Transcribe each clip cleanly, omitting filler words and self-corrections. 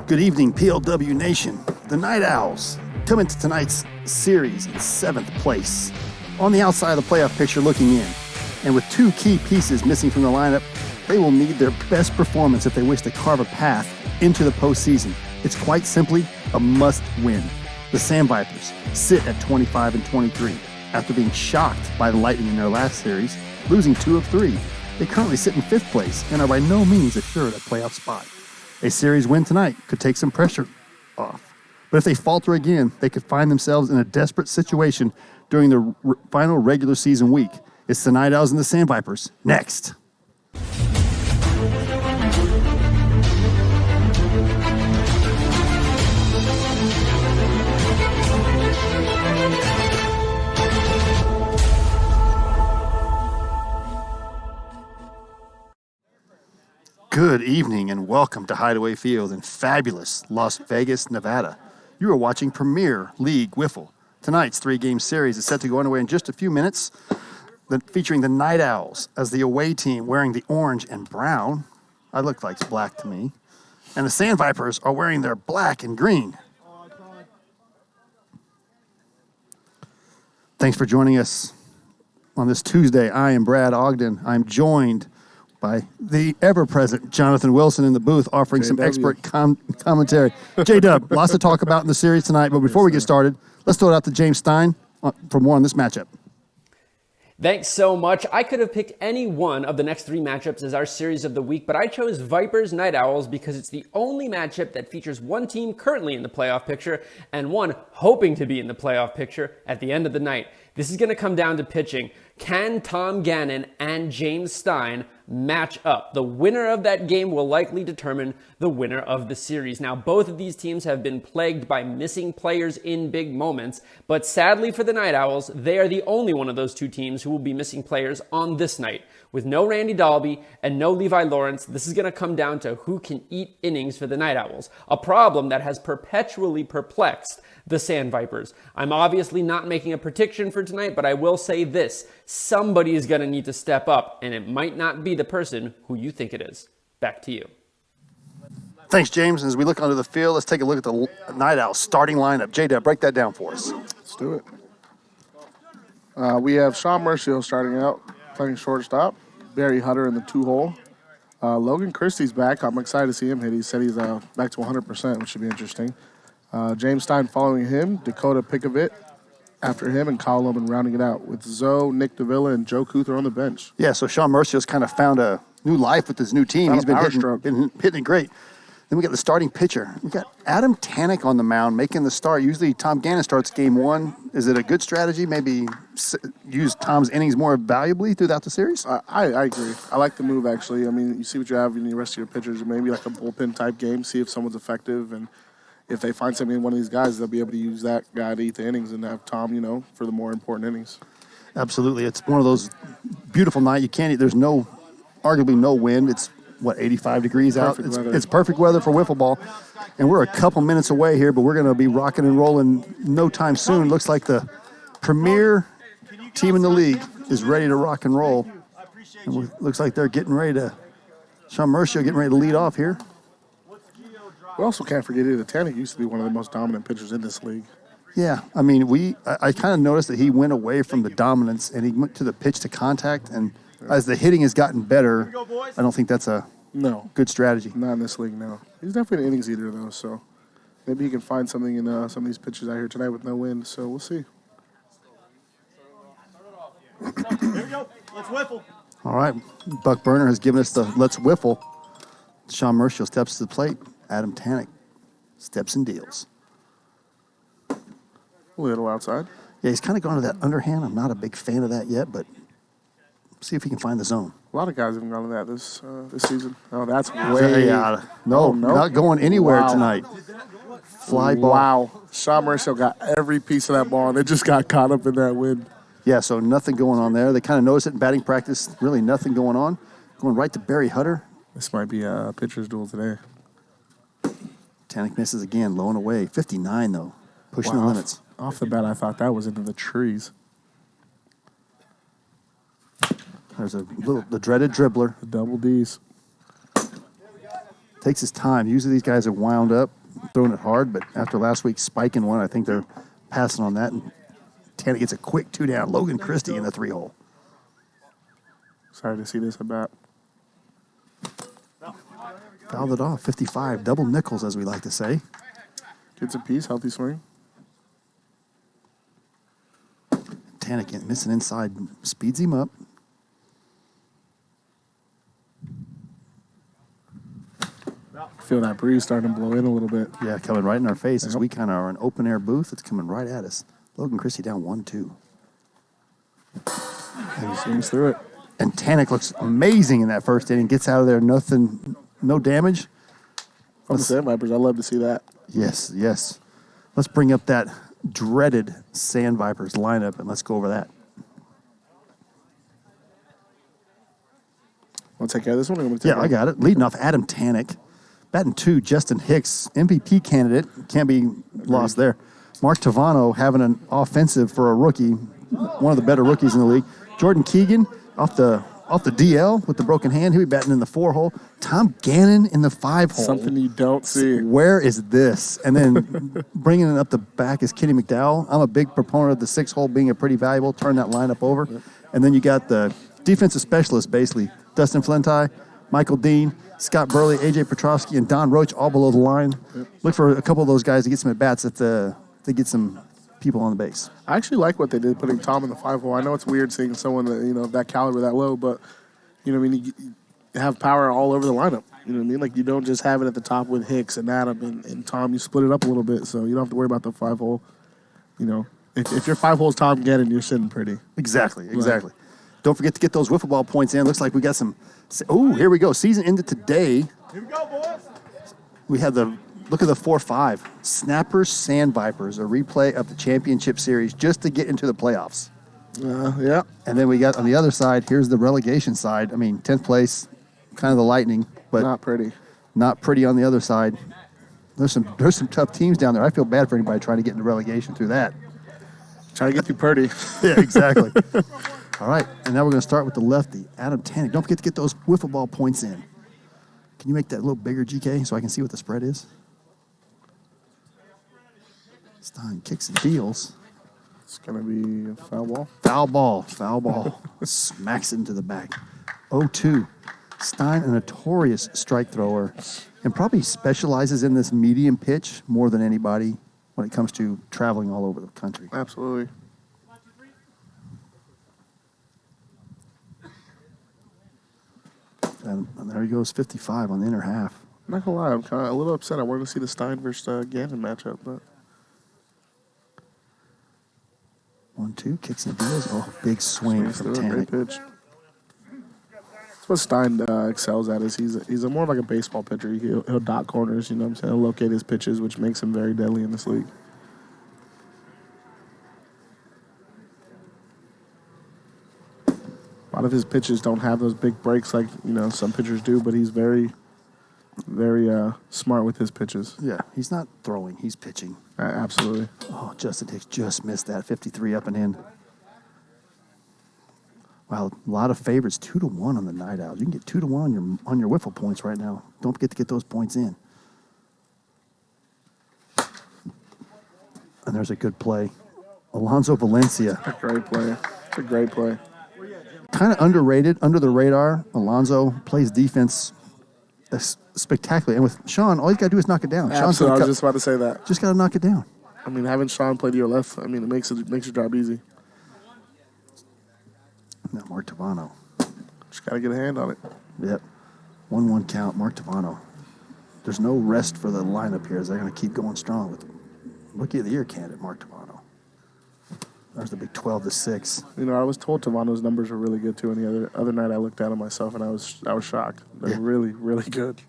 Good evening, PLW Nation. The Night Owls come into tonight's series in 7th place. On the outside of the playoff picture looking in, and with two key pieces missing from the lineup, they will need their best performance if they wish to carve a path into the postseason. It's quite simply a must-win. The Sandvipers sit at 25-23 after being shocked by the Lightning in their last series, losing 2 of 3. They currently sit in 5th place and are by no means assured a playoff spot. A series win tonight could take some pressure off. But if they falter again, they could find themselves in a desperate situation during the final regular season week. It's the Night Owls and the Sandvipers. Next. Good evening and welcome to Hideaway Field in fabulous Las Vegas, Nevada. You are watching Premier League WIFFLE. Tonight's 3-game series is set to go underway in just a few minutes, featuring the Night Owls as the away team wearing the orange and brown. I look like it's black to me. And the Sandvipers are wearing their black and green. Thanks for joining us on this Tuesday. I am Brad Ogden. I'm joined by the ever-present Jonathan Wilson in the booth, offering some expert commentary. J-Dub, lots to talk about in the series tonight, but before we get started, let's throw it out to James Stein for more on this matchup. Thanks so much. I could have picked any one of the next 3 matchups as our series of the week, but I chose Vipers Night Owls because it's the only matchup that features one team currently in the playoff picture and one hoping to be in the playoff picture at the end of the night. This is going to come down to pitching. Can Tom Gannon and James Stein match up? The winner of that game will likely determine the winner of the series. Now, both of these teams have been plagued by missing players in big moments, but sadly for the Night Owls, they are the only one of those 2 teams who will be missing players on this night. With no Randy Dalby and no Levi Lawrence, this is going to come down to who can eat innings for the Night Owls, a problem that has perpetually perplexed the Sandvipers. I'm obviously not making a prediction for tonight, but I will say this. Somebody is going to need to step up, and it might not be the person who you think it is. Back to you. Thanks, James. As we look onto the field, let's take a look at the Night Owls starting lineup. J-Dub, break that down for us. Let's do it. We have Sean Mercier starting out, playing shortstop. Barry Hutter in the 2-hole. Logan Christie's back. I'm excited to see him hit. He said he's back to 100%, which should be interesting. James Stein following him, Dakota Pickavit after him, and Kyle Lohman rounding it out with Zoe, Nick Davila, and Joe Kuther on the bench. Yeah, so Sean Mercier's kind of found a new life with his new team. He's been hitting it great. Then we got the starting pitcher. We got Adam Tanic on the mound making the start. Usually Tom Gannon starts game 1. Is it a good strategy? Maybe use Tom's innings more valuably throughout the series? I agree. I like the move, actually. I mean, you see what you have in the rest of your pitchers, maybe like a bullpen type game, see if someone's effective, and if they find something in one of these guys, they'll be able to use that guy to eat the innings and have Tom, for the more important innings. Absolutely. It's one of those beautiful nights. There's arguably no wind. It's 85 degrees out. It's perfect weather for wiffle ball. And we're a couple minutes away here, but we're going to be rocking and rolling no time soon. Looks like the premier team in the league is ready to rock and roll. And looks like they're getting ready to, Sean Mercier getting ready to lead off here. We also can't forget either Tanic used to be one of the most dominant pitchers in this league. Yeah, I mean, I kind of noticed that he went away from the dominance and he went to the pitch to contact. And as the hitting has gotten better, I don't think that's a good strategy. Not in this league, no. He's definitely an innings eater, though, so maybe he can find something in some of these pitches out here tonight with no wind, so we'll see. Here we go. Let's whiffle. All right. Buck Burner has given us the let's whiffle. Sean Mercier steps to the plate. Adam Tanic steps and deals. A little outside. Yeah, he's kind of gone to that underhand. I'm not a big fan of that yet, but see if he can find the zone. A lot of guys have gone to that this season. Oh, that's way out. No, not going anywhere tonight. Fly ball. Wow. Sean Mercier got every piece of that ball, and it just got caught up in that wind. Yeah, so nothing going on there. They kind of noticed it in batting practice. Really nothing going on. Going right to Barry Hutter. This might be a pitcher's duel today. Tanic misses again, low and away. 59, though. Pushing the limits. Off the bat, I thought that was into the trees. There's the dreaded dribbler. The double Ds. Takes his time. Usually these guys are wound up, throwing it hard, but after last week's spiking one, I think they're passing on that. And Tanic gets a quick 2 down. Logan Christie in the 3-hole. Sorry to see this about. Fouled it off. 55. Double nickels, as we like to say. Gets a piece. Healthy swing. Tanic missing inside. Speeds him up. Feel that breeze starting to blow in a little bit. Yeah, coming right in our face as we kind of are an open air booth. It's coming right at us. Logan Christie down 1-2. And he swings through it. And Tanic looks amazing in that first inning. Gets out of there, nothing, no damage. From the Sandvipers, I love to see that. Yes, yes. Let's bring up that dreaded Sandvipers lineup and let's go over that. Want to take care of this one? Or you want me to take Yeah, I got it. Leading off, Adam Tanic. Batting 2, Justin Hicks, MVP candidate. Can't be lost there. Mark Tavano having an offensive for a rookie, one of the better rookies in the league. Jordan Keegan off the DL with the broken hand. He'll be batting in the 4-hole. Tom Gannon in the 5-hole. Something you don't see. Where is this? And then bringing it up the back is Kenny McDowell. I'm a big proponent of the 6-hole being a pretty valuable. Turn that lineup over. And then you got the defensive specialists, basically. Dustin Flinty, Michael Dean, Scott Burley, A.J. Petrosky, and Don Roach all below the line. Look for a couple of those guys to get some at-bats if they get some people on the base. I actually like what they did, putting Tom in the 5-hole. I know it's weird seeing someone that, of that caliber that low, but, you have power all over the lineup. You know what I mean? Like, you don't just have it at the top with Hicks and Adam and Tom. You split it up a little bit, so you don't have to worry about the 5-hole. If your 5-hole's Tom Gannon, you're sitting pretty. Exactly. Don't forget to get those wiffle ball points in. Looks like we got some. Oh, here we go. Season ended today. Here we go, boys. We have look at the 4-5. Snappers, Sandvipers, a replay of the championship series just to get into the playoffs. Yeah. And then we got on the other side, here's the relegation side. I mean, 10th place, kind of the Lightning, but Not pretty. not pretty on the other side. There's some tough teams down there. I feel bad for anybody trying to get into relegation through that. Trying to get through Purdy. Yeah, exactly. All right, and now we're going to start with the lefty, Adam Tanic. Don't forget to get those wiffle ball points in. Can you make that a little bigger, GK, so I can see what the spread is? Stein kicks and deals. It's going to be a foul ball. Foul ball. Smacks it into the back. 0-2. Stein, a notorious strike thrower, and probably specializes in this medium pitch more than anybody when it comes to traveling all over the country. Absolutely. And there he goes, 55 on the inner half. I'm not going to lie, I'm kind of a little upset. I wanted to see the Stein versus Gannon matchup, but 1-2, kicks and deals. Oh, big swing from great Tanic. pitch. That's what Stein excels at. Is he's a more like a baseball pitcher. He'll dot corners. You know what I'm saying? He'll locate his pitches, which makes him very deadly in this league. A lot of his pitches don't have those big breaks like some pitchers do, but he's very, very smart with his pitches. Yeah, he's not throwing, he's pitching. Absolutely. Oh, Justin Hicks just missed that. 53 up and in. Wow, a lot of favorites. 2-1 on the Night Owls. You can get 2-1 on your wiffle points right now. Don't forget to get those points in. And there's a good play. Alonso Valencia. A great play. It's a great play. Kind of underrated, under the radar. Alonso plays defense spectacularly. And with Sean, all he's got to do is knock it down. Absolutely. I was just about to say that. Just got to knock it down. I mean, having Sean play to your left, it makes your job easy. Now Mark Tavano. Just got to get a hand on it. Yep. 1-1 count, Mark Tavano. There's no rest for the lineup here as they're going to keep going strong with Rookie of the Year candidate, Mark Tavano. There's the big 12-6. I was told Tavano's numbers were really good too. And the other night I looked at them myself and I was shocked. They're really, really good.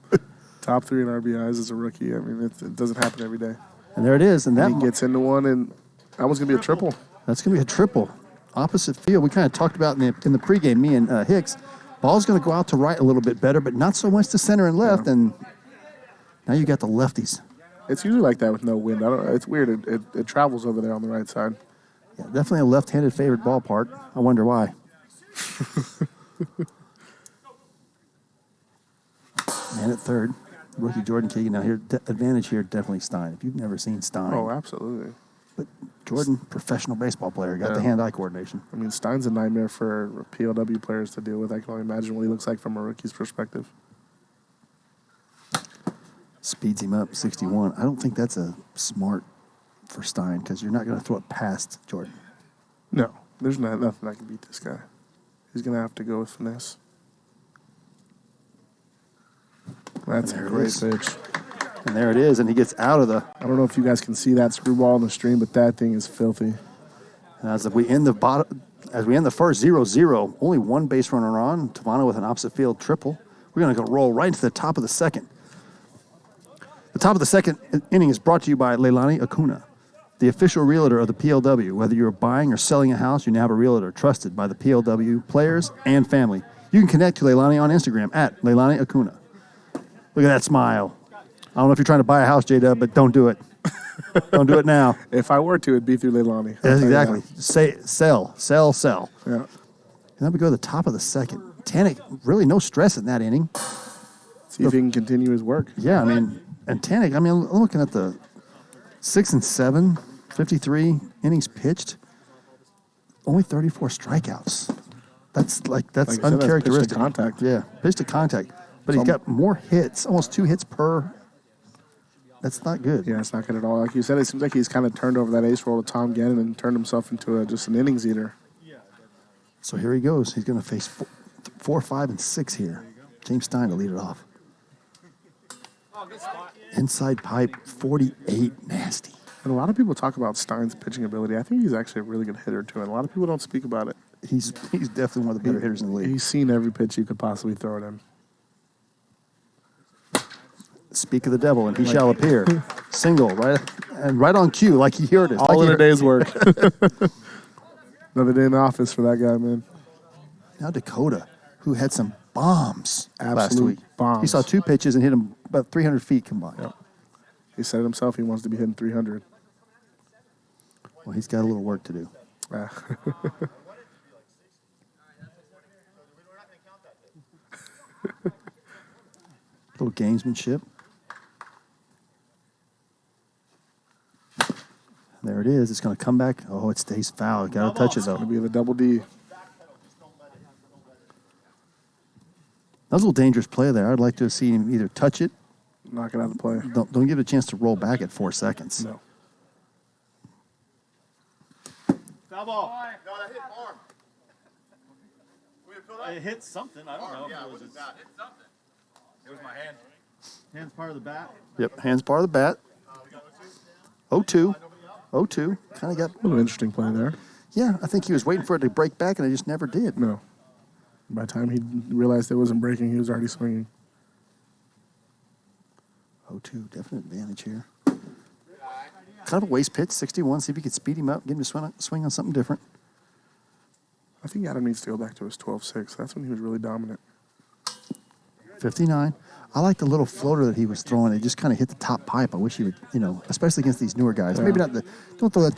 Top 3 in RBIs as a rookie. I mean, it doesn't happen every day. And there it is. And that he gets into one, and that one's gonna be a triple. That's gonna be a triple. Opposite field. We kind of talked about in the pregame. Me and Hicks. Ball's gonna go out to right a little bit better, but not so much to center and left. Yeah. And now you got the lefties. It's usually like that with no wind. It's weird. It travels over there on the right side. Yeah, definitely a left-handed favored ballpark. I wonder why. Man at third. Rookie Jordan Keegan. Now here, advantage here, definitely Stein. If you've never seen Stein. Oh, absolutely. But Jordan, professional baseball player, got the hand-eye coordination. I mean, Stein's a nightmare for PLW players to deal with. I can only imagine what he looks like from a rookie's perspective. Speeds him up, 61. I don't think that's a smart for Stein because you're not going to throw it past Jordan. No, there's nothing that can beat this guy. He's going to have to go with finesse. That's a great pitch. And there it is, and he gets out of the... I don't know if you guys can see that screwball on the stream, but that thing is filthy. And as we end the first 0-0, only one base runner on. Tavano with an opposite field triple. We're going to go roll right into the top of the second. The top of the second inning is brought to you by Leilani Acuna, the official realtor of the PLW. Whether you're buying or selling a house, you now have a realtor trusted by the PLW players and family. You can connect to Leilani on Instagram at Leilani Acuna. Look at that smile. I don't know if you're trying to buy a house, J-Dub, but don't do it. Don't do it now. If I were to, it'd be through Leilani. Yes, exactly. Say sell. Yeah. And then we go to the top of the second. Tanic, really no stress in that inning. See if he can continue his work. Yeah, I mean, and Tanic, I mean, I'm looking at the 6 and 7, 53 innings pitched, only 34 strikeouts. That's uncharacteristic. Pitch to contact. Yeah, pitch to contact. But he's got more hits, almost 2 hits per. That's not good. Yeah, it's not good at all. Like you said, it seems like he's kind of turned over that ace roll to Tom Gannon and turned himself into just an innings eater. So here he goes. He's going to face 4, 5, and 6 here. James Stein to lead it off. Inside pipe, 48, nasty. And a lot of people talk about Stein's pitching ability. I think he's actually a really good hitter, too, and a lot of people don't speak about it. He's definitely one of the better hitters in the league. He's seen every pitch you could possibly throw at him. Speak of the devil, and he shall appear. Single, right on cue, like he heard it. All in a day's work. Another day in the office for that guy, man. Now Dakota, who had some bombs last week. Bombs. He saw 2 pitches and hit him about 300 feet combined. Yep. He said it himself. He wants to be hitting 300. Well, he's got a little work to do. Little gamesmanship. There it is. It's going to come back. Oh, it stays foul. Got to touch it, though. It's going to be the double D. That was a little dangerous play there. I'd like to have seen him either touch it. Knock it out of the play. Don't give it a chance to roll back at 4 seconds. No. Foul ball. No, that hit arm. It hit something. I don't know. Yeah, it was hit something. It was my hand. Hand's part of the bat. Yep, hand's part of the bat. 0-2. 0-2. Kind of got a little interesting play there. Yeah, I think he was waiting for it to break back, and it just never did. No. By the time he realized it wasn't breaking, he was already swinging. 0-2, definite advantage here. Kind of a waste pitch, 61. See if you could speed him up, get him to swing on something different. I think Adam needs to go back to his 12-6. That's when he was really dominant. 59. I like the little floater that he was throwing. It just kind of hit the top pipe. I wish he would, especially against these newer guys. Yeah. Maybe not don't throw that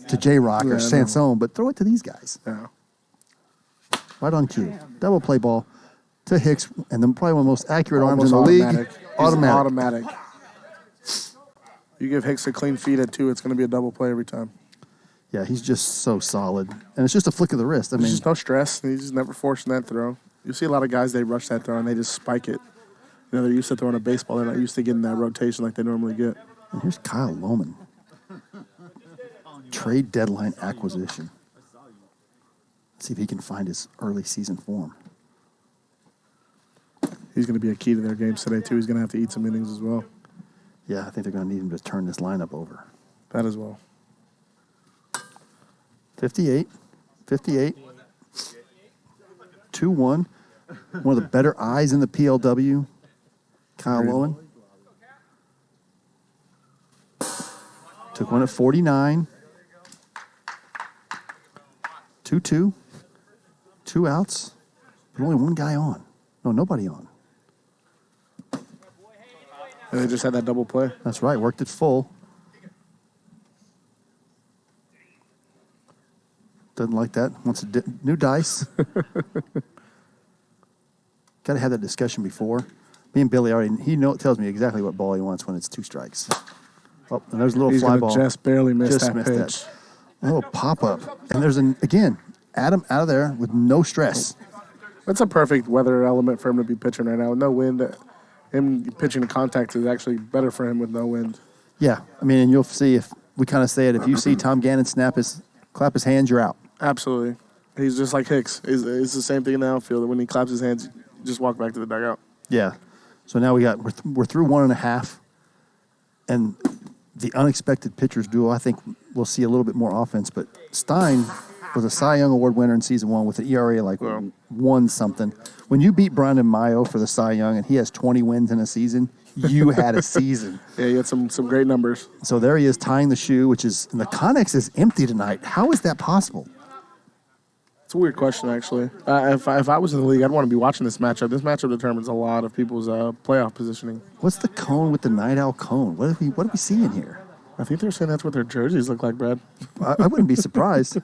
to J-Rock or Sansone, but throw it to these guys. Yeah. Right on cue. Double play ball to Hicks, and then probably one of the most accurate arms in the league. Automatic. You give Hicks a clean feed at 2, it's going to be a double play every time. Yeah, he's just so solid. And it's just a flick of the wrist. There's just no stress. He's just never forcing that throw. You see a lot of guys, they rush that throw and they just spike it. They're used to throwing a baseball. They're not used to getting that rotation like they normally get. And here's Kyle Lohman. Trade deadline acquisition. Let's see if he can find his early season form. He's going to be a key to their games today, too. He's going to have to eat some innings as well. Yeah, I think they're going to need him to turn this lineup over. That as well. 58. 2-1. One of the better eyes in the PLW. Kyle Lowen. Took one at 49. 2-2. 2 outs. But only one guy on. No, nobody on. And they just had that double play. That's right. Worked it full. Doesn't like that. Wants a new dice. Got to have that discussion before. Me and Billy already, tells me exactly what ball he wants when it's 2 strikes. Oh, and there's a little He's fly gonna ball. just barely miss Just that missed pitch. that. A little pop-up. And there's, again, Adam out of there with no stress. That's a perfect weather element for him to be pitching right now. With no wind, him pitching to contact is actually better for him with no wind. Yeah. I mean, and you'll see if we kind of say it, if you see Tom Gannon clap his hands, you're out. Absolutely. He's just like Hicks. It's the same thing in the outfield. When he claps his hands, you just walk back to the dugout. Yeah. So now we're through 1.5. And the unexpected pitchers duo, I think we'll see a little bit more offense. But Stein was a Cy Young Award winner in season 1 with an ERA like 1 something. When you beat Brandon Mayo for the Cy Young and he has 20 wins in a season, you had a season. Yeah, he had some great numbers. So there he is tying the shoe, and the Connex is empty tonight. How is that possible? It's a weird question, actually. If I was in the league, I'd want to be watching this matchup. This matchup determines a lot of people's playoff positioning. What's the cone with the Night Owl cone? What are we seeing here? I think they're saying that's what their jerseys look like, Brad. I wouldn't be surprised.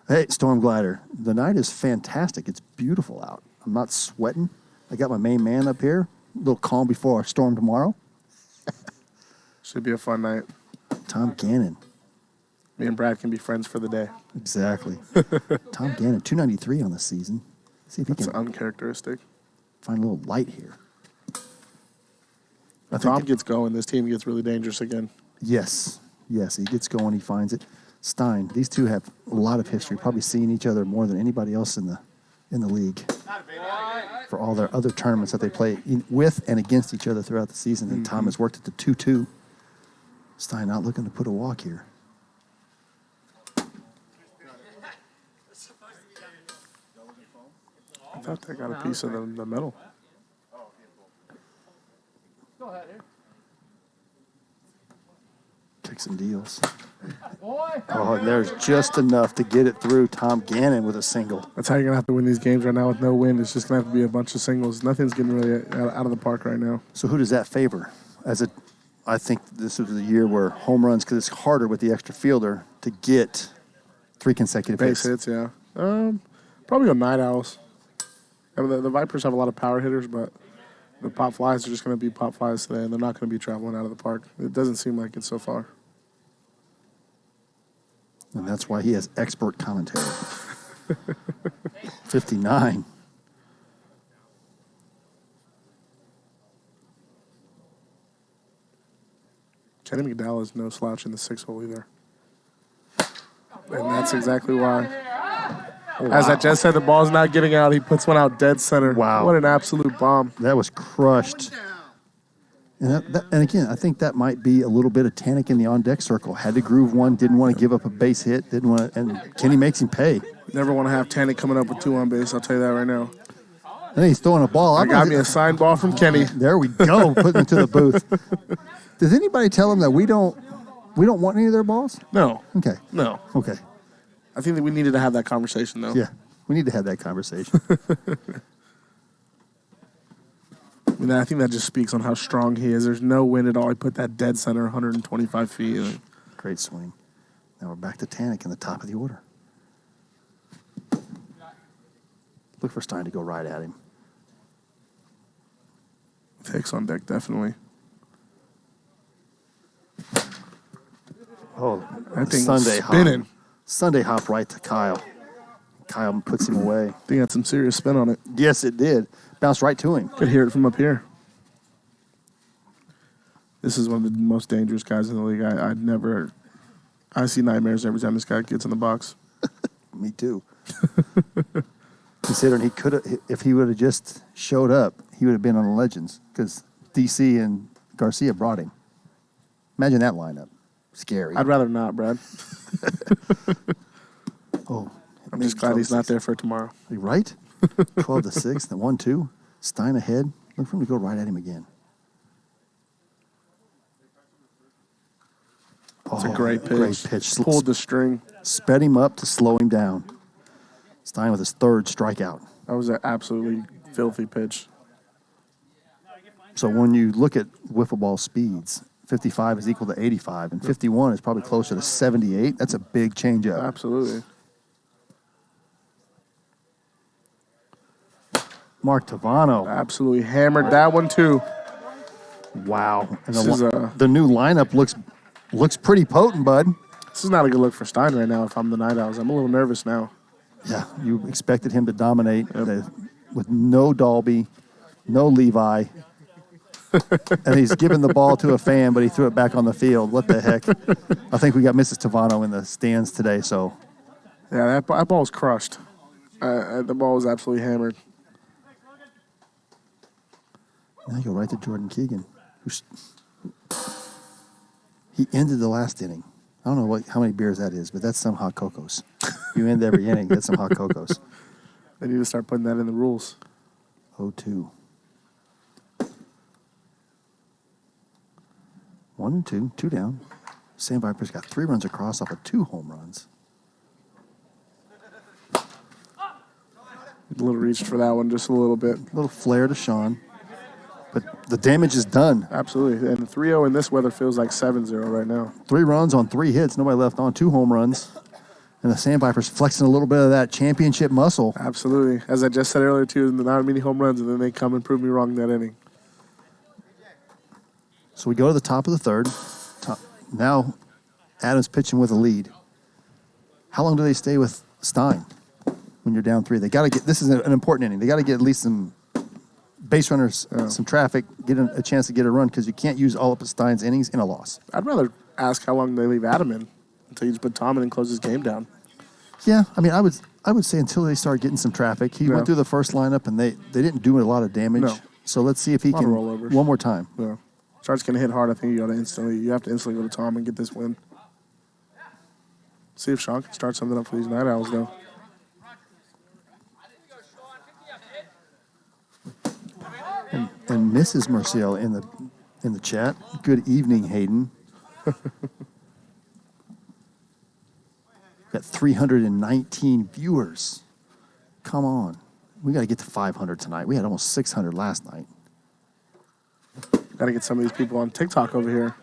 Hey, Storm Glider. The night is fantastic. It's beautiful out. I'm not sweating. I got my main man up here. A little calm before our storm tomorrow. Should be a fun night. Tom Gannon. Me and Brad can be friends for the day. Exactly. Tom Gannon, 293 on the season. See if he That's can uncharacteristic. find a little light here. If Tom gets going, this team gets really dangerous again. Yes, he gets going, he finds it. Stein, these two have a lot of history, probably seeing each other more than anybody else in the league for all their other tournaments that they play with and against each other throughout the season. And Tom has worked at the 2-2. Stein not looking to put a walk here. I thought they got a piece of the metal. Kicks and deals. Oh, and there's just enough to get it through. Tom Gannon with a single. That's how you're going to have to win these games right now with no wind. It's just going to have to be a bunch of singles. Nothing's getting really out of the park right now. So who does that favor? I think this is the year where home runs, because it's harder with the extra fielder to get 3 consecutive Base hits. hits, yeah. Probably go Night Owls. I mean, the Vipers have a lot of power hitters, but the pop flies are just going to be pop flies today, and they're not going to be traveling out of the park. It doesn't seem like it so far. And that's why he has expert commentary. 59. Jenny McDowell is no slouch in the 6-hole either. And that's exactly why. As I just said, the ball's not getting out. He puts one out dead center. Wow. What an absolute bomb. That was crushed. And again, I think that might be a little bit of Tanic in the on-deck circle. Had to groove one, didn't want to give up a base hit, and Kenny makes him pay. Never want to have Tanic coming up with 2 on base, I'll tell you that right now. And he's throwing a ball. I got me a signed ball from Kenny. There we go, putting it to the booth. Does anybody tell him that we don't want any of their balls? No. Okay. No. Okay. I think that we needed to have that conversation, though. Yeah, we need to have that conversation. I think that just speaks on how strong he is. There's no wind at all. He put that dead center 125 feet. Great swing. Now we're back to Tanic in the top of the order. Look for Stein to go right at him. Hicks on deck, definitely. Oh, I think Sunday Sunday hop right to Kyle. Kyle puts him away. I think had some serious spin on it. Yes, it did. Bounced right to him. Could hear it from up here. This is one of the most dangerous guys in the league. I see nightmares every time this guy gets in the box. Me too. Considering if he would have just showed up, he would have been on the Legends because DC and Garcia brought him. Imagine that lineup. Scary. I'd rather not, Brad. Oh, I'm just glad he's not there for tomorrow. Are you right? 12-6, then 1-2. Stein ahead. Look for him to go right at him again. It's a great pitch. Great pitch. Pulled the string. Sped him up to slow him down. Stein with his 3rd strikeout. That was an absolutely filthy pitch. So when you look at wiffle ball speeds, 55 is equal to 85, and 51 is probably closer to 78. That's a big change up. Absolutely. Mark Tavano. Absolutely hammered that one, too. Wow. And This is the new lineup looks pretty potent, bud. This is not a good look for Stein right now if I'm the Night Owls. I'm a little nervous now. Yeah, you expected him to dominate with no Dalby, no Levi. And he's given the ball to a fan, but he threw it back on the field. What the heck? I think we got Mrs. Tavano in the stands today, so. Yeah, that ball was crushed. The ball was absolutely hammered. Now you go right to Jordan Keegan. He ended the last inning. I don't know how many beers that is, but that's some hot cocos. You end every inning, that's some hot cocos. They need to start putting that in the rules. 0-2. 1-2, 2 down. Sandvipers got 3 runs across off of 2 home runs. A little reached for that one, just a little bit. A little flare to Sean. But the damage is done. Absolutely. And 3-0 in this weather feels like 7-0 right now. 3 runs on 3 hits. Nobody left on. 2 home runs. And the Sandvipers flexing a little bit of that championship muscle. Absolutely. As I just said earlier, too, not many home runs, and then they come and prove me wrong in that inning. So we go to the top of the third. Now Adam's pitching with a lead. How long do they stay with Stein when you're down 3? They got to get. This is an important inning. They got to get at least some base runners, some traffic, get a chance to get a run because you can't use all up of Stein's innings in a loss. I'd rather ask how long they leave Adam in until you just put Tom in and close his game down. Yeah, I mean, I would say until they start getting some traffic. He went through the first lineup and they didn't do a lot of damage. No. So let's see if he can rollovers. one more time. Yeah. Starts going to hit hard. I think you have to instantly go to Tom and get this win. See if Sean can start something up for these Night Owls, though. And Mrs. Marcial in the chat. Good evening, Hayden. Got 319 viewers. Come on. We got to get to 500 tonight. We had almost 600 last night. Got to get some of these people on TikTok over here.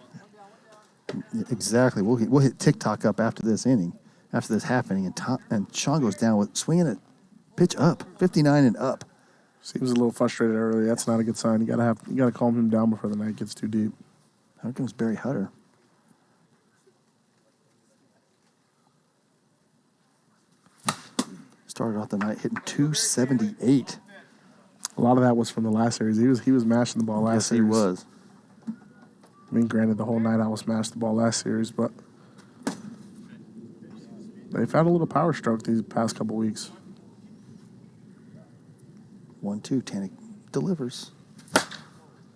Exactly. We'll hit TikTok up after this inning, after this happening, and Sean goes down with swinging a pitch up, 59 and up. Seems a little frustrated early. That's not a good sign. You gotta calm him down before the night gets too deep. Here comes Barry Hutter. Started off the night hitting 278. A lot of that was from the last series. He was mashing the ball last series. Yes, he was. I mean, granted, the whole Night Owls smashed the ball last series, but they found a little power stroke these past couple weeks. 1-2, Tanic delivers.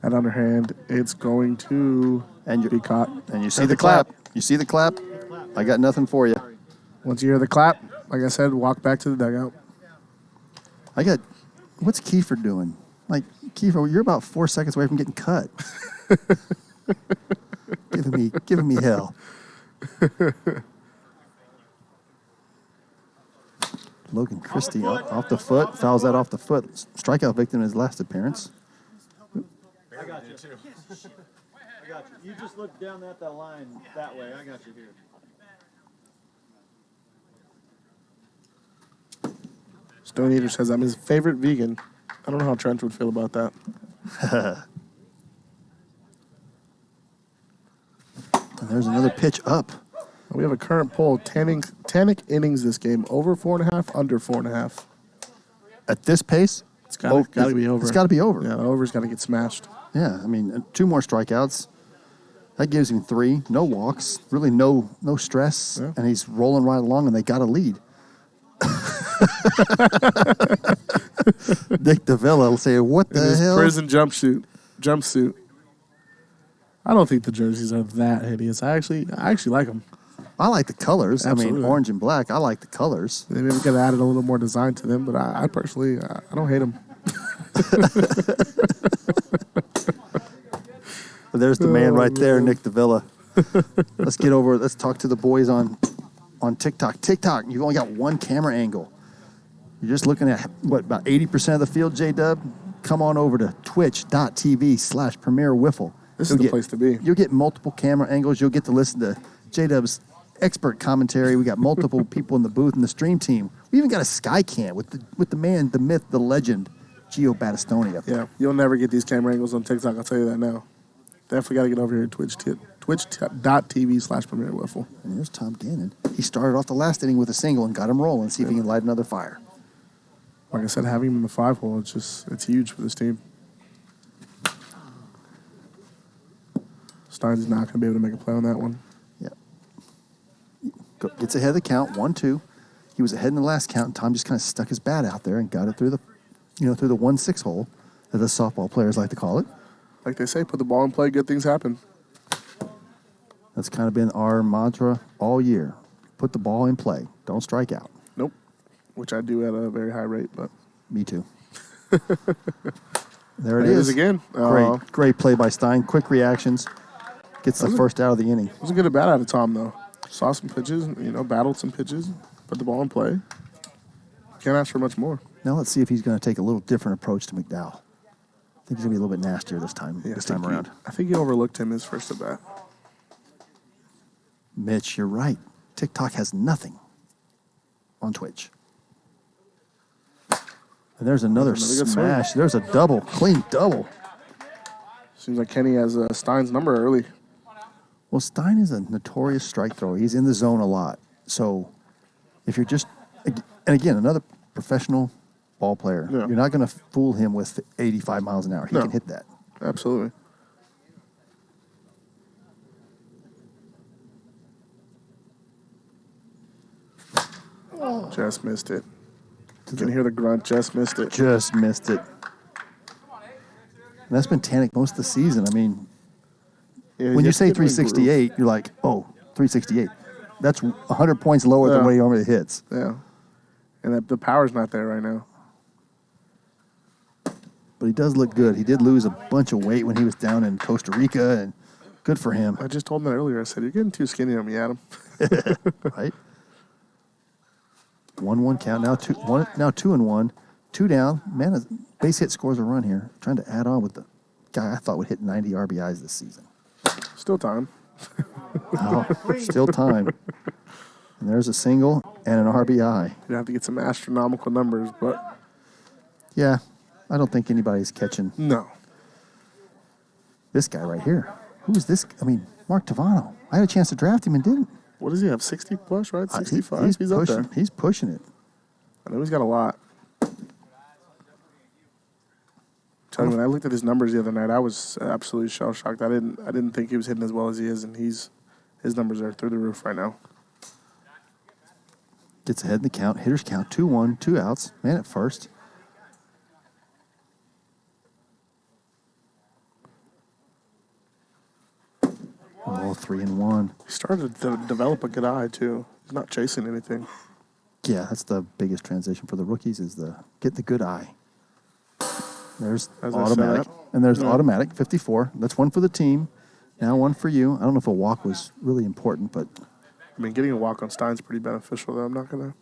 That underhand, it's going to be caught. And you see the clap. You see the clap? I got nothing for you. Once you hear the clap, like I said, walk back to the dugout. What's Kiefer doing? Like, Kiefer, you're about 4 seconds away from getting cut. giving me hell. Logan Christie off the foot, fouls that off the foot. Strikeout victim in his last appearance. I got you, too. I got you. You just look down that line that way. I got you here. Stone Eater says, I'm his favorite vegan. I don't know how Trent would feel about that. And there's another pitch up. We have a current poll. Tanic innings this game, over 4.5, under 4.5. At this pace, It's got to be over. It's got to be over. Yeah, the over's got to get smashed. Yeah, I mean, 2 more strikeouts. That gives him 3. No walks. Really no stress. Yeah. And he's rolling right along, and they got a lead. Dick DeVilla will say, what the his hell? prison jumpsuit. I don't think the jerseys are that hideous. I actually like them. I like the colors. Absolutely. I mean, orange and black. I like the colors. They maybe could have added a little more design to them, but I personally, I don't hate them. But there's the man right there, Nick DeVilla. Let's talk to the boys on TikTok. TikTok, you've only got 1 camera angle. You're just looking at, about 80% of the field, J-Dub? Come on over to twitch.tv/Premier Wiffle. This is the place to be. You'll get multiple camera angles. You'll get to listen to J-Dub's expert commentary. We got multiple people in the booth and the stream team. We even got a sky cam with the man, the myth, the legend, Gio Battistoni. Yeah, you'll never get these camera angles on TikTok. I'll tell you that now. Definitely got to get over here at twitch.tv/Premier Wiffle. And there's Tom Gannon. He started off the last inning with a single and got him rolling. See if he can light another fire. Like I said, having him in the 5-hole, it's huge for this team. Stein's not going to be able to make a play on that one. Yeah. Gets ahead of the count, 1-2. He was ahead in the last count, and Tom just kind of stuck his bat out there and got it through the 1-6 hole, as the softball players like to call it. Like they say, put the ball in play, good things happen. That's kind of been our mantra all year. Put the ball in play. Don't strike out. Nope. Which I do at a very high rate, but... Me too. There it is again. Great play by Stein. Quick reactions. Gets the first out of the inning. Wasn't good at bat out of Tom, though. Saw some pitches, battled some pitches, put the ball in play. Can't ask for much more. Now let's see if he's going to take a little different approach to McDowell. I think he's going to be a little bit nastier this time around. I think he overlooked him his first at bat. Mitch, you're right. TikTok has nothing on Twitch. And there's another smash. swing. There's a double, clean double. Seems like Kenny has Stein's number early. Well, Stein is a notorious strike thrower. He's in the zone a lot. So if you're just, and again, another professional ball player, Yeah. you're not going to fool him with 85 miles an hour. He No. can hit that. Absolutely. Just missed it. You can hear the grunt. Just missed it. Just missed it. And that's been Tanic most of the season. I mean, Yeah, when you have to say get in the groove. 368, you're like, oh, 368. That's 100 points lower than Yeah. what he normally hits. Yeah. And the power's not there right now. But he does look good. He did lose a bunch of weight when he was down in Costa Rica, and good for him, I just told him that earlier. I said, you're getting too skinny on me, Adam. right? 1-1 count. Now 2-1. 2 down. Man, base hit scores a run here. Trying to add on with the guy I thought would hit 90 RBIs this season. Still time. Oh, still time. And there's a single and an RBI. You have to get some astronomical numbers, but Yeah, I don't think anybody's catching no. this guy right here. Who is this? I mean, Mark Tavano. I had a chance to draft him and didn't. What does he have? 60 plus, right? 65? He's up pushing, there. He's pushing it. I know he's got a lot. Tell you, when I looked at his numbers the other night, I was absolutely shell shocked. I didn't think he was hitting as well as he is, and his numbers are through the roof right now. Gets ahead in the count. Hitters count 2-1, 2 outs. Man at first. Oh, 3-1. He started to develop a good eye too. He's not chasing anything. Yeah, that's the biggest transition for the rookies is get the good eye. There's As I automatic. said. And there's automatic, 54. That's one for the team. Now one for you. I don't know if a walk was really important, but I mean, getting a walk on Stein's pretty beneficial, though. I'm not gonna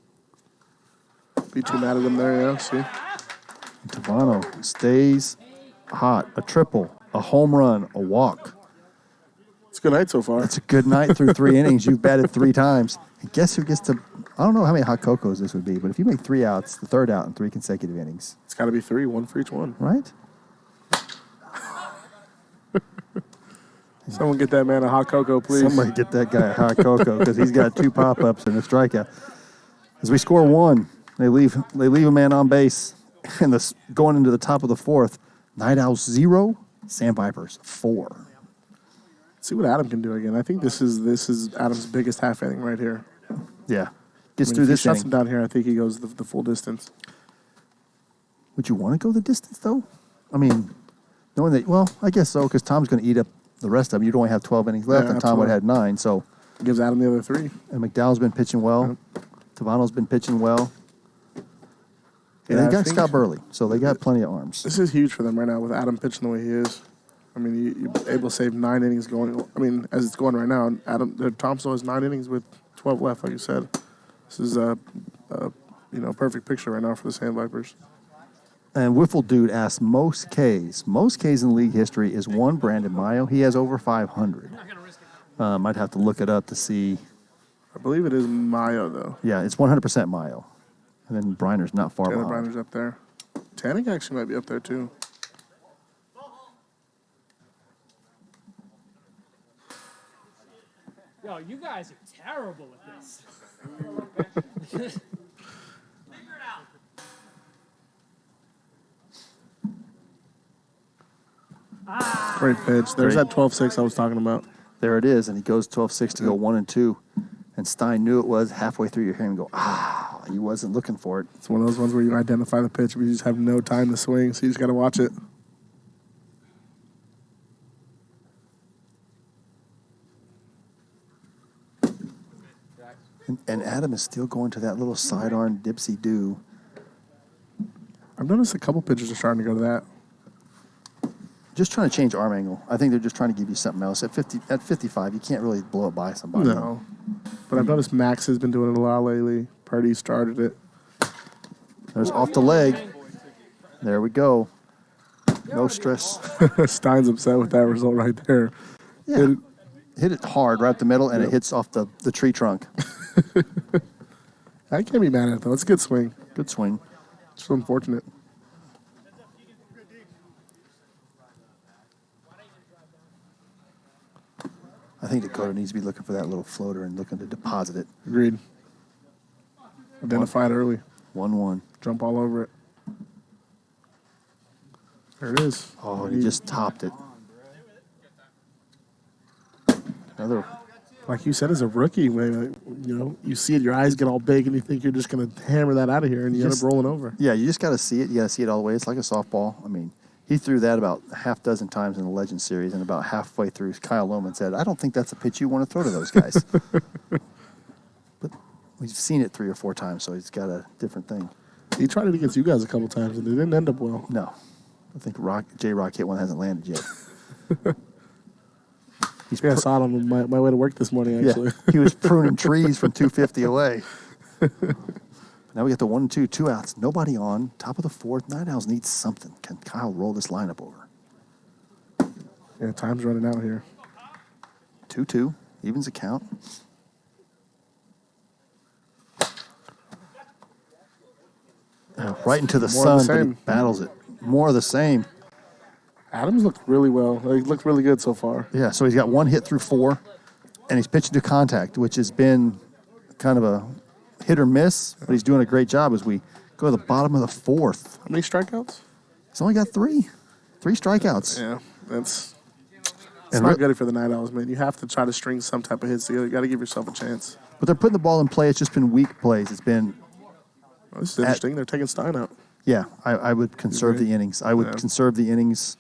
be too mad at him there. Yeah, see. Tavano stays hot. A triple, a home run, a walk. It's a good night so far. It's a good night through 3 innings. You've batted 3 times. And guess who gets to, I don't know how many hot cocos this would be, but if you make 3 outs, the third out in 3 consecutive innings, It's got to be 3, 1 for each one. right? Someone get that man a hot cocoa, please. Somebody get that guy a hot cocoa because he's got 2 pop-ups and a strikeout. As we score 1, they leave a man on base, and going into the top of the 4th, Night Owls 0, Sandvipers 4. See what Adam can do again. I think this is Adam's biggest half inning right here. Yeah, gets I mean, through if he this shuts him inning. down here, I think he goes the full distance. Would you want to go the distance though? I mean, knowing that, well, I guess so because Tom's going to eat up the rest of them. You'd only have 12 innings left, Yeah, and Tom would have had 9. So, Gives Adam the other 3. and McDowell's been pitching well. Tavano's been pitching well. And Yeah, they I got think Scott Burley, so they got plenty of arms. This is huge for them right now with Adam pitching the way he is. I mean, you're able to save 9 innings going. I mean, as it's going right now, Tom still has 9 innings with 12 left, like you said. This is a perfect picture right now for the Sandvipers. And Wiffle Dude asked most Ks. Most Ks in league history is one Brandon Mayo. He has over 500. I'd have to look it up to see. I believe it is Mayo though. Yeah, it's 100% Mayo. And then Briner's not far Taylor behind. Briner's up there. Tanic actually might be up there, too. Yo, you guys are terrible at this. Great pitch. There's that 12-6 I was talking about. There it is, and he goes 12-6 to go 1-2. And Stein knew it was halfway through. You hear him go, he wasn't looking for it. It's one of those ones where you identify the pitch, but you just have no time to swing, so you just got to watch it. And Adam is still going to that little sidearm dipsy-do. I've noticed a couple pitchers are starting to go to that. Just trying to change arm angle. I think they're just trying to give you something else. At 55, you can't really blow it by somebody. No. But I've noticed Max has been doing it a lot lately. Purdy started it. There's off the leg. There we go. No stress. Stein's upset with that result right there. Yeah. Hit it hard right up the middle, and it hits off the tree trunk. I can't be mad at it, though. It's a good swing. Good swing. It's so unfortunate. I think Dakota needs to be looking for that little floater and looking to deposit it. Agreed. Identify it early. 1-1. Jump all over it. There it is. Oh, he just topped it. Another. Like you said, as a rookie, you see it, your eyes get all big, and you think you're just going to hammer that out of here, and you end up rolling over. Yeah, you just got to see it. You got to see it all the way. It's like a softball. I mean, he threw that about a half dozen times in the Legend Series, and about halfway through, Kyle Lohman said, I don't think that's a pitch you want to throw to those guys. But we've seen it 3 or 4 times, so he's got a different thing. He tried it against you guys a couple times, and it didn't end up well. No. I think J-Rock hit one that hasn't landed yet. I saw it on my way to work this morning, actually. Yeah, he was pruning trees from 250 away. Now we got the 1-2, 2 outs. Nobody on. Top of the 4th. Night Owls need something. Can Kyle roll this lineup over? Yeah, time's running out here. 2-2. Evens the count. Right into the sun, but he battles it. More of the same. Adams looked really well. He looked really good so far. Yeah, so he's got 1 hit through 4, and he's pitching to contact, which has been kind of a hit or miss, but he's doing a great job as we go to the bottom of the 4th. How many strikeouts? He's only got 3. 3 strikeouts. Yeah, it's not good for the Night Owls, man. You have to try to string some type of hits together. You got to give yourself a chance. But they're putting the ball in play. It's just been weak plays. It's been... Well, this is interesting. They're taking Stein out. Yeah, I would conserve the innings. I would conserve the innings.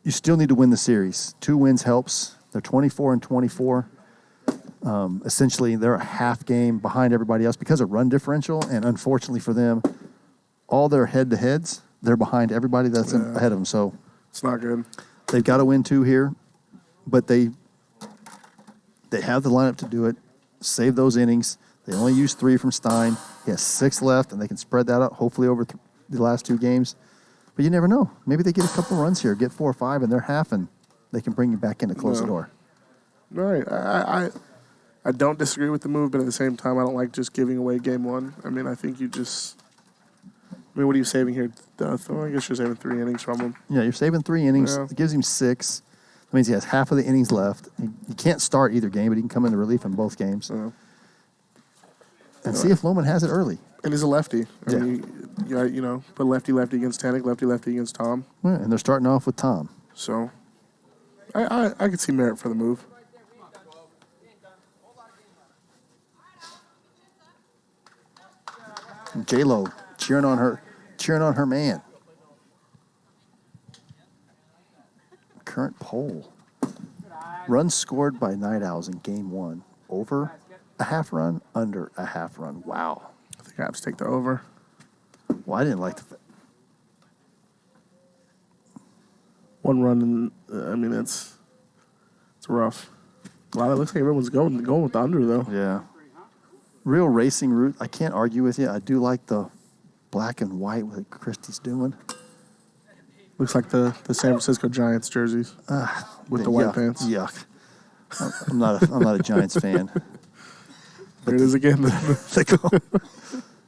You still need to win the series. 2 wins helps. They're 24-24. Essentially, they're a half game behind everybody else because of run differential, and unfortunately for them, all their head-to-heads, they're behind everybody that's ahead of them. So it's not good. They've got to win 2 here, but they have the lineup to do it. Save those innings. They only used 3 from Stein. He has 6 left, and they can spread that out hopefully over the last 2 games. But you never know. Maybe they get a couple runs here, get 4 or 5, and they're half, and they can bring you back in to close the door. No, I don't disagree with the move, but at the same time, I don't like just giving away game 1. I mean, I think you just... I mean, what are you saving here? I guess you're saving 3 innings from him. Yeah, you're saving 3 innings. Yeah. It gives him 6. That means he has half of the innings left. He can't start either game, but he can come into relief in both games. And see if Lohman has it early. And he's a lefty. I mean, put lefty-lefty against Tanic, lefty-lefty against Tom. Yeah, and they're starting off with Tom. So, I could see merit for the move. J-Lo cheering on her man. Current poll. Runs scored by Night Owls in game 1. Over a half run, under a half run. Wow. I think I have to take the over. Well, I didn't like the... 1 run, and I mean, it's rough. Wow, it looks like everyone's going with the under, though. Yeah. Real racing route. I can't argue with you. I do like the black and white what Christie's doing. Looks like the San Francisco Giants jerseys with the white pants. Yuck. I'm not a Giants fan. There it is again.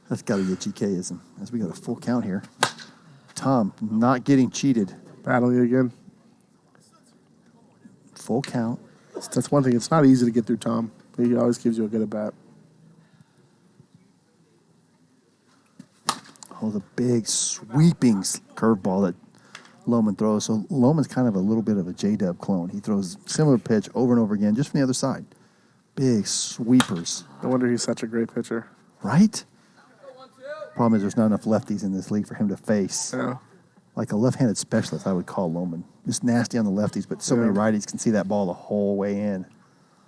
That's got to be a GKism as we got a full count here. Tom not getting cheated. Battling again. Full count. That's one thing. It's not easy to get through Tom. He always gives you a good at bat. Oh, the big sweeping curveball that Loman throws. So Loman's kind of a little bit of a J-Dub clone. He throws similar pitch over and over again, just from the other side. Big sweepers. No wonder he's such a great pitcher. Right? Problem is there's not enough lefties in this league for him to face. Yeah. Like a left-handed specialist, I would call Loman. Just nasty on the lefties, but so many righties can see that ball the whole way in.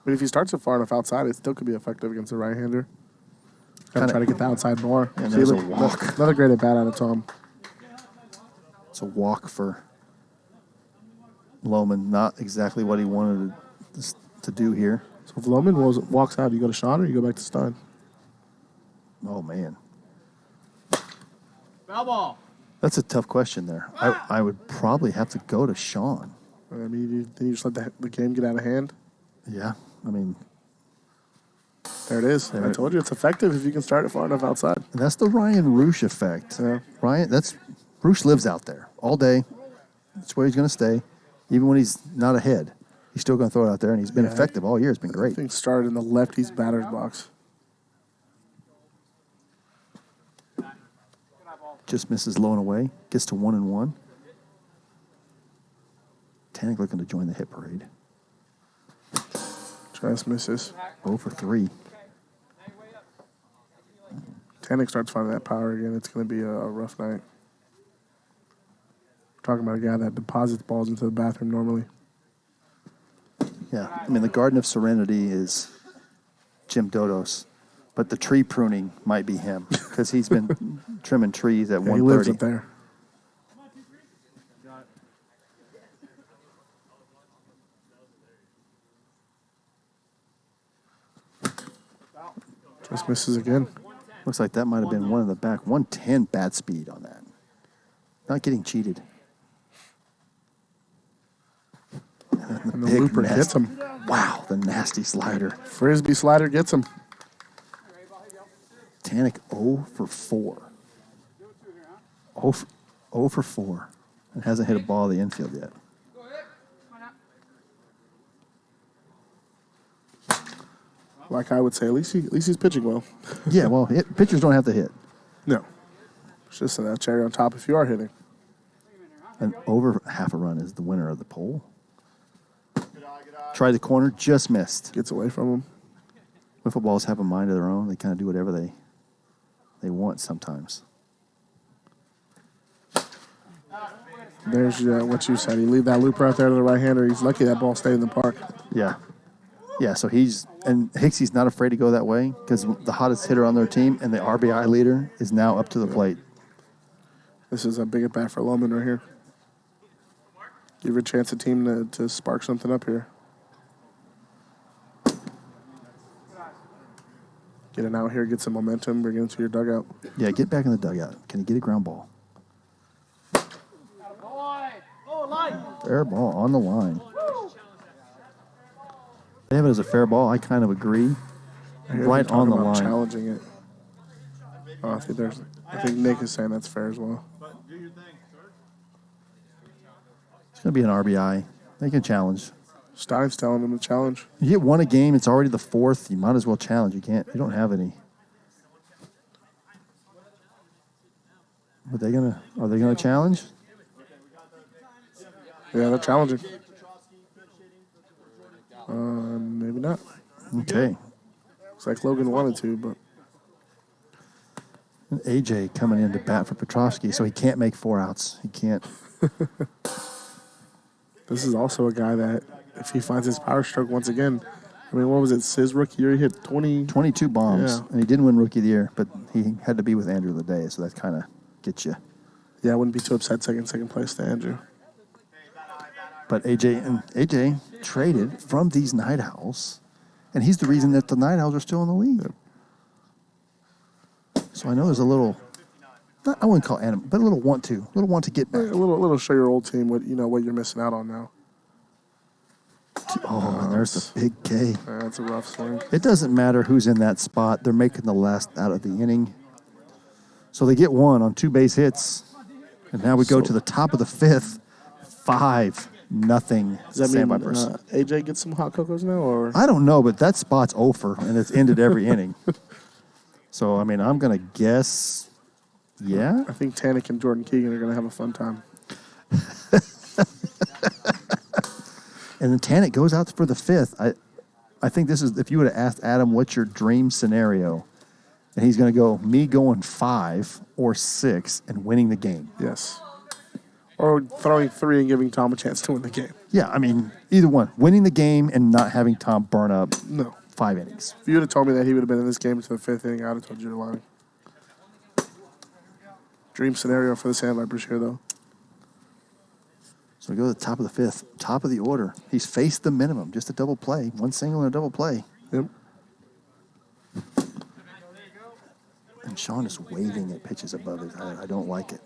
But if he starts it far enough outside, it still could be effective against a right-hander. Got to try to get the outside more. And there's a walk. Another great at bat out of Tom. It's a walk for Loman. Not exactly what he wanted to do here. So if Loman walks out, you go to Sean or you go back to Stein? Oh, man. Foul ball. That's a tough question there. I would probably have to go to Sean. I mean, then you just let the game get out of hand. Yeah, I mean. There it is. I told you it's effective if you can start it far enough outside. That's the Ryan Roosh effect. Yeah. Roosh lives out there all day. That's where he's going to stay. Even when he's not ahead, he's still going to throw it out there, and he's been effective all year. It's been great. Things started in the lefty's batter's box. Just misses low and away. Gets to 1-1. Tanic looking to join the hit parade. Just misses. 0 for 3. Tanic starts finding that power again. It's going to be a rough night. We're talking about a guy that deposits balls into the bathroom normally. Yeah, I mean, the Garden of Serenity is Jim Dodos, but the tree pruning might be him because he's been trimming trees at 1:30. He lives up there. Just misses again. Looks like that might have been one in the back. 110 bat speed on that. Not getting cheated. And the looper gets him. Wow, the nasty slider. Frisbee slider gets him. Tanic 0 for 4. 0 for 4. And hasn't hit a ball in the infield yet. Like I would say, at least he's pitching well. Yeah, well, pitchers don't have to hit. No. It's just a cherry on top if you are hitting. And over half a run is the winner of the poll. Tried the corner, just missed. Gets away from him. Wiffle balls have a mind of their own. They kind of do whatever they want sometimes. There's what you said. You leave that looper out there to the right-hander. He's lucky that ball stayed in the park. Yeah. Yeah, so and Hicksy's not afraid to go that way because the hottest hitter on their team and the RBI leader is now up to the plate. This is a big at-bat for Loman right here. Give a chance a team to spark something up here. Get it out here, get some momentum, bring it into your dugout. Yeah, get back in the dugout. Can he get a ground ball? Fair ball on the line. They have it as a fair ball. I kind of agree. Right on the line. Challenging it. Oh, I think Nick is saying that's fair as well. It's going to be an RBI. They can challenge. Stein's telling him to challenge. You get one a game. It's already the 4th. You might as well challenge. You don't have any. Are they gonna challenge? Yeah, they're challenging. Maybe not. Okay. Looks like Logan wanted to, but And AJ coming in to bat for Petrovsky, so he can't make 4 outs. He can't. this is also a guy that, if he finds his power stroke once again, I mean, what was it? His rookie year, he hit 22 bombs, Yeah. and he didn't win Rookie of the Year, but he had to be with Andrew Leday, so that kind of gets you. Yeah, I wouldn't be too upset second place to Andrew. But AJ traded from these Night Owls, and he's the reason that the Night Owls are still in the league. So I know there's a little, I wouldn't call it but a little want to get back. A little show your old team what you're missing out on now. Oh, and there's the big K. That's a rough swing. It doesn't matter who's in that spot. They're making the last out of the inning. So they get one on 2 base hits. And now we go to the top of the 5th. 5-0. Does that mean Sandvipers. AJ gets some hot cocos now, or I don't know, but that spot's over, and it's ended every inning. So, I mean, I'm going to guess, yeah. I think Tanic and Jordan Keegan are going to have a fun time. And then Tanic goes out for the 5th. I think this is, if you would have asked Adam, what's your dream scenario? And he's going to go, me going 5 or 6 and winning the game. Yes. Or throwing 3 and giving Tom a chance to win the game. Yeah, I mean, either one. Winning the game and not having Tom burn up No. 5 innings. If you would have told me that he would have been in this game until the 5th inning, I would have told you to lie. Dream scenario for the Sandvipers here, though. So we go to the top of the 5th, top of the order. He's faced the minimum, just a double play. 1 single and a double play. Yep. And Sean is waving at pitches above it. I don't like it.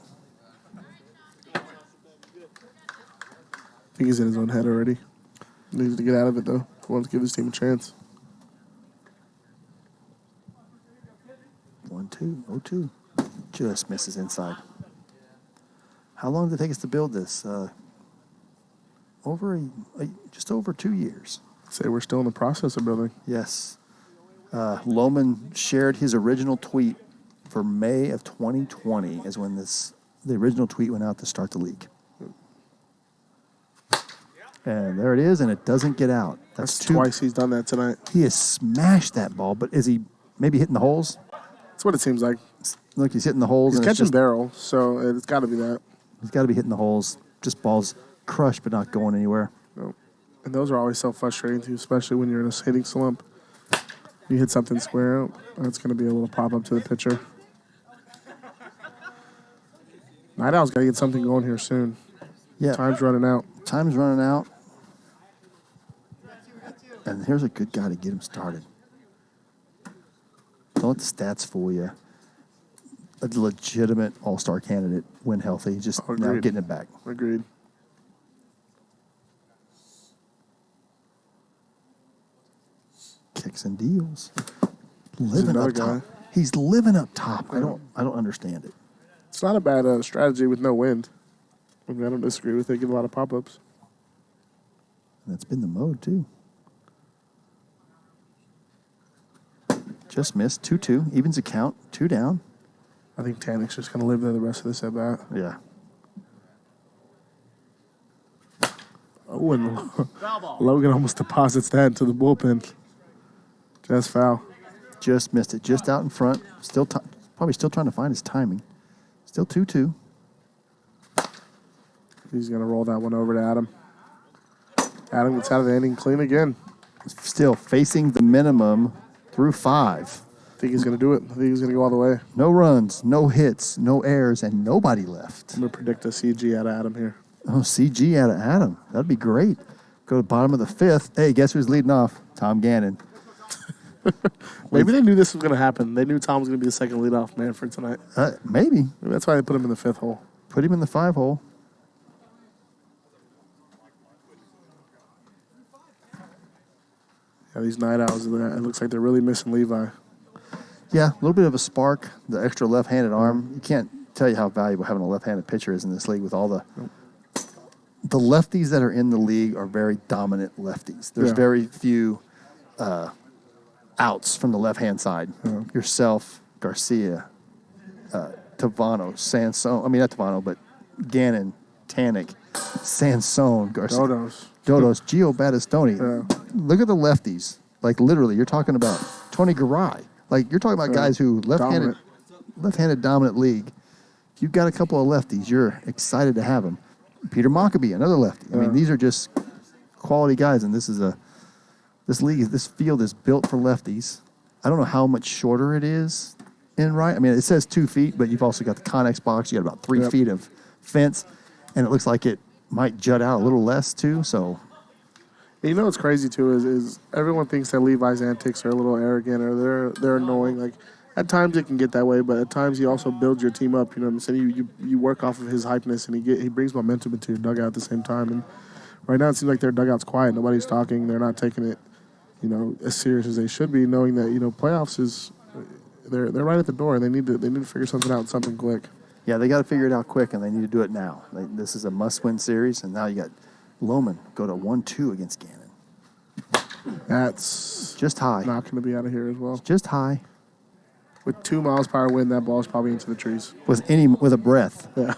I think he's in his own head already. Needs to get out of it, though. He wants to give his team a chance. 1-2, 0-2. Just misses inside. How long did it take us to build this? Just over 2 years. Say we're still in the process of building. Yes. Loman shared his original tweet for May of 2020 is when the original tweet went out to start the league. And there it is, and it doesn't get out. That's twice he's done that tonight. He has smashed that ball, but is he maybe hitting the holes? That's what it seems like. Look, he's hitting the holes. He's and catching barrel, so it's got to be that. He's got to be hitting the holes. Just balls crushed but not going anywhere. No. And those are always so frustrating, too, especially when you're in a hitting slump. You hit something square out, that's going to be a little pop-up to the pitcher. Night Owl's got to get something going here soon. Yeah. Time's running out. Time's running out. And here's a good guy to get him started. Don't let the stats fool you. A legitimate all-star candidate when healthy. Just now getting it back. Agreed. Kicks and deals. Living another up top. guy. He's living up top. I don't understand it. It's not a bad strategy with no wind. I mean, I don't disagree with it. Get a lot of pop-ups. That's been the mode, too. Just missed. 2-2. Evens a count. 2 down. I think Tanic's just going to live there the rest of this at-bat. Yeah. Oh, and Logan almost deposits that into the bullpen. Just foul. Just missed it. Just out in front. Still, probably still trying to find his timing. Still 2-2. He's going to roll that one over to Adam. Adam gets out of the inning clean again. Still facing the minimum through 5. I think he's going to do it. I think he's going to go all the way. No runs, no hits, no errors, and nobody left. I'm going to predict a CG out of Adam here. Oh, CG out of Adam. That'd be great. Go to the bottom of the 5th. Hey, guess who's leading off? Tom Gannon. Maybe they knew this was going to happen. They knew Tom was going to be the second leadoff man for tonight. Maybe. Maybe that's why they put him in the 5th hole. Put him in the 5 hole. Yeah, these Night Owls, it looks like they're really missing Levi. Yeah, a little bit of a spark. The extra left-handed arm. You can't tell you how valuable having a left-handed pitcher is in this league with all the lefties that are in the league are very dominant lefties. There's very few outs from the left-hand side. Yourself, Garcia, Tavano, Sansone. I mean, not Tavano, but Gannon, Tanic, Sansone, Garcia. Dodos, Gio Battistoni. Look at the lefties. Like, literally, you're talking about Tony Garay. Like, you're talking about guys who left-handed dominant league. If you've got a couple of lefties, you're excited to have them. Peter Maccabee, another lefty. I mean, these are just quality guys, and this field is built for lefties. I don't know how much shorter it is in right. I mean, it says 2 feet, but you've also got the Connex box. You got about 3 feet of fence, and it looks like it might jut out a little less too. So, you know what's crazy too is everyone thinks that Levi's antics are a little arrogant or they're annoying. Like at times it can get that way, but at times he also builds your team up. You know what I'm saying? You work off of his hypeness, and he brings momentum into your dugout at the same time. And right now it seems like their dugout's quiet. Nobody's talking. They're not taking it, as serious as they should be, knowing that playoffs is they're right at the door. They need to figure something out, something quick. Yeah, they got to figure it out quick, and they need to do it now. This is a must-win series, and now you got Lohman go to 1-2 against Gannon. That's Just high. not going to be out of here as well. Just high. With 2 miles per hour wind, that ball's probably into the trees. With a breath. Yeah.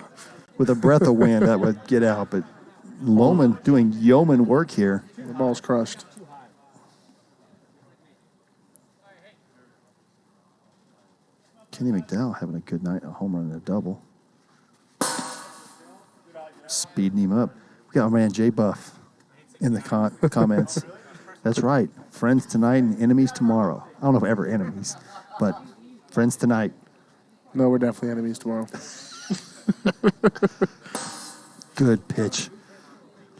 With a breath of wind, that would get out. But Lohman doing yeoman work here. The ball's crushed. Kenny McDowell having a good night, a home run and a double. Speeding him up. We got our man Jay Buff in the comments. That's right. Friends tonight and enemies tomorrow. I don't know if ever enemies, but friends tonight. No, we're definitely enemies tomorrow. Good pitch.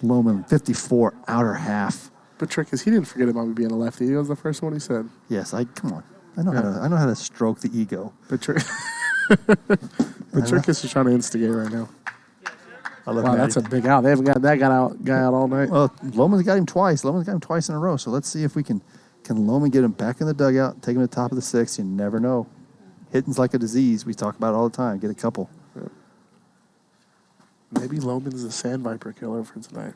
Lohman, 54, outer half. But trick is, he didn't forget about me being a lefty. He was the first one he said. Yes, come on. I know how to stroke the ego. But trick is just trying to instigate right now. Wow, that's a big out. They haven't got that guy out all night. Well, Lohman's got him twice. Lohman's got him twice in a row. So let's see if we can Lohman get him back in the dugout, take him to the top of the 6th. You never know. Hitting's like a disease. We talk about it all the time. Get a couple. Yeah. Maybe Logan's the Sandviper killer for tonight.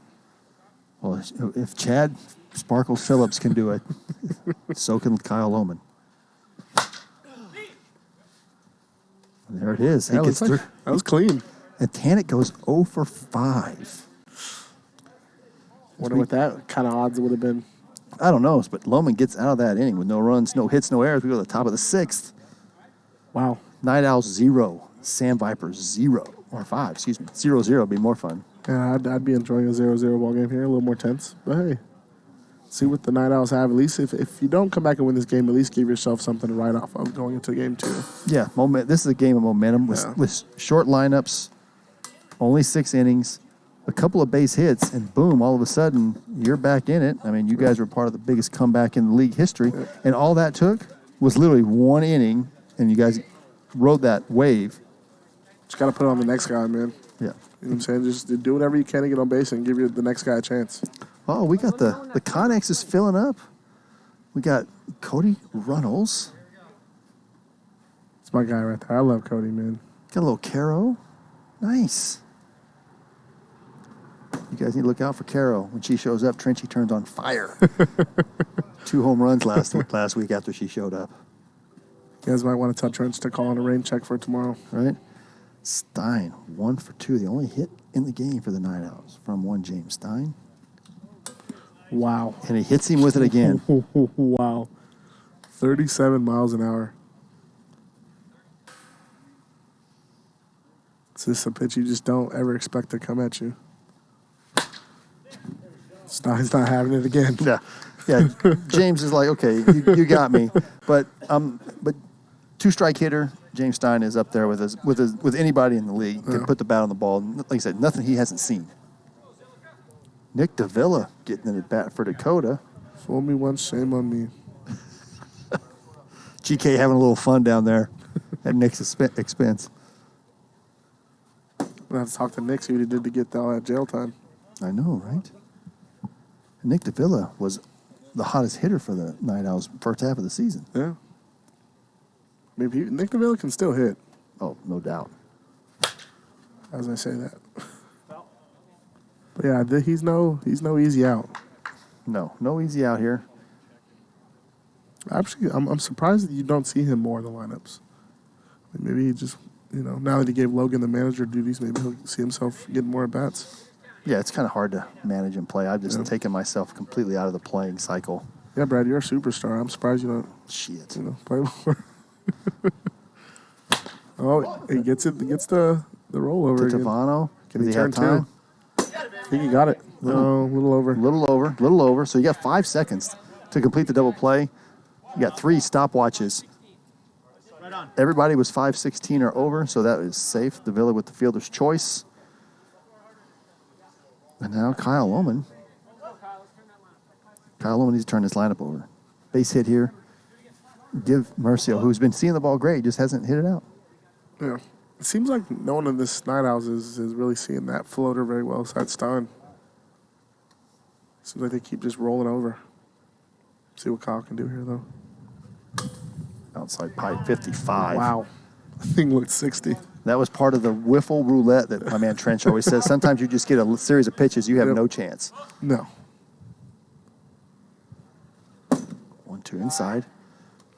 Well, if Chad Sparkles Phillips can do it, so can Kyle Lohman. There it is. He gets through. That was clean. And Tanic goes 0 for 5. Wonder what that kind of odds would have been. I don't know, but Lohman gets out of that inning with no runs, no hits, no errors. We go to the top of the 6th. Wow. Night Owls 0, Sandvipers 0, or 5, excuse me. 0-0 would be more fun. Yeah, I'd be enjoying a 0-0 ball game here, a little more tense. But hey, see what the Night Owls have. At least if you don't come back and win this game, at least give yourself something to write off of going into game 2. Yeah, this is a game of momentum with short lineups, only 6 innings, a couple of base hits, and boom, all of a sudden, you're back in it. I mean, you guys were part of the biggest comeback in the league history, and all that took was literally 1 inning, and you guys rode that wave. Just got to put it on the next guy, man. Yeah. You know what I'm saying? Just do whatever you can to get on base and give the next guy a chance. Oh, we got the Connex is filling up. We got Cody Runnels. It's my guy right there. I love Cody, man. Got a little Caro. Nice. You guys need to look out for Caro. When she shows up, Trenchy turns on fire. 2 home runs last week after she showed up. You guys might want to tell Trench to call on a rain check for tomorrow. Right? Stein, 1 for 2. The only hit in the game for the Night Owls from one James Stein. Wow. And he hits him with it again. Wow. 37 miles an hour. Is this a pitch you just don't ever expect to come at you? Stein's not having it again. Yeah. James is like, okay, you got me, but 2-strike hitter. James Stein is up there with anybody in the league. Can put the bat on the ball. Like I said, nothing he hasn't seen. Nick Davila getting in at bat for Dakota. Fool me once, shame on me. GK having a little fun down there at Nick's expense. I'm going to have to talk to Nick, see what he did to get all that jail time. I know, right? Nick Davila was the hottest hitter for the Night Owls first half of the season. Yeah. Maybe Nick Davila can still hit. Oh, no doubt. As I say that. But yeah, he's no easy out. No easy out here. Actually, I'm surprised that you don't see him more in the lineups. Maybe he just, now that he gave Logan the manager duties, maybe he'll see himself getting more at bats. Yeah, it's kind of hard to manage and play. I've just taken myself completely out of the playing cycle. Yeah, Brad, you're a superstar. I'm surprised you don't. Shit. Play more. Oh, he gets the rollover again. Tavano. Can he turn time? I think he got it. A little over. Little over. So you got 5 seconds to complete the double play. You got 3 stopwatches. Everybody was 5:16 or over, so that is safe. Davila with the fielder's choice. And now Kyle Lohman. Kyle Lohman needs to turn his lineup over. Base hit here. Give Murcio, who's been seeing the ball great, just hasn't hit it out. Yeah. It seems like no one in this Night Owls is really seeing that floater very well besides Stein. Seems like they keep just rolling over. See what Kyle can do here, though. Oh, outside pipe, 55. Wow. The thing looked 60. That was part of the WIFFLE roulette that my man Trench always says. Sometimes you just get a series of pitches, you have no chance. No. 1-2 inside.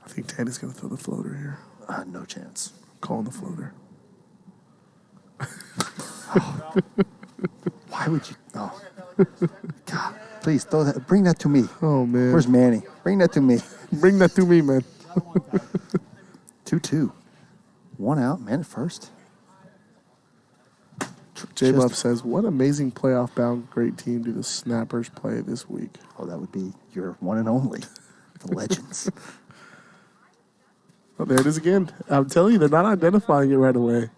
I think Tanic's going to throw the floater here. No chance. Calling the floater. Why would you? Oh, God! Please throw that. Bring that to me. Oh man. Where's Manny? Bring that to me. Bring that to me, man. 2-2. 1 out. Man at first. J-Buff says, "What amazing playoff-bound great team do the Snappers play this week?" Oh, that would be your one and only, the Legends. Oh, there it is again. I'm telling you, they're not identifying it right away.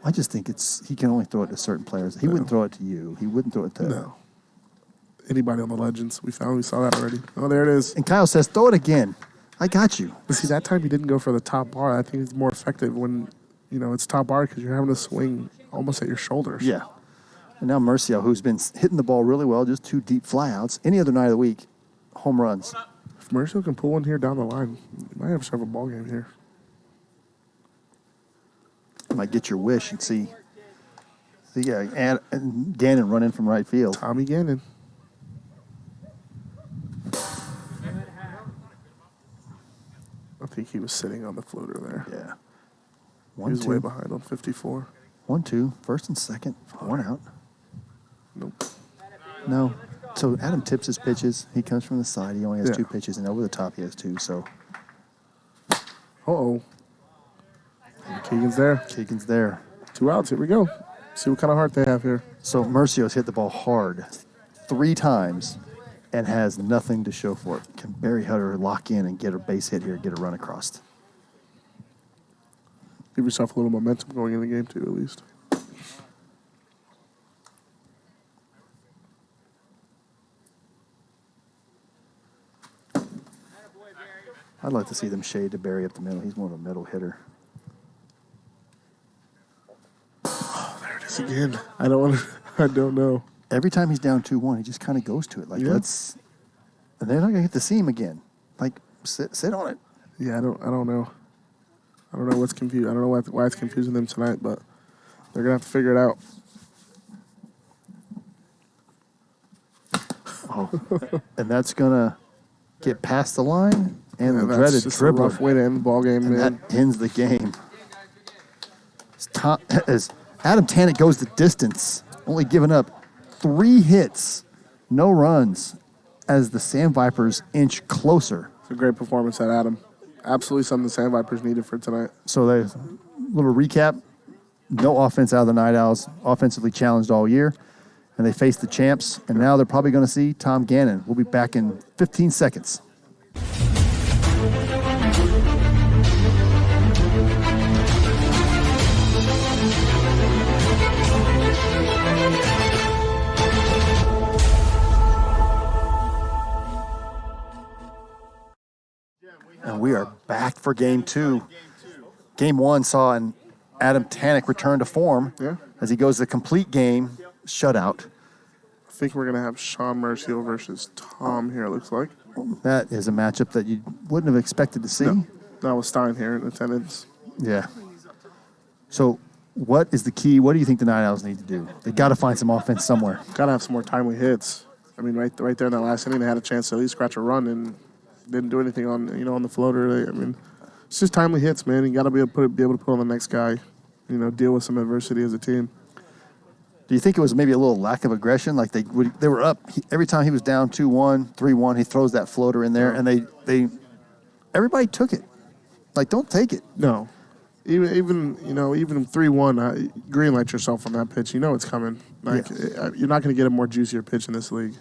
I just think he can only throw it to certain players. He wouldn't throw it to you. He wouldn't throw it to No. Anybody on the Legends. We saw that already. Oh, there it is. And Kyle says, throw it again. I got you. But see, that time he didn't go for the top bar. I think it's more effective when, it's top bar because you're having to swing almost at your shoulders. Yeah. And now Murcio, who's been hitting the ball really well, just 2 deep flyouts. Any other night of the week, home runs. If Murcio can pull one here down the line, you might have yourself a ball game here. Might get your wish and see. And Gannon running from right field. Tommy Gannon. I think he was sitting on the floater there. Yeah. He was way behind on 54. 1-2, first and second, 1 out. Nope. No. So Adam tips his pitches. He comes from the side. He only has 2 pitches, and over the top he has 2. So. Uh-oh. Keegan's there. Keegan's there. 2 outs. Here we go. See what kind of heart they have here. So Murcio's hit the ball hard 3 times and has nothing to show for it. Can Barry Hutter lock in and get a base hit here, get a run across? Give yourself a little momentum going in the game, too, at least. I'd like to see them shade to Barry up the middle. He's more of a middle hitter. Oh, there it is again. I don't know. Every time he's down 2-1, he just kind of goes to it. Like, let's... And they're not going to get to see him again. Like, sit on it. Yeah, I don't know. I don't know what's confused. I don't know why it's confusing them tonight, but they're going to have to figure it out. Oh. And that's going to get past the line and the dreaded just dribbler. A rough way to end the ball game, and man. that ends the game. As Adam Tanic goes the distance, only giving up 3 hits, no runs, as the Sandvipers inch closer. It's a great performance at Adam. Absolutely something the Sandvipers needed for tonight. So a little recap. No offense out of the Night Owls, offensively challenged all year. And they faced the champs, and now they're probably going to see Tom Gannon. We'll be back in 15 seconds. And we are back for game 2. Game 1 saw an Adam Tanic return to form as he goes the complete game shutout. I think we're going to have Sean Murcio versus Tom here, it looks like. That is a matchup that you wouldn't have expected to see. No. Not with Stein here in attendance. Yeah. So what is the key? What do you think the Night Owls need to do? They got to find some offense somewhere. Got to have some more timely hits. I mean, right there in that last inning, they had a chance to at least scratch a run and didn't do anything on the floater. It's just timely hits, man. You got to be able to put on the next guy. Deal with some adversity as a team. Do you think it was maybe a little lack of aggression? Like they were up every time he was down 2-1, 3-1. He throws that floater in there, and they everybody took it. Like, don't take it. No, even 3-1, green light yourself on that pitch. It's coming. Like you're not going to get a more juicier pitch in this league.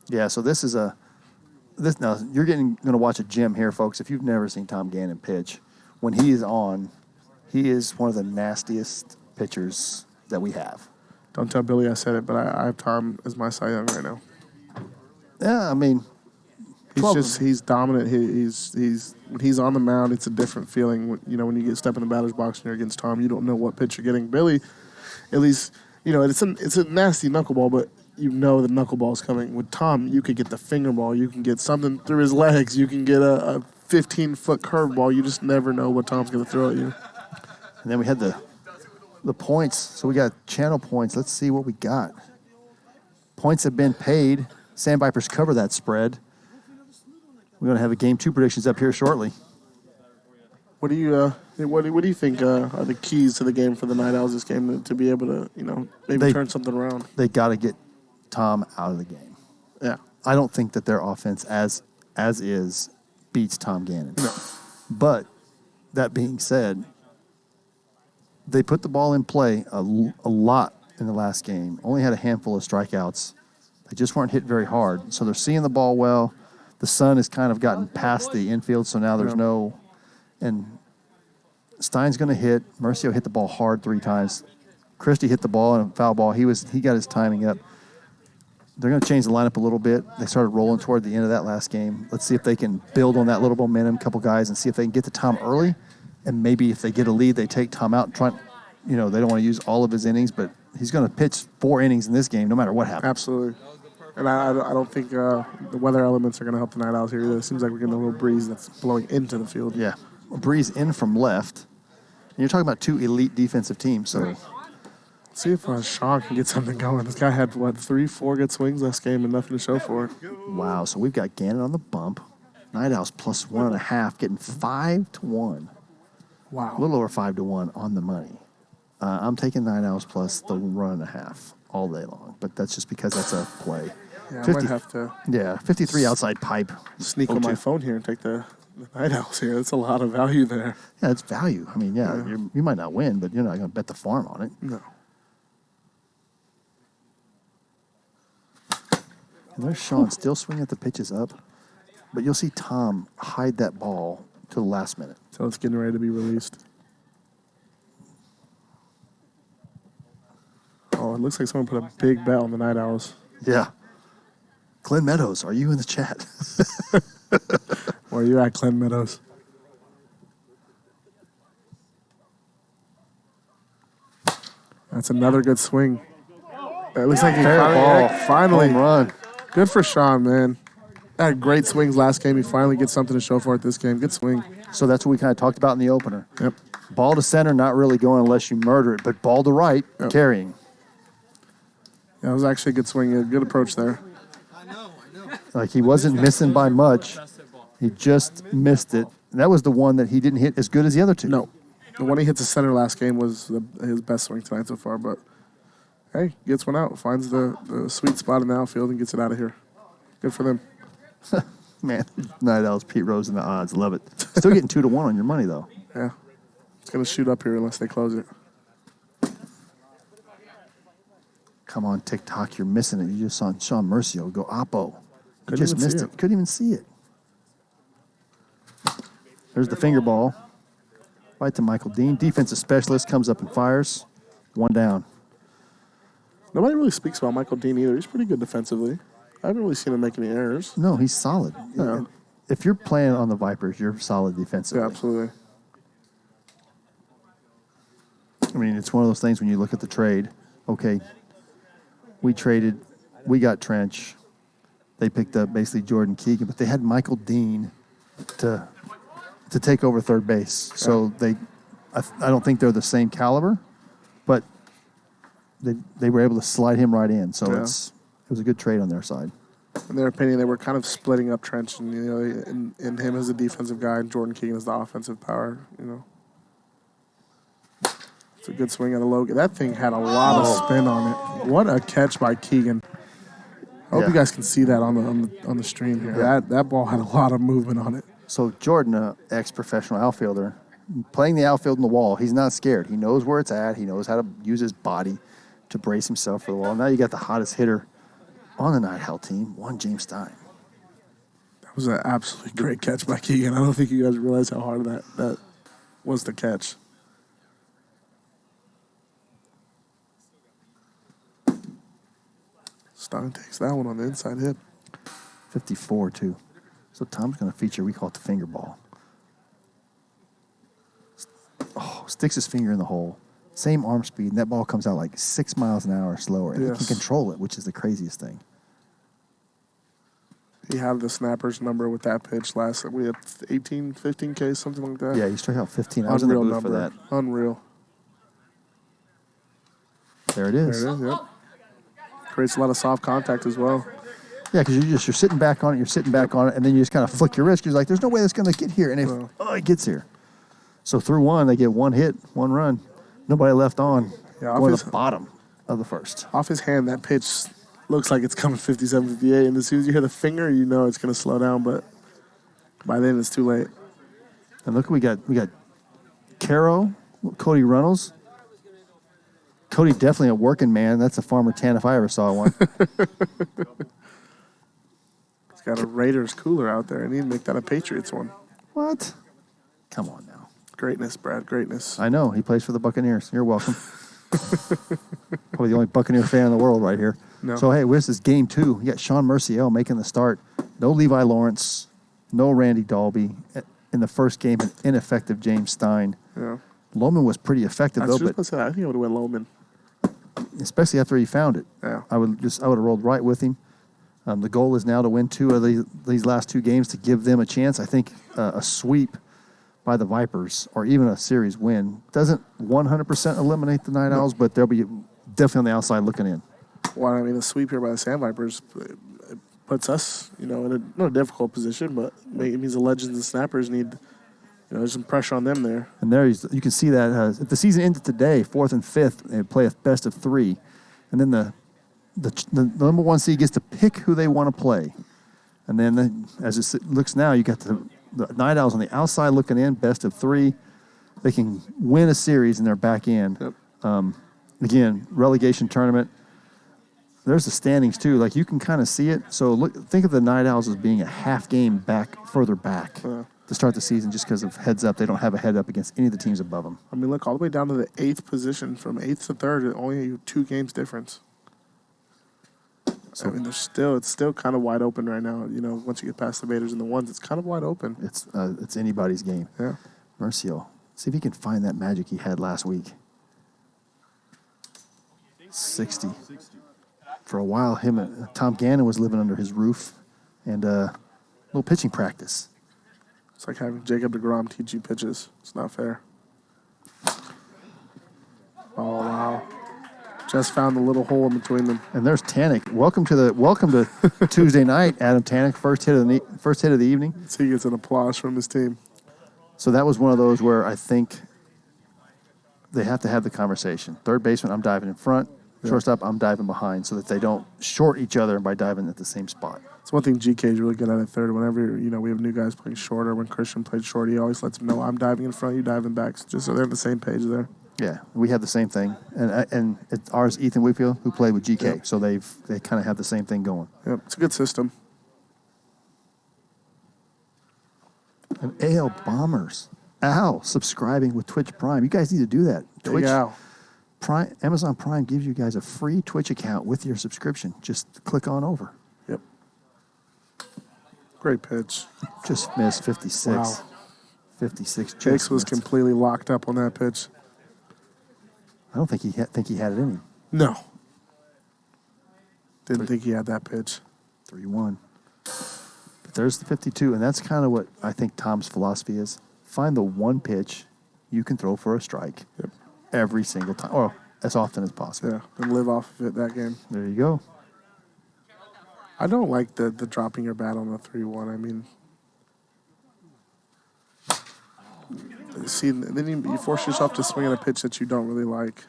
Yeah. So this is now you're going to watch a gem here, folks. If you've never seen Tom Gannon pitch, when he is on, he is one of the nastiest pitchers that we have. Don't tell Billy I said it, but I have Tom as my Cy Young right now. Yeah, I mean, he's dominant. He's when he's on the mound, it's a different feeling. When you step in the batter's box and you're against Tom, you don't know what pitch you're getting. Billy, at least it's a nasty knuckleball, but the knuckleball's coming. With Tom, you could get the finger ball, you can get something through his legs, you can get a 15-foot curveball. You just never know what Tom's going to throw at you. And then we had the points. So we got channel points. Let's see what we got. Points have been paid. Sandvipers cover that spread. We're going to have a game 2 predictions up here shortly. What do you think are the keys to the game for the Night Owls this game to be able to, maybe turn something around? They got to get Tom out of the game. Yeah. I don't think that their offense as is beats Tom Gannon. No. But that being said, they put the ball in play a lot in the last game. Only had a handful of strikeouts. They just weren't hit very hard. So they're seeing the ball well. The sun has kind of gotten past the infield, so now there's no. And Stein's going to hit. Murcio hit the ball hard 3 times. Christie hit the ball and a foul ball. He got his timing up. They're going to change the lineup a little bit. They started rolling toward the end of that last game. Let's see if they can build on that little momentum, couple guys, and see if they can get to Tom early. And maybe if they get a lead, they take Tom out and try. They don't want to use all of his innings, but he's going to pitch 4 innings in this game, no matter what happens. Absolutely. And I don't think the weather elements are going to help the Night Owls here either. It seems like we're getting a little breeze that's blowing into the field. Yeah, a breeze in from left. And you're talking about 2 elite defensive teams, so. Let's see if Sean can get something going. This guy had, 3-4 good swings last game and nothing to show for it. Wow, so we've got Gannon on the bump. Night Owls plus 1.5, getting 5-1. Wow. A little over 5-1 on the money. I'm taking Night Owls plus the 1.5 all day long, but that's just because that's a play. Yeah, I might have to. Yeah, 53 outside pipe. Sneak on my phone here and take the Night Owls here. That's a lot of value there. Yeah, it's value. I mean, you might not win, but you're not going to bet the farm on it. No. And there's Sean still swinging at the pitches up, but you'll see Tom hide that ball to the last minute. So it's getting ready to be released. Oh, it looks like someone put a big bet on the Night Owls. Yeah. Glenn Meadows, are you in the chat? Where are you at, Glenn Meadows? That's another good swing. It looks like he finally home run. Good for Sean, man. Had great swings last game. He finally gets something to show for it this game. Good swing. So that's what we kind of talked about in the opener. Yep. Ball to center, not really going unless you murder it, but ball to right, carrying. Yeah, it was actually a good swing. A good approach there. Like he wasn't missing by much. He just missed it. And that was the one that he didn't hit as good as the other 2. No. The one he hit the center last game was his best swing tonight so far, but hey, gets one out, finds the sweet spot in the outfield and gets it out of here. Good for them. Man, Night Owls, Pete Rose in the odds. Love it. Still getting 2-1 on your money, though. Yeah. It's going to shoot up here unless they close it. Come on, TikTok, you're missing it. You just saw Sean Murcio go oppo. You just missed it. Couldn't even see it. There's the finger ball. Right to Michael Dean. Defensive specialist comes up and fires. 1 down. Nobody really speaks about Michael Dean either. He's pretty good defensively. I haven't really seen him make any errors. No, he's solid. Yeah. If you're playing on the Vipers, you're solid defensively. Yeah, absolutely. I mean, it's one of those things when you look at the trade. Okay, we got Trench. They picked up basically Jordan Keegan, but they had Michael Dean to take over third base. So I don't think they're the same caliber, but they were able to slide him right in. So it was a good trade on their side. In their opinion, they were kind of splitting up Trench and and him as a defensive guy and Jordan Keegan as the offensive power. It's a good swing at a Logan. That thing had a lot of spin on it. What a catch by Keegan. I hope you guys can see that on the stream here. Yeah. That ball had a lot of movement on it. So Jordan, ex-professional outfielder, playing the outfield in the wall, he's not scared. He knows where it's at. He knows how to use his body to brace himself for the wall. Now you got the hottest hitter on the Night Owl team, James Stein. That was an absolutely great catch by Keegan. I don't think you guys realize how hard that was to catch. Stein takes that one on the inside hip. 54, too. So Tom's going to feature, we call it the finger ball. Oh, sticks his finger in the hole. Same arm speed, and that ball comes out like 6 miles an hour slower. And he can control it, which is the craziest thing. He had the Snappers number with that pitch last. We had 18, 15 Ks, something like that. Yeah, he struck out 15. I was in the Unreal booth number. for that. Unreal. There it is. There it is. Yep. Creates a lot of soft contact as well. Yeah, because you're sitting back on it, and then you just kind of flick your wrist. You're like, there's no way that's going to get here. And it gets here. So through one, they get one hit, one run. Nobody left on. Yeah, Going to the bottom of the first. Off his hand, that pitch looks like it's coming 57, 58. And as soon as you hear the finger, you know it's going to slow down. But by then, it's too late. And look, we got Caro, Cody Runnels. Cody definitely a working man. That's a farmer tan if I ever saw one. He's got a Raiders cooler out there, and he'd make that a Patriots one. What? Come on now. Greatness, Brad. Greatness. I know. He plays for the Buccaneers. You're welcome. Probably the only Buccaneer fan in the world right here. No. So, hey, this is game 2. You got Sean Merciel making the start. No Levi Lawrence. No Randy Dalby. In the first game, an ineffective James Stein. Yeah. Loman was pretty effective, I though, was just but supposed to say, I think I would have went Loman. especially after he found it. Yeah. I would have rolled right with him. The goal is now to win 2 of these last 2 games to give them a chance. I think a sweep by the Vipers or even a series win doesn't 100% eliminate the Night Owls, but they'll be definitely on the outside looking in. Well, I mean, a sweep here by the Sandvipers puts us, in not a difficult position, but it means the Legends and Snappers need, there's some pressure on them there. And there you can see that if the season ended today, 4th and 5th, they play a best of 3, and then the number 1 seed gets to pick who they want to play. And then as it looks now, you got the Night Owls on the outside looking in, best of 3. They can win a series and they're back in. Yep. Again, relegation tournament. There's the standings too. Like you can kind of see it. So think of the Night Owls as being a half game further back to start the season, just because of heads up. They don't have a head up against any of the teams above them. I mean, look all the way down to the 8th position, from 8th to 3rd, only 2 games difference. So, I mean, it's still kind of wide open right now. Once you get past the Raiders and the ones, it's kind of wide open. It's anybody's game. Yeah. Merciel, see if he can find that magic he had last week. 60. For a while, him and Tom Gannon was living under his roof, and a little pitching practice. It's like having Jacob deGrom teach you pitches. It's not fair. Oh wow! Just found the little hole in between them. And there's Tanic. Welcome to Tuesday night, Adam Tanic. First hit of the evening. So he gets an applause from his team. So that was one of those where I think they have to have the conversation. Third baseman, I'm diving in front. Shortstop, I'm diving behind, so that they don't short each other by diving at the same spot. It's one thing GK is really good at third. Whenever we have new guys playing short, or when Christian played short, he always lets them know I'm diving in front, you diving back, just so they're on the same page there. Yeah, we have the same thing, and it's ours, Ethan Whitfield, who played with GK, Yep. so they kind of have the same thing going. Yep, it's a good system. And AL Bombers, Al, subscribing with Twitch Prime. You guys need to do that. Big Al. Amazon Prime gives you guys a free Twitch account with your subscription. Just click on over. Yep. Great pitch. Just missed 56. Wow. 56. Jakes was missed. completely locked up on that pitch. I don't think he had it in him. No. Didn't think he had that pitch. 3-1. But there's the 52, and that's kind of what I think Tom's philosophy is. Find the one pitch you can throw for a strike. Yep. Every single time, or as often as possible. Yeah, and live off of it that game. There you go. I don't like the dropping your bat on the 3-1. I mean, see, then you force yourself to swing at a pitch that you don't really like.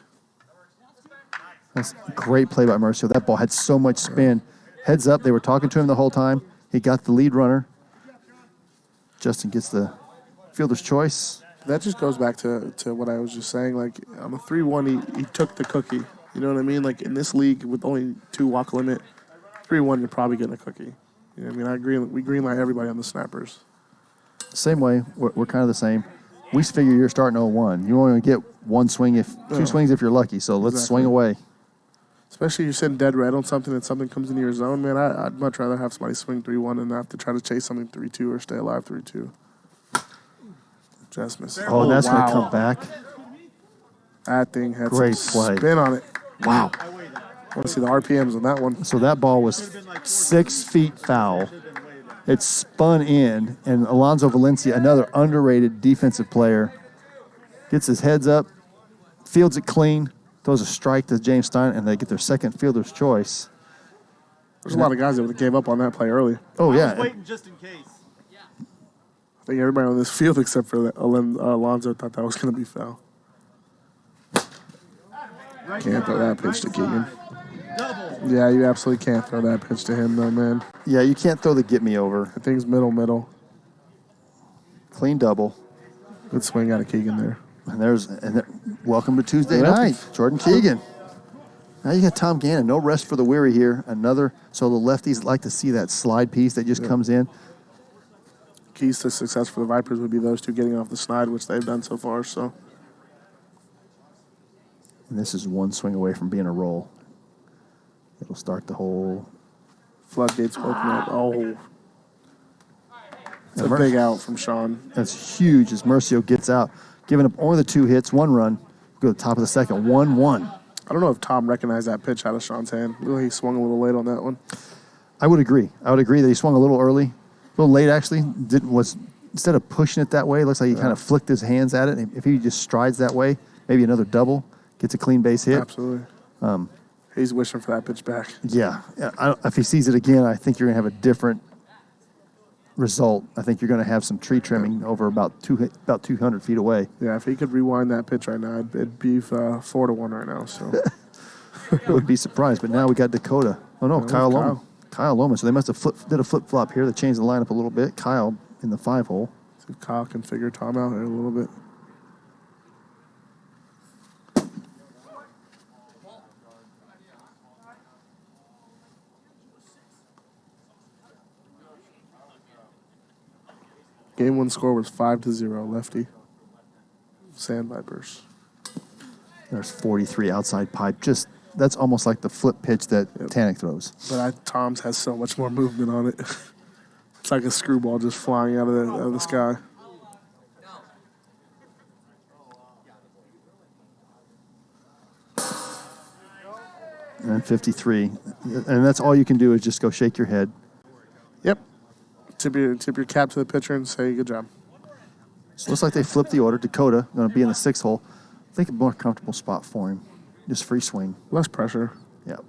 That's a great play by Mercier. That ball had so much spin. Heads up, they were talking to him the whole time. He got the lead runner. Justin gets the fielder's choice. That just goes back to what I was just saying. Like, on the 3-1, he took the cookie. You know what I mean? Like, in this league with only 2 walk limit, 3-1, you're probably getting a cookie. You know what I mean? I agree. We greenlight everybody on the snappers. Same way. We're kind of the same. We figure you're starting 0-1. You only get one swing, two swings if you're lucky. So let's swing away. Especially if you're sitting dead red on something and something comes into your zone, man. I'd much rather have somebody swing 3-1 than have to try to chase something 3-2 or stay alive 3-2. Just missed. Oh, and that's going to come back. That thing had Great some play. spin on it. Wow. I want to see the RPMs on that one. So that ball was 6 feet foul. It's spun in, and Alonso Valencia, another underrated defensive player, gets his heads up, fields it clean, throws a strike to James Stein, and they get their second fielder's choice. There's a lot of guys that would have gave up on that play early. Oh, I yeah. was waiting just in case. I think everybody on this field except for Alonso thought that was going to be foul. Can't throw that pitch to Keegan. Double. Yeah, you absolutely can't throw that pitch to him, though, man. Yeah, you can't throw the get me over. I think it's middle. Clean double. Good swing out of Keegan there. Welcome to Tuesday Lefty. night, Jordan Keegan. Now you got Tom Gannon, no rest for the weary here. So the lefties like to see that slide piece that just comes in. Keys to success for the Vipers would be those two getting off the snide, which they've done so far. So And this is one swing away from being a roll. It'll start the whole. floodgates open up. Oh, it's a big out from Sean. That's huge as Murcio gets out, giving up only the 2 hits, 1 run. Go to the top of the second, 1-1. I don't know if Tom recognized that pitch out of Sean's hand. Really, he swung a little late on that one. I would agree. That he swung a little early, a little late actually. Instead of pushing it that way, it looks like he kind of flicked his hands at it. If he just strides that way, maybe another double, gets a clean base hit. Absolutely. He's wishing for that pitch back. Yeah. If he sees it again, I think you're going to have a different result. I think you're going to have some tree trimming over about 200 feet away. Yeah, if he could rewind that pitch right now, it'd be 4-1 right now. So Would be surprised. But now we got Dakota. Oh, no, Kyle Loma. Kyle Loma. So they must have did a flip-flop here. They changed the lineup a little bit. Kyle in the 5-hole. see if Kyle can figure Tom out here a little bit. Game 1 score was 5-0, lefty. Sandvipers. There's 43 outside pipe. That's almost like the flip pitch that Tanic throws. But Tom's has so much more movement on it. It's like a screwball just flying out of the sky. And 53. And that's all you can do is just go shake your head. Yep. Tip your cap to the pitcher and say good job. So it looks like they flipped the order. Dakota going to be in the 6th hole. I think a more comfortable spot for him. Just free swing. Less pressure. Yep.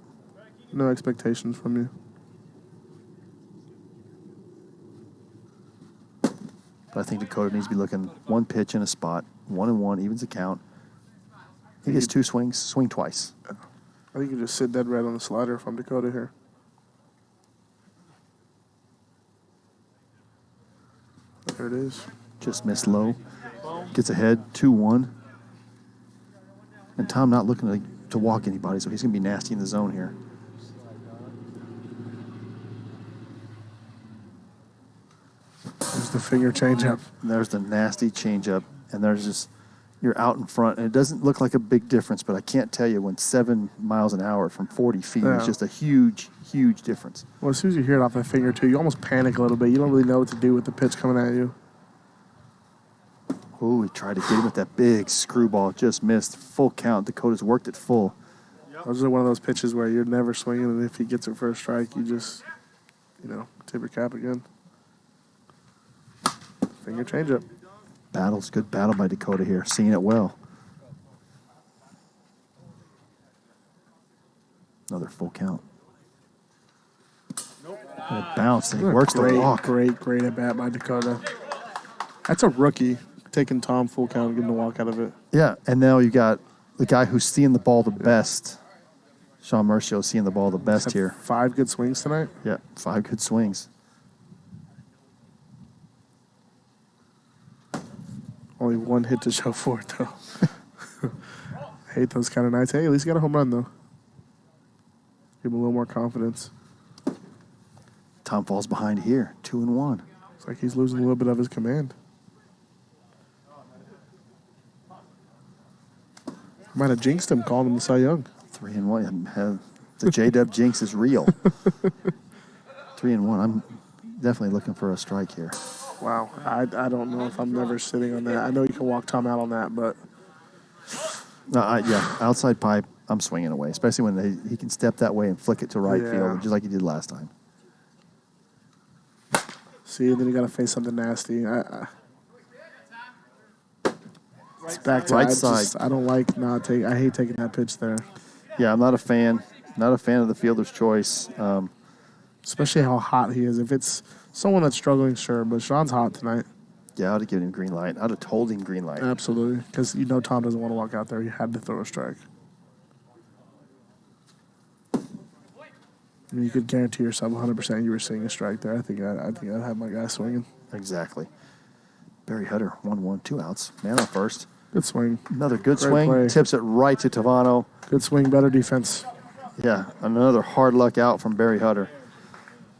No expectations from you. But I think Dakota needs to be looking 1 pitch in a spot. 1-1, evens the count. He gets 2 swings, swing twice. I think you just sit dead red on the slider from Dakota here. There it is. Just missed low. Gets ahead, 2-1. And Tom not looking to walk anybody, so he's going to be nasty in the zone here. There's the finger changeup. And there's the nasty changeup. And there's just, you're out in front. And it doesn't look like a big difference, but I can't tell you when 7 miles an hour from 40 feet is just a huge, huge difference. Well, as soon as you hear it off that finger, too, you almost panic a little bit. You don't really know what to do with the pitch coming at you. Oh, he tried to get him with that big screwball. Just missed. Full count. Dakota's worked it full. Those are one of those pitches where you're never swinging, and if he gets it for a strike, you just, tip your cap again. Finger changeup. Good battle by Dakota here. Seeing it well. Another full count. And it bounced, and he works the walk. Great at bat by Dakota. That's a rookie taking Tom full count and getting the walk out of it. Yeah, and now you got the guy who's seeing the ball the best. Sean Murcio seeing the ball the best here. 5 good swings tonight. Yeah, 5 good swings. Only 1 hit to show for it, though. I hate those kind of nights. Hey, at least he got a home run, though. Give him a little more confidence. Tom falls behind here, 2-1. It's like he's losing a little bit of his command. Might have jinxed him, calling him the Cy Young. 3-1. The J-Dub jinx is real. 3-1. I'm definitely looking for a strike here. Wow. I don't know if I'm never sitting on that. I know you can walk Tom out on that, but... No, outside pipe, I'm swinging away, especially when he can step that way and flick it to right field, just like he did last time. See, and then you got to face something nasty. It's back to Right side. I don't like not taking. I hate taking that pitch there, Yeah, I'm not a fan. Not a fan of the fielder's choice. especially how hot he is. If it's someone that's struggling, sure, but Sean's hot tonight. Yeah, I'd have given him green light. I'd have told him green light. Absolutely, because Tom doesn't want to walk out there. He had to throw a strike. I mean, you could guarantee yourself 100% you were seeing a strike there. I think I'd have my guy swinging. Exactly. Barry Hutter, 1-1, 2 outs. Man on first. Good swing. Another good Great swing. play. Tips it right to Tavano. Good swing, better defense. Yeah, another hard luck out from Barry Hutter.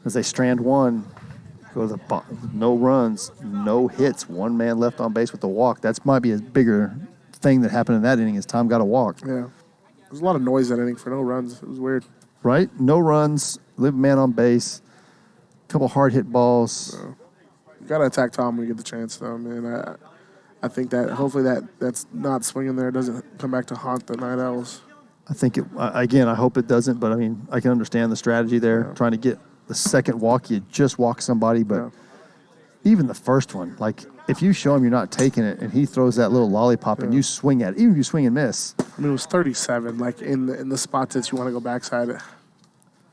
As they strand one, go to the bottom. No runs, no hits. One man left on base with the walk. That might be a bigger thing that happened in that inning is Tom got a walk. Yeah. There's a lot of noise that inning for no runs. It was weird. Right? No runs, leave a man on base. Couple hard hit balls. You got to attack Tom when you get the chance, though, man. I think that hopefully that's not swinging there doesn't come back to haunt the Night Owls. I think I hope it doesn't, but I mean, I can understand the strategy there, trying to get the second walk. You just walk somebody, but even the first one, like if you show him you're not taking it and he throws that little lollipop and you swing at it, even if you swing and miss. I mean, it was 37, like in the spots that you want to go backside.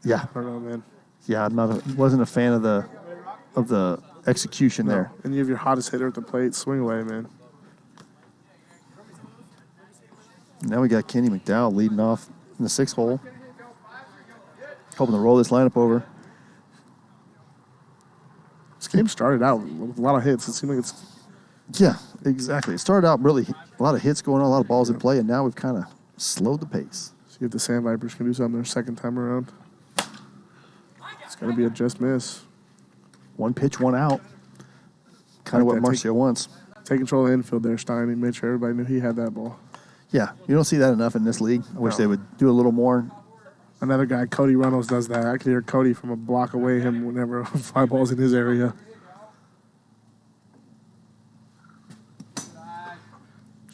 Yeah. I don't know, man. Yeah, wasn't a fan of the execution there. And you have your hottest hitter at the plate. Swing away, man. Now we got Kenny McDowell leading off in the 6th hole. Hoping to roll this lineup over. This game started out with a lot of hits. It seemed like it's... Yeah, exactly. It started out really a lot of hits going on, a lot of balls in play, and now we've kind of slowed the pace. See if the Sandvipers can do something their second time around. It's going to be a just miss. 1 pitch, 1 out. Kind of what Marcio wants. Take control of the infield there, Stein. He made sure everybody knew he had that ball. Yeah, you don't see that enough in this league. I wish they would do a little more. Another guy, Cody Reynolds, does that. I can hear Cody from a block away him whenever a fly ball's in his area.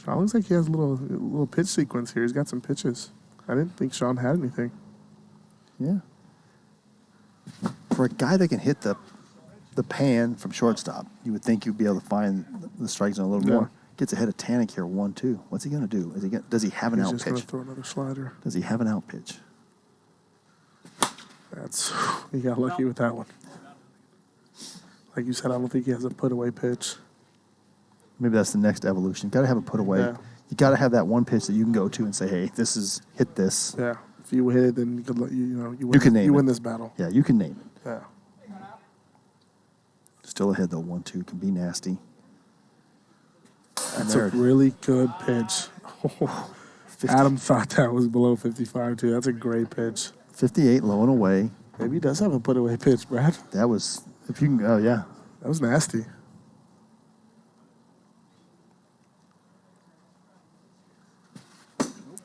Sean looks like he has a little pitch sequence here. He's got some pitches. I didn't think Sean had anything. Yeah. For a guy that can hit the pan from shortstop, you would think you'd be able to find the strike zone a little more. Gets ahead of Tanic here, 1-2. What's he going to do? Does he have an out He's just pitch? going to throw another slider. Does he have an out pitch? He got lucky with that one. Like you said, I don't think he has a put-away pitch. Maybe that's the next evolution. Got to have a put away. Yeah. You got to have that one pitch that you can go to and say, "Hey, hit this." Yeah. If you hit it, then you could you win this battle. Yeah, you can name it. Yeah. Still ahead though. 1-2 can be nasty. That's a really good pitch. Adam thought that was below 55 too. That's a great pitch. 58 low and away. Maybe he does have a put-away pitch, Brad. That was if you can. Oh yeah. That was nasty.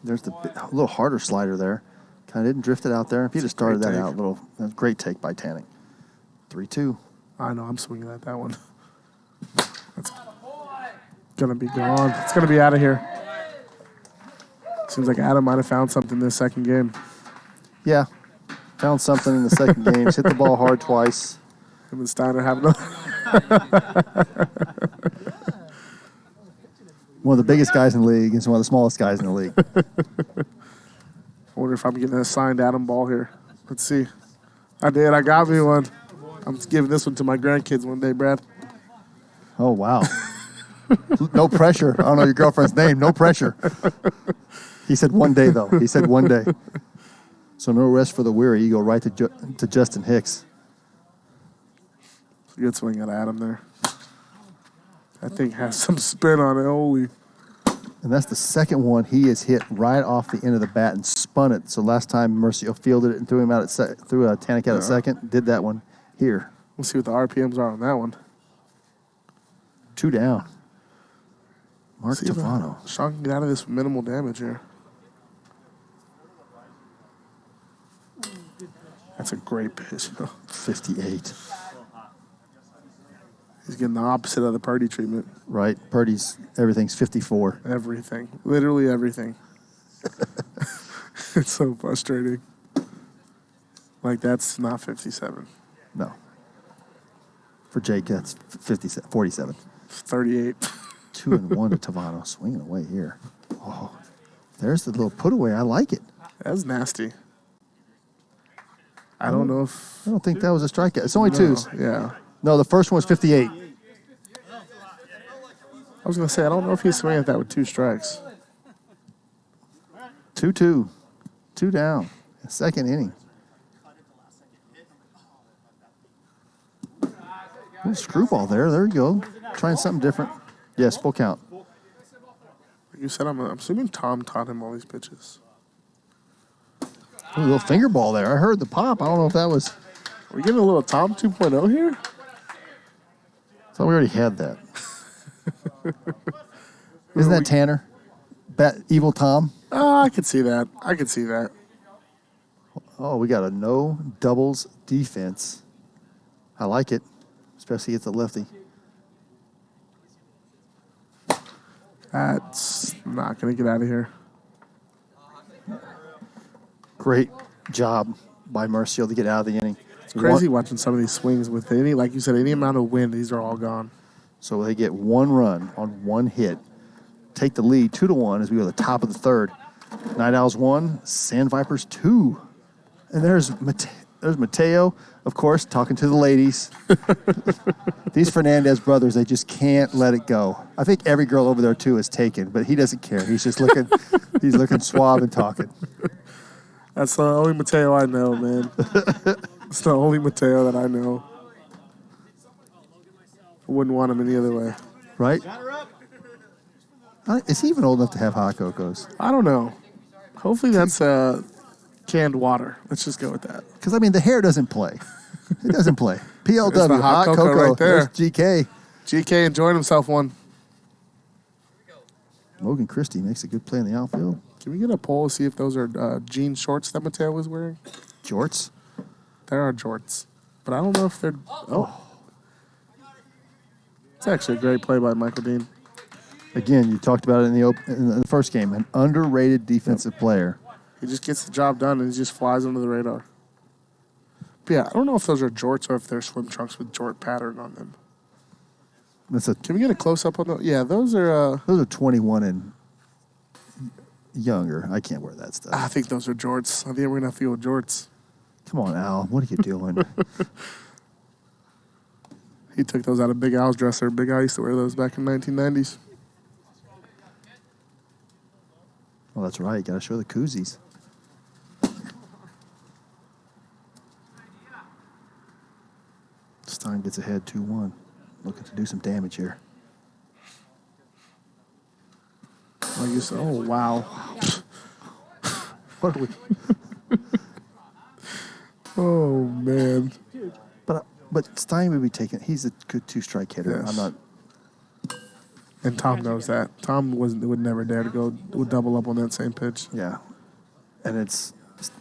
There's a little harder slider there. Kind of didn't drift it out there. If he'd have started that out, that was a great take by Tanic. 3-2. I know, I'm swinging at that one. That's going to be gone. It's going to be out of here. Seems like Adam might have found something this second game. Yeah. Found something in the second game. Hit the ball hard twice. Him and Steiner have no... One of the biggest guys in the league against one of the smallest guys in the league. I wonder if I'm getting a signed Adam ball here. Let's see. I did. I got me one. I'm giving this one to my grandkids one day, Brad. Oh, wow. No pressure. I don't know your girlfriend's name. No pressure. He said one day, though. He said one day. So no rest for the weary. You go right to Justin Hicks. It's a good swing at Adam there. That thing has some spin on it. Holy. And that's the second one he has hit right off the end of the bat and spun it. So last time Mercio fielded it and threw him out threw a Tanic out at second. Did that one here. We'll see what the RPMs are on that one. 2 down. Mark Tavano. Sean can get out of this with minimal damage here. That's a great pitch. 58. He's getting the opposite of the Purdy treatment. Right. Purdy's, everything's 54. Everything. Literally everything. It's so frustrating. Like, that's not 57. No. For Jake, that's 47. 38. 2-1 to Tavano. Swinging away here. Oh, there's the little put away. I like it. That's nasty. I don't know if... I don't think that was a strikeout. It's only twos. Yeah. No, the first one was 58. I was going to say, I don't know if he's swinging at that with 2 strikes. 2-2. 2 down. Second inning. Little screwball there. There you go. Trying something different. Yes, full count. Like you said, I'm assuming Tom taught him all these pitches. A little finger ball there. I heard the pop. I don't know if that was... Are we getting a little Tom 2.0 here? I thought we already had that. Isn't that Tanner? Evil Tom? I could see that. I could see that. Oh, we got a no doubles defense. I like it, especially against the lefty. That's not going to get out of here. Great job by Merciel to get out of the inning. It's crazy watching some of these swings with any, like you said, any amount of wind, these are all gone. So they get 1 run on 1 hit. Take the lead 2-1 as we go to the top of the third. Night Owls 1, Sandvipers 2. And there's Mateo, of course, talking to the ladies. These Fernandez brothers, they just can't let it go. I think every girl over there, too, is taken, but he doesn't care. He's just looking, he's looking suave and talking. That's the only Mateo I know, man. It's the only Mateo that I know. I wouldn't want him any other way. Right? Is he even old enough to have hot cocos? I don't know. Hopefully that's canned water. Let's just go with that. Because, I mean, the hair doesn't play. It doesn't play. There's the PLW, hot cocoa right there. There's GK. GK enjoying himself one. Logan Christie makes a good play in the outfield. Can we get a poll to see if those are jean shorts that Mateo was wearing? Jorts. There are jorts. But I don't know if they're... Oh. It's actually a great play by Michael Dean. Again, you talked about it in the first game. An underrated defensive player. He just gets the job done and he just flies under the radar. But yeah, I don't know if those are jorts or if they're swim trunks with jort pattern on them. Can we get a close-up on those? Yeah, those are 21 and younger. I can't wear that stuff. I think those are jorts. I think we're going to have to go with jorts. Come on, Al. What are you doing? He took those out of Big Al's dresser. Big Al used to wear those back in 1990s. Well, that's right. Got to show the koozies. Stein gets ahead 2-1. Looking to do some damage here. Like you said, oh, wow. What are we? Oh, man. But Stein would be taking. He's a good 2-strike hitter. Yes. I'm not. And Tom knows that. Tom would never dare to go double up on that same pitch. Yeah, and it's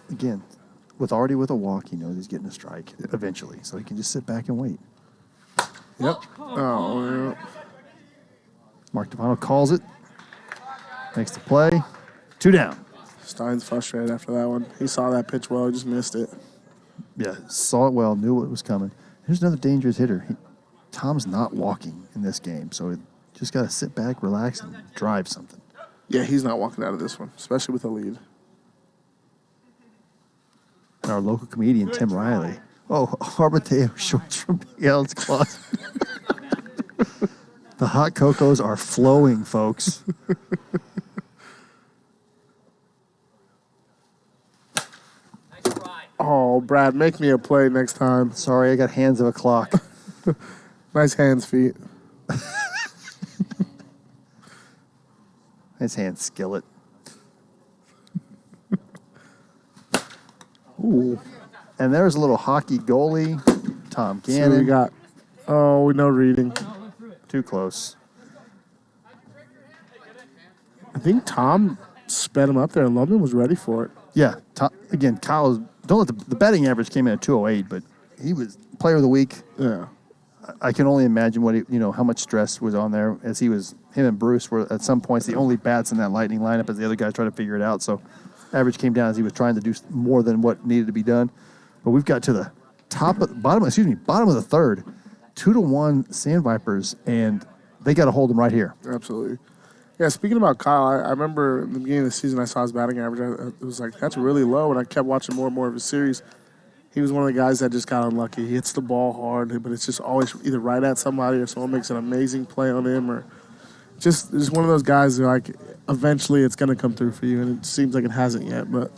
again with a walk. He knows he's getting a strike eventually, so he can just sit back and wait. Yep. Oh, yeah. Mark Devano calls it. Makes the play. 2 down. Stein's frustrated after that one. He saw that pitch well, he just missed it. Yeah, saw it well, knew what was coming. Here's another dangerous hitter. Tom's not walking in this game, so he just got to sit back, relax, and drive something. Yeah, he's not walking out of this one, especially with a lead. And our local comedian, Tim Riley. Oh, Armateo shorts from Big Al's closet. The hot cocos are flowing, folks. Oh, Brad, make me a play next time. Sorry, I got hands of a clock. Nice hands, feet. Nice hands, skillet. Ooh. And there's a little hockey goalie, Tom See what Gannon. we got. Oh, no reading. Too close. I think Tom sped him up there, and Logan was ready for it. Yeah, again, Kyle. Don't let the batting average came in at 208, but he was player of the week. Yeah. I can only imagine how much stress was on there as him and Bruce were at some points the only bats in that Lightning lineup as the other guys tried to figure it out. So average came down as he was trying to do more than what needed to be done. But we've got to the bottom of the third, 2-1 Sandvipers, and they got to hold them right here. Absolutely. Yeah, speaking about Kyle, I remember in the beginning of the season I saw his batting average. It was like, that's really low, and I kept watching more and more of his series. He was one of the guys that just got unlucky. He hits the ball hard, but it's just always either right at somebody or someone makes an amazing play on him, or just one of those guys that, like, eventually it's going to come through for you, and it seems like it hasn't yet, but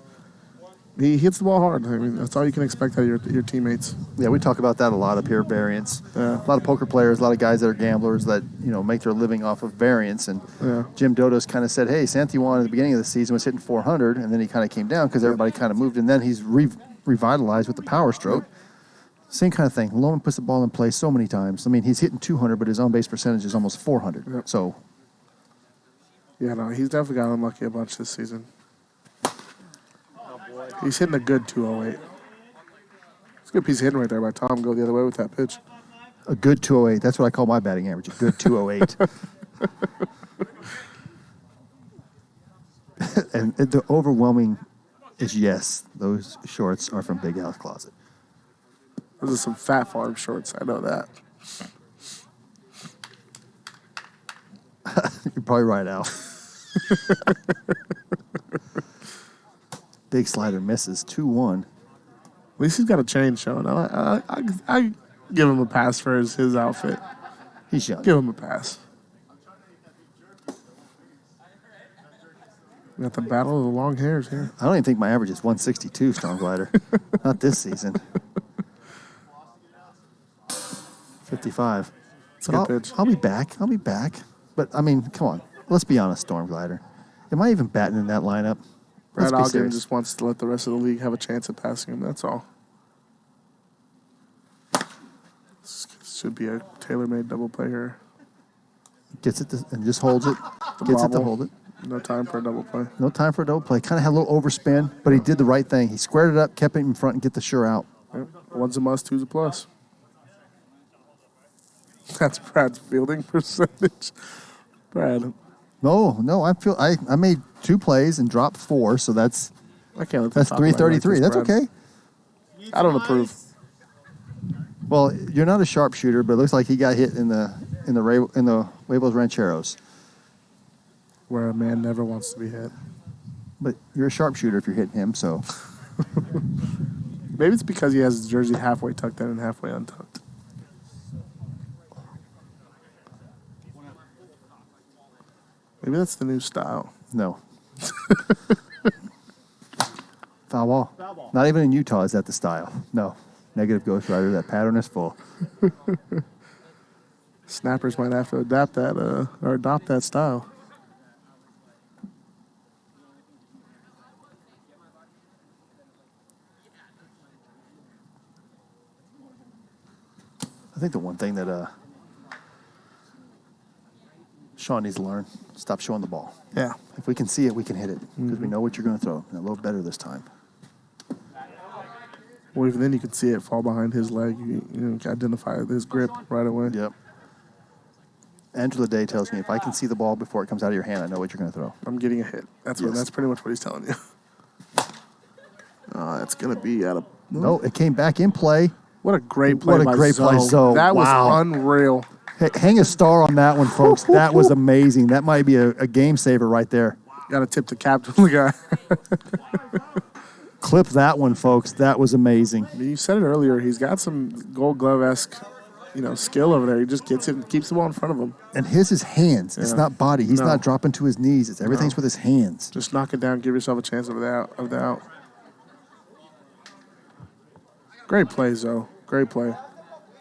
he hits the ball hard. I mean, that's all you can expect out of your teammates. Yeah, we talk about that a lot up here, variance. Yeah. A lot of poker players, a lot of guys that are gamblers that, make their living off of variance. And Yeah. Jim Dodos kind of said, hey, Santiwan at the beginning of the season was hitting 400, and then he kind of came down because everybody kind of moved, and then he's revitalized with the power stroke. Same kind of thing. Loman puts the ball in play so many times. I mean, he's hitting 200, but his on-base percentage is almost 400. Yep. So, Yeah, no, he's definitely got unlucky a bunch this season. He's hitting a good 208. It's a good piece of hitting right there by Tom. Go the other way with that pitch. a good 208. That's what I call my batting average, a good 208. And the overwhelming is yes, those shorts are from Big Al's closet. Those are some Fat Farm shorts. I know that. You're probably right, Al. Big slider misses 2-1. At least he's got a chain showing. I give him a pass for his outfit. He's young. Give him a pass. We got the battle of the long hairs here. I don't even think my average is 162, Storm Glider. Not this season. 55. It's a good pitch. I'll be back. I'll be back. But, I mean, come on. Let's be honest, Storm Glider. Am I even batting in that lineup? Brad Let's be Ogden serious. just wants to let the rest of the league have a chance at passing him. That's all. This should be a tailor-made double play here. Gets it and just holds it. Gets it to bobble. hold it. No time for a double play. No time for a double play. Kind of had a little overspin, but he did the right thing. He squared it up, kept it in front, and get the sure out. Yep. One's a must, two's a plus. That's Brad's fielding percentage. Brad, No, I made 2 plays and dropped 4, so that's I can't let the that's top line like 333. this, That's Brad. okay. I don't approve. Well, you're not a sharpshooter, but it looks like he got hit in the Huevos Rancheros. Where a man never wants to be hit. But you're a sharpshooter if you're hitting him, so Maybe it's because he has his jersey halfway tucked in and halfway untucked. Maybe that's the new style. no. Foul ball. Not even in Utah is that the style. No. Negative Ghost Rider. That pattern is full. Snappers might have to adapt that or adopt that style. I think the one thing that Sean needs to learn, stop showing the ball. Yeah. If we can see it, we can hit it because we know what you're going to throw. And a little better this time. Well, even then you could see it fall behind his leg. You can identify his grip right away. Yep. Angela Day tells me if I can see the ball before it comes out of your hand, I know what you're going to throw. I'm getting a hit. That's Yes. that's pretty much what he's telling you. It's gonna be out of. No, it came back in play. What a great play! What a by great play, Zoe. That Wow. was unreal. Hey, hang a star on that one, folks. That was amazing. That might be a game saver right there. Got to tip the cap to the guy. Clip that one, folks. That was amazing. You said it earlier. He's got some Gold Glove-esque, skill over there. He just gets it and keeps the ball in front of him. And his is hands. It's Yeah. not body. He's No. not dropping to his knees. It's everything's with his hands. Just knock it down. Give yourself a chance of the out. Great play, Zoe. Great play.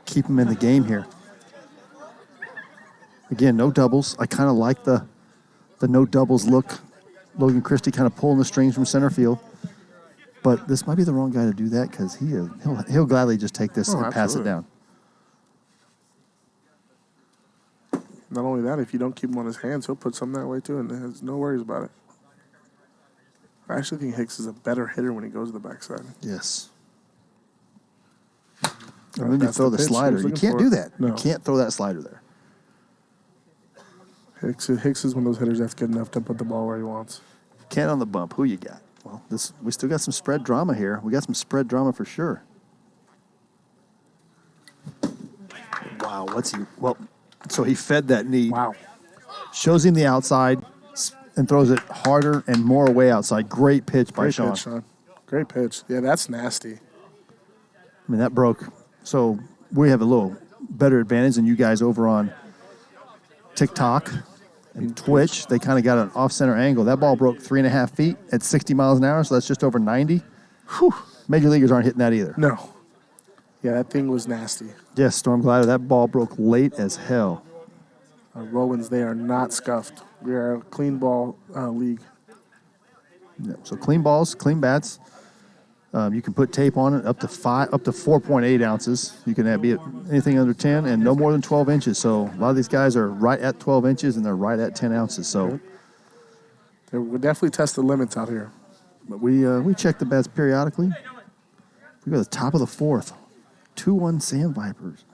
Keep him in the game here. Again, no doubles. I kind of like the no doubles look. Logan Christie kind of pulling the strings from center field. But this might be the wrong guy to do that because he'll gladly just take this and pass it absolutely. down. Not only that, if you don't keep him on his hands, he'll put some that way too, and has no worries about it. I actually think Hicks is a better hitter when he goes to the backside. Yes. And then you That's throw the the pitch he slider. was You looking can't for. do that. You No. can't throw that slider there. Hicks is one of those hitters that's good enough to put the ball where he wants. Can't on the bump. Who you got? Well, we still got some spread drama here. We got some spread drama for sure. Wow. Wow, what's he? Well, so he fed that knee. Wow. Shows him the outside and throws it harder and more away outside. Great pitch by Great Sean. pitch, Sean. Great pitch. Yeah, that's nasty. I mean, that broke. So we have a little better advantage than you guys over on TikTok and Twitch. They kind of got an off-center angle. That ball broke 3.5 feet at 60 miles an hour, so that's just over 90. Whew. Major leaguers aren't hitting that either. No. Yeah, that thing was nasty. Yes, Storm Glider, that ball broke late as hell. Rowans, they are not scuffed. We are a clean ball league. Yeah, so clean balls, clean bats. You can put tape on it up to 4.8 ounces. You can be anything under 10 and no more than 12 inches. So a lot of these guys are right at 12 inches and they're right at 10 ounces. So we definitely test the limits out here. but we check the bats periodically. We go to the top of the fourth. 2-1 Sandvipers.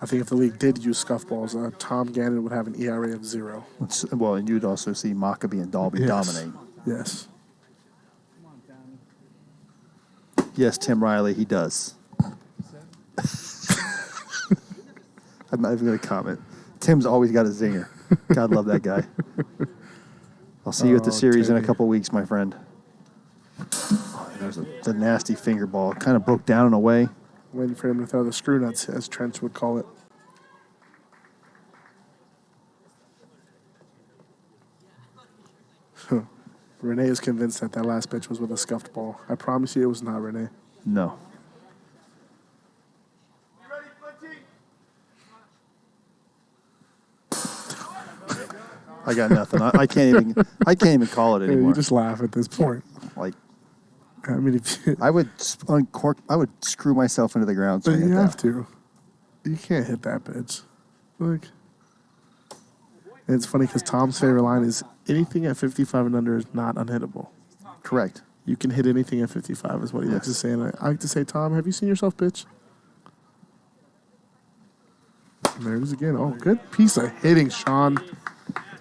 I think if the league did use scuff balls, Tom Gannon would have an ERA of 0. Well, and you'd also see Maccabee and Dalby dominate. Yes. Yes, Tim Riley, he does. I'm not even going to comment. Tim's always got a zinger. God love that guy. I'll see you at the series in a couple weeks, my friend. Oh, there's the nasty finger ball. Kind of broke down and away. Waiting for him to throw the screw nuts, as Trent would call it. Renee is convinced that last pitch was with a scuffed ball. I promise you it was not Renee. No. I got nothing. I can't even call it anymore. You just laugh at this point. Like, I mean, if you, I would screw myself into the ground. but you have to. You can't hit that pitch. Look. And it's funny because Tom's favorite line is anything at 55 and under is not unhittable. Correct. You can hit anything at 55 is what he likes to say. And I like to say, Tom, have you seen yourself pitch? And there it is again. Oh, good piece of hitting, Sean.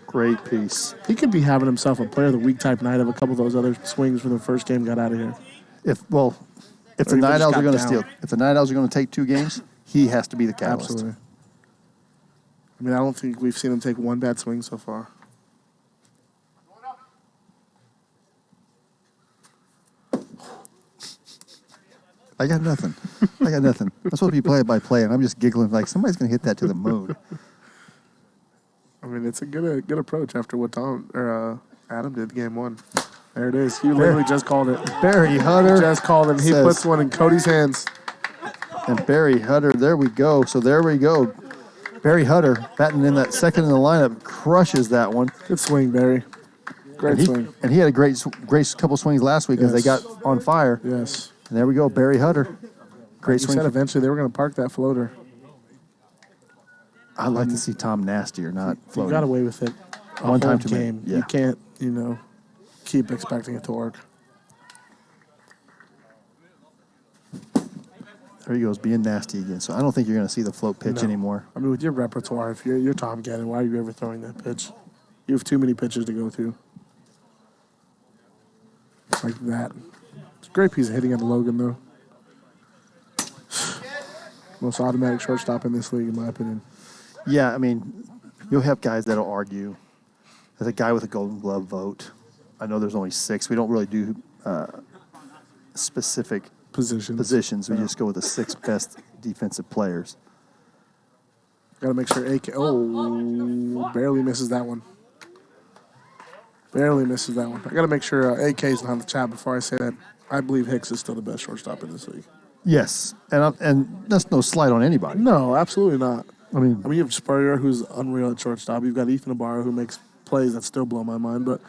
Great piece. He could be having himself a player of the week type night if a couple of those other swings from the first game got out of here. If the Night Owls are going to steal, if the Night Owls are going to take 2 games, he has to be the catalyst. Absolutely. I mean, I don't think we've seen him take one bad swing so far. I got nothing. I'm supposed to be play-by-play, and I'm just giggling like somebody's going to hit that to the moon. I mean, it's a good approach after what Adam did game 1. There it is. You literally just called it. Barry Hutter Just called it. He puts one in Cody's hands. And Barry Hutter, there we go. So there we go. Barry Hutter, batting in that second in the lineup, crushes that one. Good swing, Barry. Great swing. And he had a great couple swings last week as they got on fire. Yes. And there we go, Barry Hutter. Great You swing. said eventually they were going to park that floater. I'd like to see Tom Nastier, not You floating. got away with it. One time whole too many. game. Yeah. You can't, keep expecting it to work. There he goes, being nasty again. So I don't think you're going to see the float pitch No. anymore. I mean, with your repertoire, if you're Tom Gannon, why are you ever throwing that pitch? You have too many pitches to go through. Like that. It's a great piece of hitting on the Logan, though. Most automatic shortstop in this league, in my opinion. Yeah, I mean, you'll have guys that'll argue. There's a guy with a Golden Glove vote. I know there's only 6. We don't really do specific positions. We just go with the 6 best defensive players. Got to make sure AK. Oh, barely misses that one. Barely misses that one. I got to make sure AK's not in the chat before I say that. I believe Hicks is still the best shortstop in this league. Yes, and that's no slight on anybody. No, absolutely not. I mean, you have Spurrier, who's unreal at shortstop. You've got Ethan Ibarra, who makes plays that still blow my mind. But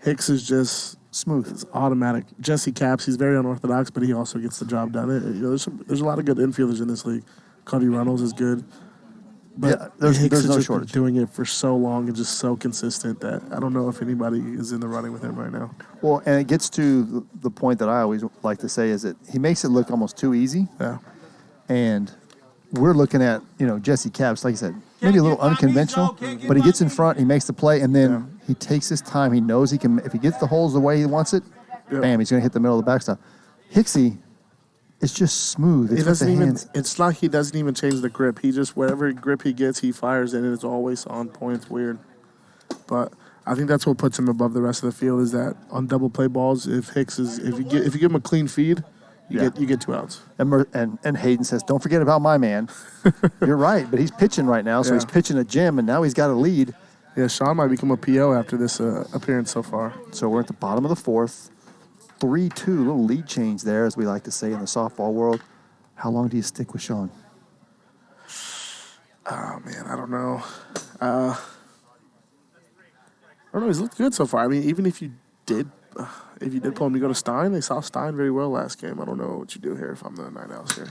Hicks is just smooth. It's automatic. Jesse Capps, he's very unorthodox, but he also gets the job done. There's a lot of good infielders in this league. Cody Reynolds is good. But yeah, there's Hicks no has just shortage. been doing it for so long and just so consistent that I don't know if anybody is in the running with him right now. Well, and it gets to the point that I always like to say is that he makes it look almost too easy. Yeah. And we're looking at, Jesse Capps, like I said, maybe a little unconventional, but he gets in front, he makes the play, and then he takes his time. He knows he can, if he gets the holes the way he wants it, bam, he's going to hit the middle of the backstop. Hicksy It's just smooth. It's It doesn't with the even. hands. It's like he doesn't even change the grip. He just whatever grip he gets, he fires it, and it's always on point. It's weird, but I think that's what puts him above the rest of the field. Is that on double play balls, if you give him a clean feed, you get 2 outs. And Hayden says, "Don't forget about my man." You're right, but he's pitching right now, so he's pitching a gem, and now he's got a lead. Yeah, Sean might become a PO after this appearance so far. So we're at the bottom of the fourth. 3-2, little lead change there, as we like to say in the softball world. How long do you stick with Sean? Oh man, I don't know. I don't know. He's looked good so far. I mean, even if you did pull him to go to Stein, they saw Stein very well last game. I don't know what you do here if I'm the Night Owls here.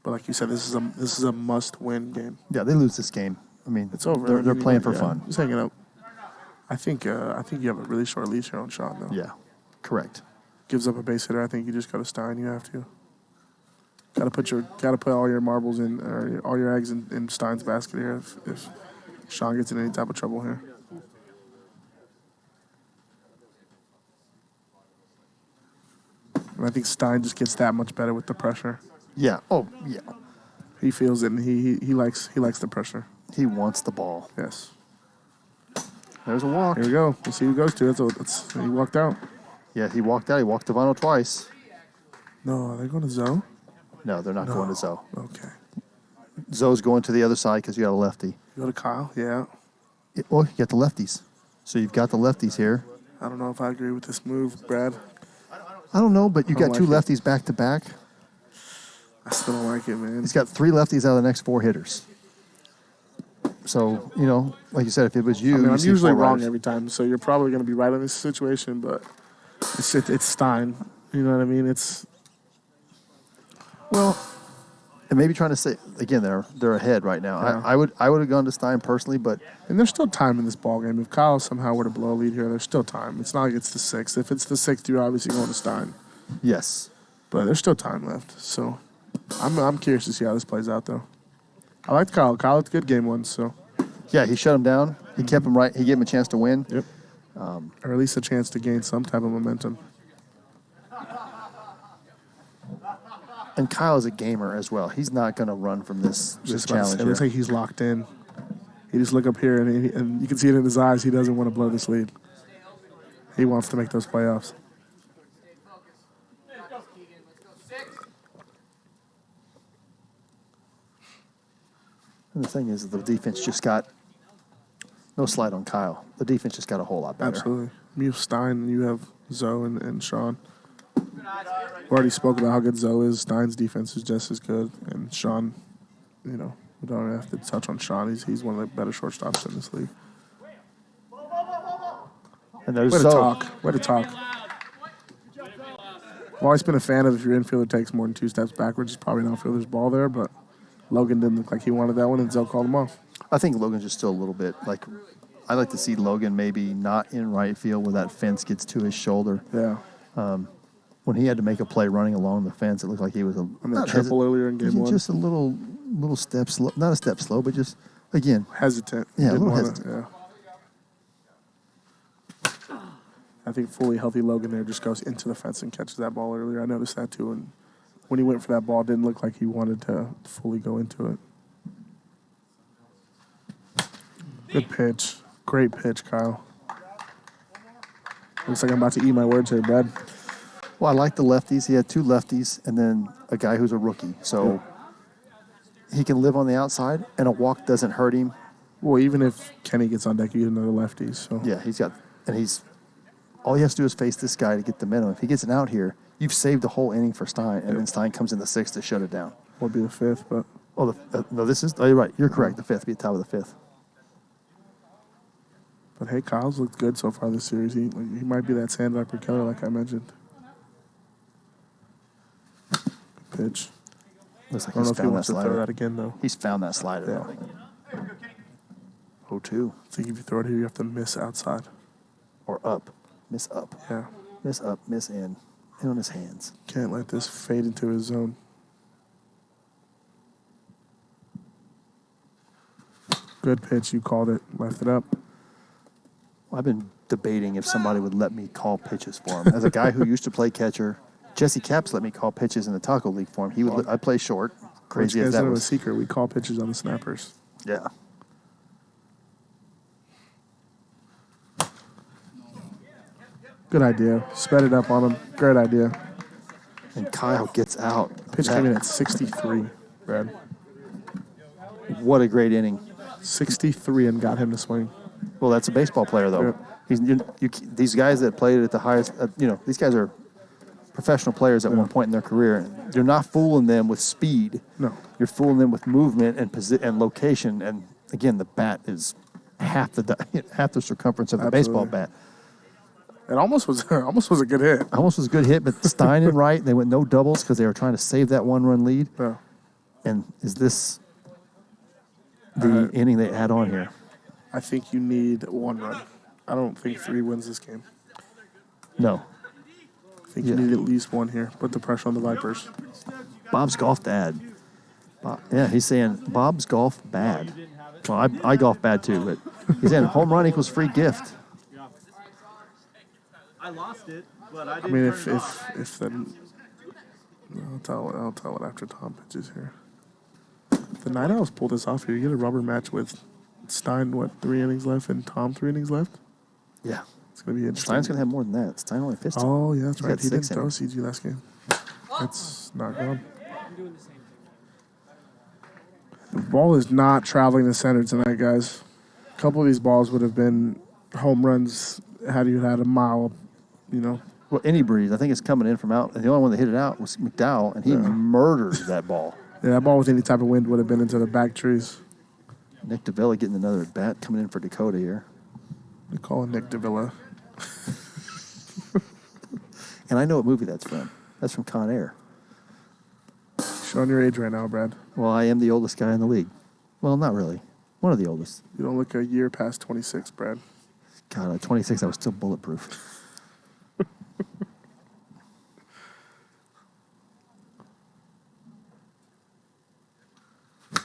But like you said, this is a must-win game. Yeah, they lose this game. I mean, It's over. They're playing for fun. Just hanging up. I think you have a really short leash here on Sean, though. Yeah, correct. Gives up a base hitter. I think you just go to Stein. You have to. Got to put all your marbles in, or all your eggs in Stein's basket here. If Sean gets in any type of trouble here. And I think Stein just gets that much better with the pressure. Yeah. Oh, yeah. He feels it, and he likes the pressure. He wants the ball. Yes. There's a walk. Here we go. We'll see who goes to. He walked out. Yeah, he walked out. He walked to Vinyl twice. No, are they going to Zoe? No, they're not going to Zoe. Okay. Zoe's going to the other side because you got a lefty. You go to Kyle? Yeah. Well, you got the lefties. So you've got the lefties here. I don't know if I agree with this move, Brad. I don't know, but you got like two it. lefties back to back. I still don't like it, man. He's got 3 lefties out of the next 4 hitters. So, like you said, if it was you, I mean, I'm see usually 4 wrong riders. every time, so you're probably going to be right on this situation, but it's Stein. You know what I mean? Well, and maybe trying to say again, they're ahead right now. Yeah. I would have gone to Stein personally, but And there's still time in this ball game. If Kyle somehow were to blow a lead here, there's still time. It's not like it's the 6th. If it's the 6th, you're obviously going to Stein. yes, But there's still time left, so I'm curious to see how this plays out, though. I liked Kyle. Kyle looked good game 1, so. yeah, he shut him down. He kept him right. He gave him a chance to win. Yep. Or at least a chance to gain some type of momentum. And Kyle is a gamer as well. He's not going to run from this Just about to challenge say, here. looks like he's locked in. He just look up here, and you can see it in his eyes. He doesn't want to blow this lead. He wants to make those playoffs. And the thing is, the defense just got no slide on Kyle. The defense just got a whole lot better. Absolutely. You have Stein, and you have Zoe and Sean. We already spoke about how good Zoe is. Stein's defense is just as good. And Sean, we don't have to touch on Sean. He's one of the better shortstops in this league. And there's Way to Zoe. talk. Way to talk. I've always been a fan of if your infielder takes more than 2 steps backwards, it's probably an outfielder's ball there, but Logan didn't look like he wanted that one, and Zoe called him off. I think Logan's just still a little bit like. I'd like to see Logan maybe not in right field where that fence gets to his shoulder. Yeah. When he had to make a play running along the fence, it looked like he was That triple earlier in game 1. just a little step slow. Not a step slow, but just again. Hesitant. Yeah, a Didn't little wanna- hesitant. Yeah. I think fully healthy Logan there just goes into the fence and catches that ball earlier. I noticed that too. And when he went for that ball, it didn't look like he wanted to fully go into it. Good pitch. Great pitch, Kyle. Looks like I'm about to eat my words here, Brad. Well, I like the lefties. He had 2 lefties and then a guy who's a rookie. So he can live on the outside, and a walk doesn't hurt him. Well, even if Kenny gets on deck, you get another lefty. So Yeah, all he has to do is face this guy to get the minimum. If he gets an out here, you've saved the whole inning for Stein, and then Stein comes in the 6th to shut it down. would be the 5th, but Oh, you're right. You're correct. The 5th, be the top of the 5th. hey, Kyle's looked good so far this series. He might be that Sandviper killer, like I mentioned. Good pitch. Looks like I don't he's know if he found that wants to throw slider. that again, though. He's found that slider, though. 0-2. I think if you throw it here, you have to miss outside. Or up. Miss up. Yeah. Miss up. Miss in. In on his hands. Can't let this fade into his zone. Good pitch. You called it. Left it up. I've been debating if somebody would let me call pitches for him. As a guy who used to play catcher, Jesse Capps let me call pitches in the Taco League for him. He would. I play short. Crazy as that was. was. A secret. We call pitches on the snappers. Yeah. Good idea. Sped it up on him. Great idea. And Kyle gets out. Pitch came in at 63, Brad. What a great inning. 63 and got him to swing. Well, that's a baseball player, though. Yeah. These guys that played at the highest, these guys are professional players at one point in their career. You're not fooling them with speed. No. You're fooling them with movement and location. And, again, the bat is half the circumference of a baseball bat. It almost was a good hit. Almost was a good hit, but Stein and Wright, they went no doubles because they were trying to save that one-run lead. Yeah. And is this the inning they add on here? I think you need 1 run. I don't think 3 wins this game. No. I think you need at least 1 here. Put the pressure on the Vipers. Bob's golf dad. He's saying Bob's golf bad. Well, I golf bad too, but he's saying home run equals free gift. I lost it, but I didn't. I mean, if then I'll tell it after Tom pitches here. The Night Owls pull this off here. You get a rubber match with Stein, 3 innings left, and Tom 3 innings left? Yeah. It's going to be interesting. Stein's going to have more than that. Stein only pitched. Oh, yeah, that's right. He didn't 6 throw innings. CG last game. That's not gone. The ball is not traveling the center tonight, guys. A couple of these balls would have been home runs had you had a mile, Well, any breeze. I think it's coming in from out. And the only one that hit it out was McDowell, and he murdered that ball. Yeah, that ball with any type of wind would have been into the back trees. Nick Davila getting another at bat coming in for Dakota here. They call him Nick Davila. And I know what movie that's from. That's from Con Air. Showing your age right now, Brad. Well, I am the oldest guy in the league. Well, not really. One of the oldest. You don't look a year past 26, Brad. God, at 26, I was still bulletproof.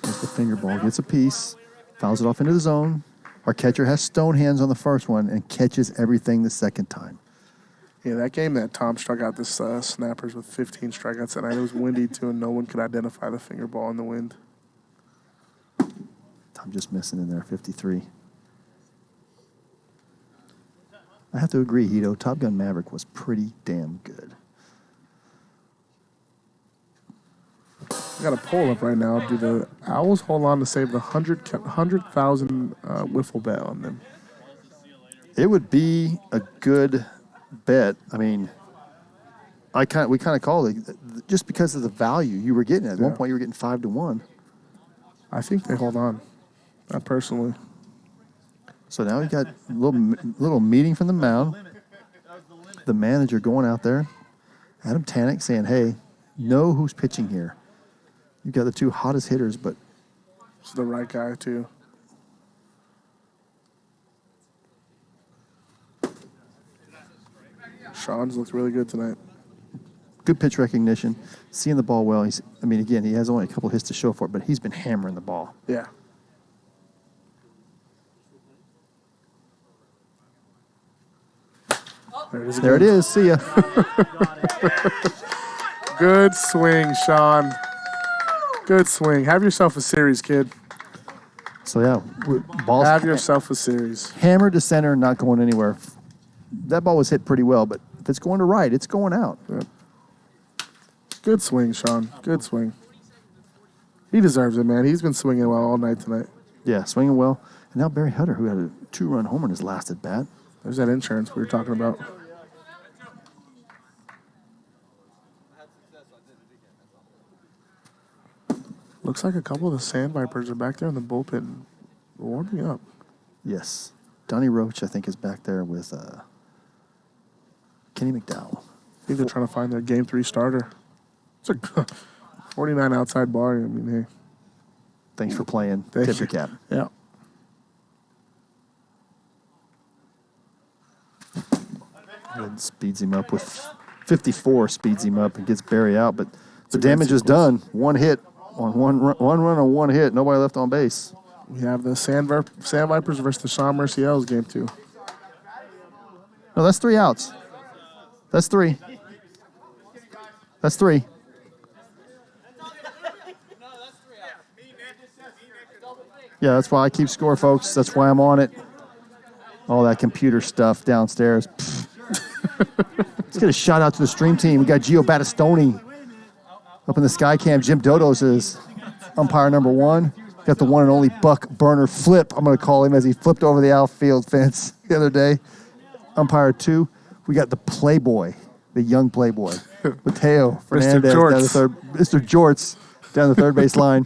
There's the finger ball. Gets a piece. Fouls it off into the zone. Our catcher has stone hands on the first one and catches everything the second time. Yeah, that game that Tom struck out the snappers with 15 strikeouts that night, it was windy too, and no one could identify the finger ball in the wind. Tom just missing in there, 53. I have to agree, Hito. Top Gun Maverick was pretty damn good. I got a poll up right now. Do the Owls hold on to save the 100,000 wiffle bet on them? It would be a good bet. I mean, we kind of called it just because of the value you were getting. At one point, you were getting 5-1. I think they hold on. Not personally. So now we got a little meeting from the mound. The manager going out there. Adam Tanic saying, "Hey, know who's pitching here. You got the 2 hottest hitters, but It's the right guy too. Sean's looked really good tonight. good pitch recognition, seeing the ball well. Again, he has only a couple hits to show for it, but he's been hammering the ball. Yeah. There it is. See ya. Good swing, Sean. Good swing. Have yourself a series, kid. So, yeah, balls Have yourself a series. hammered to center, not going anywhere. That ball was hit pretty well, but if it's going to right, it's going out. Yep. Good swing, Sean. Good swing. He deserves it, man. He's been swinging well all night tonight. Yeah, swinging well. And now Barry Hutter, who had a 2-run homer in his last at bat. There's that insurance we were talking about. Looks like a couple of the Sandvipers are back there in the bullpen warming up. Yes. Donnie Roach, I think, is back there with Kenny McDowell. I think they're trying to find their Game 3 starter. It's a 49 outside bar. I mean, hey. Thanks for playing. Thank Tip you. your cap. Yeah. And speeds him up with 54, speeds him up and gets Barry out. But the damage is done. One hit on one run on one hit. Nobody left on base. We have the Sandvipers versus the Sean Merciel's Game 2. No, that's 3 outs. That's 3. That's 3. Yeah, that's why I keep score, folks. That's why I'm on it. All that computer stuff downstairs. Let's get a shout out to the stream team. We got Gio Battistoni up in the sky cam. Jim Dodos is umpire number 1. Got the one and only Buck Burner Flip, I'm going to call him, as he flipped over the outfield fence the other day. Umpire 2. We got the Playboy, the young Playboy, Mateo Fernandez, Mr. Jorts down the third base line.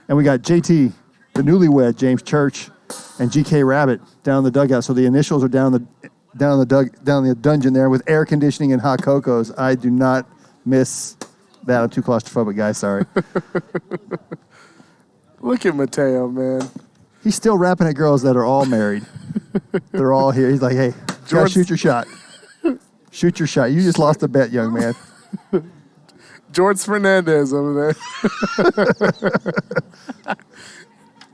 And we got JT, the newlywed, James Church, and GK Rabbit down in the dugout. So the initials are down in the dungeon there with air conditioning and hot cocos. I do not miss that. I'm too claustrophobic, guys. Sorry. Look at Mateo, man. He's still rapping at girls that are all married. They're all here. He's like, hey, George, shoot your shot. Shoot your shot. You just lost a bet, young man. George Fernandez over there.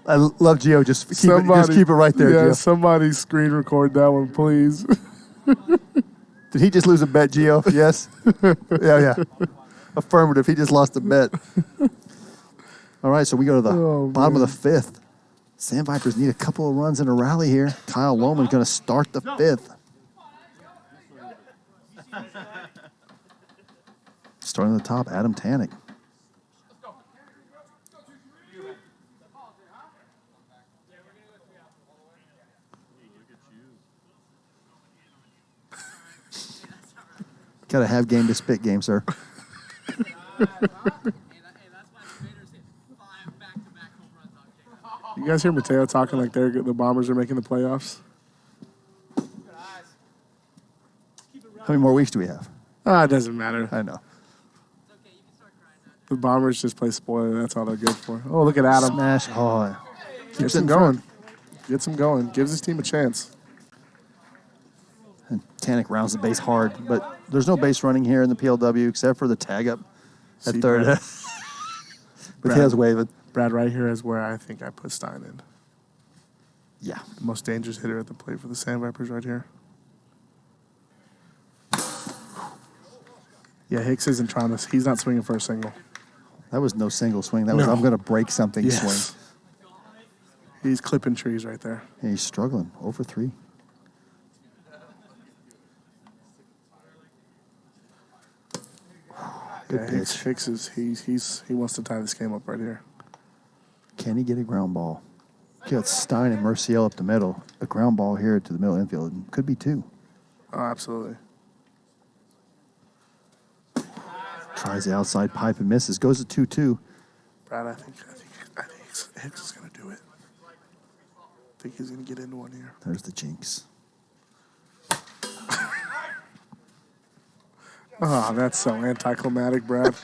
I love Gio. Just keep it right there, yeah, Gio. Somebody screen record that one, please. Did he just lose a bet, Gio? Yes? Yeah. Affirmative. He just lost a bet. All right, so we go to the bottom of the 5th. Sandvipers need a couple of runs in a rally here. Kyle Lohman's going to start the 5th. Starting at the top, Adam Tanic. Got to have game to spit game, sir. You guys hear Mateo talking like the Bombers are making the playoffs? How many more weeks do we have? It doesn't matter. I know. The Bombers just play spoiler. That's all they're good for. Oh, look at Adam. Smash. Oh, Gets him going. Gets him going. Gives his team a chance. And Tanic rounds the base hard, but there's no base running here in the PLW except for the tag up at See, third. Mateo's waving. Brad, right here is where I think I put Stein in. Yeah. The most dangerous hitter at the plate for the Sandvipers right here. Yeah, Hicks isn't trying to. He's not swinging for a single. That was no single swing. That was I'm going to break something swing. He's clipping trees right there. Yeah, he's struggling. 0 for 3. Good pitch. Hicks is he wants to tie this game up right here. Can he get a ground ball? You got Stein and Merciel up the middle. A ground ball here to the middle infield. Could be 2. Oh, absolutely. Tries the outside pipe and misses. Goes to 2-2. Brad, I think Hicks is going to do it. I think he's going to get into one here. There's the jinx. Oh, that's so anticlimactic, Brad.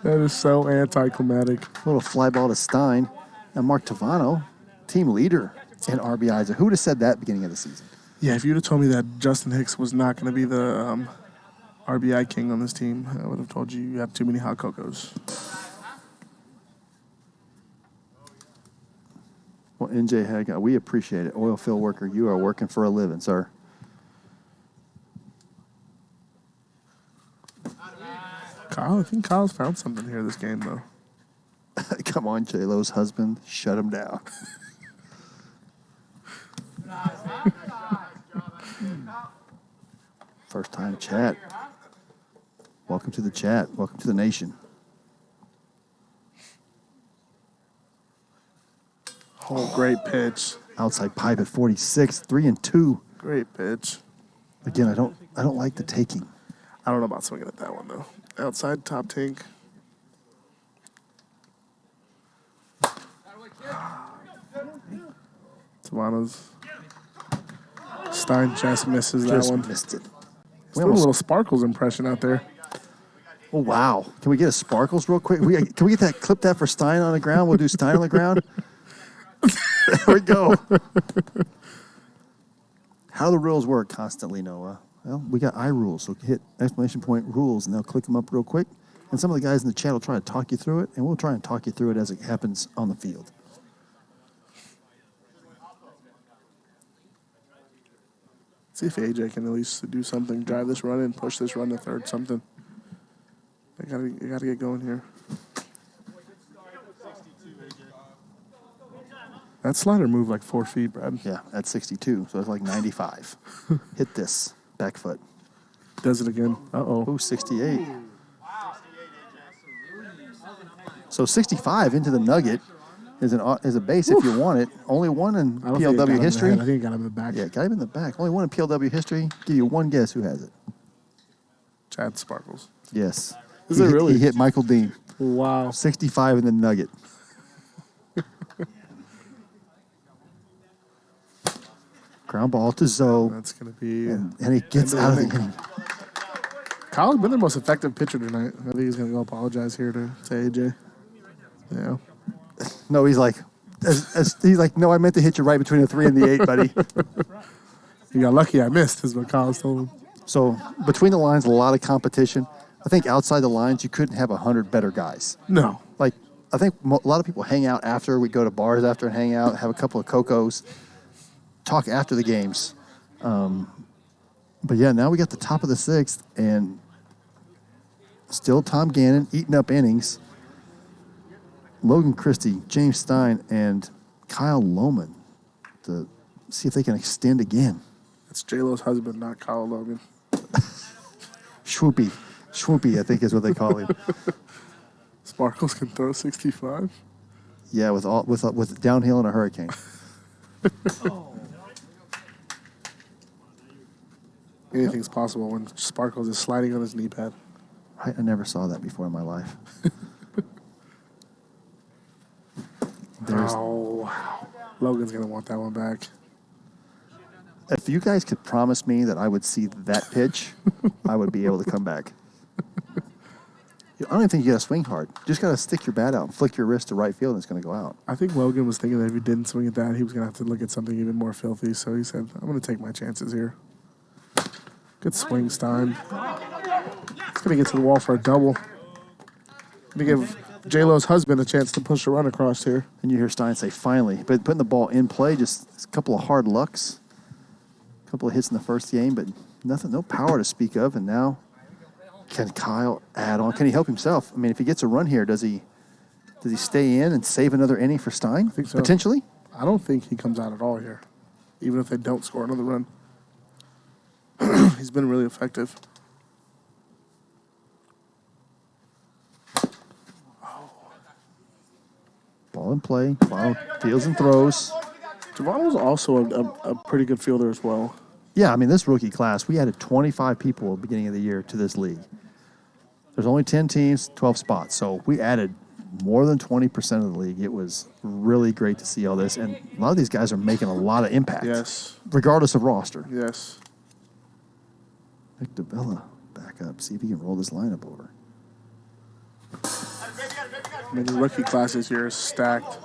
That is so anticlimactic. A little fly ball to Stein. Now Mark Tavano, team leader in RBIs. Who would have said that at the beginning of the season? Yeah, if you'd have told me that Justin Hicks was not going to be the RBI king on this team, I would have told you have too many hot cocos. Well, NJ Haga, we appreciate it. Oil field worker, you are working for a living, sir. Kyle, I think Kyle's found something here this game, though. Come on, J-Lo's husband. Shut him down. First time chat. Welcome to the chat. Welcome to the nation. Oh, great pitch. Outside pipe at 46, 3-2. Great pitch. Again, I don't like the taking. I don't know about swinging at that one, though. Outside top tank. Savannah's. Stein just misses that Just one. missed it. He's doing a little Sparkles impression out there. Oh, wow. Can we get a Sparkles real quick? Can we get that, clip that for Stein on the ground? We'll do Stein on the ground. There we go. How do the rules work constantly, Noah? Well, we got iRules, so hit exclamation point rules, and they'll click them up real quick. And some of the guys in the chat will try to talk you through it, and we'll try and talk you through it as it happens on the field. See if AJ can at least do something, drive this run and push this run to third, something. They gotta get going here. That slider moved like 4 feet, Brad. Yeah, at 62, so it's like 95. Hit this back foot. Does it again. Uh-oh. Oh, 68. So 65 into the nugget is a base if you want it. Only one in I don't think it got him PLW in the history. head. I think it got him in the back. Yeah, got him in the back. Only one in PLW history. Give you one guess who has it. Chad Sparkles. Yes. Is it really? He hit Michael Dean. Wow. 65 in the nugget. Ground ball to Zoe. That's going to be... And he gets out of the inning. Kyle's been the most effective pitcher tonight. I think he's going to go apologize here to AJ. Yeah. No, he's like, no, I meant to hit you right between the 3 and the 8, buddy. You got lucky I missed, is what Kyle's told him. So between the lines, a lot of competition. I think outside the lines, you couldn't have 100 better guys. No. Like, I think a lot of people hang out after. We go to bars after and hang out, have a couple of cocos, talk after the games. But yeah, now we got the top of the 6th, and still Tom Gannon eating up innings. Logan Christie, James Stein, and Kyle Lohman to see if they can extend again. That's J-Lo's husband, not Kyle Logan. Swoopy. Swoopy, I think is what they call him. Sparkles can throw 65. Yeah, with downhill and a hurricane. Anything's possible when Sparkles is sliding on his knee pad. I never saw that before in my life. Oh, wow. Logan's going to want that one back. If you guys could promise me that I would see that pitch, I would be able to come back. I don't even think you got to swing hard. You just got to stick your bat out and flick your wrist to right field, and it's going to go out. I think Logan was thinking that if he didn't swing at that, he was going to have to look at something even more filthy. So he said, I'm going to take my chances here. Good swing, Stein. He's going to get to the wall for a double. Going to give J-Lo's husband a chance to push the run across here. And you hear Stein say, finally. But putting the ball in play, just a couple of hard lucks. A couple of hits in the first game, but nothing, no power to speak of. And now, can Kyle add on? Can he help himself? I mean, if he gets a run here, does he stay in and save another inning for Stein? I think so. Potentially? I don't think he comes out at all here, even if they don't score another run. He's been really effective. Ball in play. Wow. Deals and throws. Javon was also a pretty good fielder as well. Yeah, I mean, this rookie class, we added 25 people at the beginning of the year to this league. There's only 10 teams, 12 spots. So we added more than 20% of the league. It was really great to see all this. And a lot of these guys are making a lot of impact. Yes. Regardless of roster. Yes. Nick DeBella back up. See if he can roll this lineup over. I mean, the rookie class this year is stacked.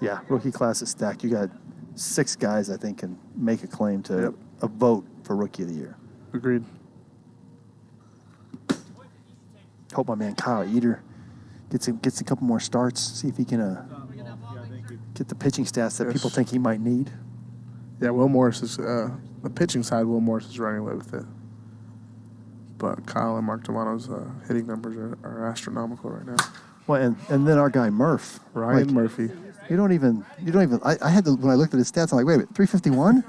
Yeah, rookie class is stacked. You got 6 guys, I think, can make a claim to a vote for Rookie of the Year. Agreed. Hope my man Kyle Eater gets a couple more starts. See if he can get the pitching stats that people think he might need. Yeah, Will Morris is the pitching side. Will Morris is running away with it, but Kyle and Mark Devano's hitting numbers are astronomical right now. Well, and then our guy Murph, Ryan Murphy. You don't even. I had to, when I looked at his stats, I'm like, wait a minute, 351?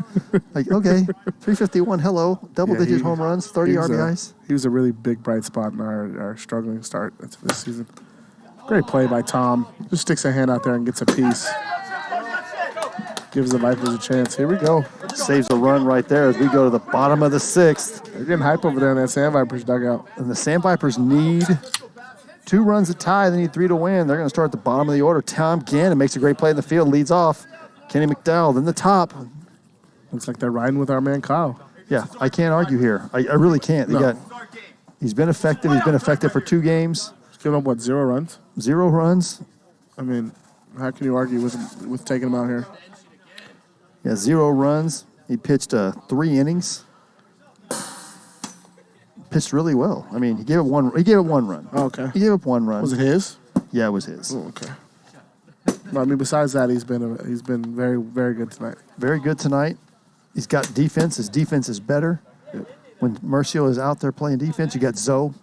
Like, okay, 351. Hello, double-digit home runs, 30 RBIs. He was a really big bright spot in our struggling start to this season. Great play by Tom. Just sticks a hand out there and gets a piece. Gives the Vipers a chance. Here we go. Saves a run right there as we go to the bottom of the 6th. They're getting hype over there in that Sandvipers dugout. And the Sandvipers need 2 runs to tie. They need 3 to win. They're going to start at the bottom of the order. Tom Gannon makes a great play in the field, leads off. Kenny McDowell, then the top. Looks like they're riding with our man Kyle. Yeah, I can't argue here. I really can't. No. He's been effective. He's been effective for 2 games. He's given up, 0 runs? 0 runs. I mean, how can you argue with taking him out here? Yeah, 0 runs. He pitched 3 innings. Pitched really well. I mean, he gave up one run. Oh, okay. He gave up 1 run. Was it his? Yeah, it was his. Oh, okay. Well, I mean, besides that, he's been very, very good tonight. Very good tonight. He's got defense. His defense is better. When Murcio is out there playing defense, you got Zoe.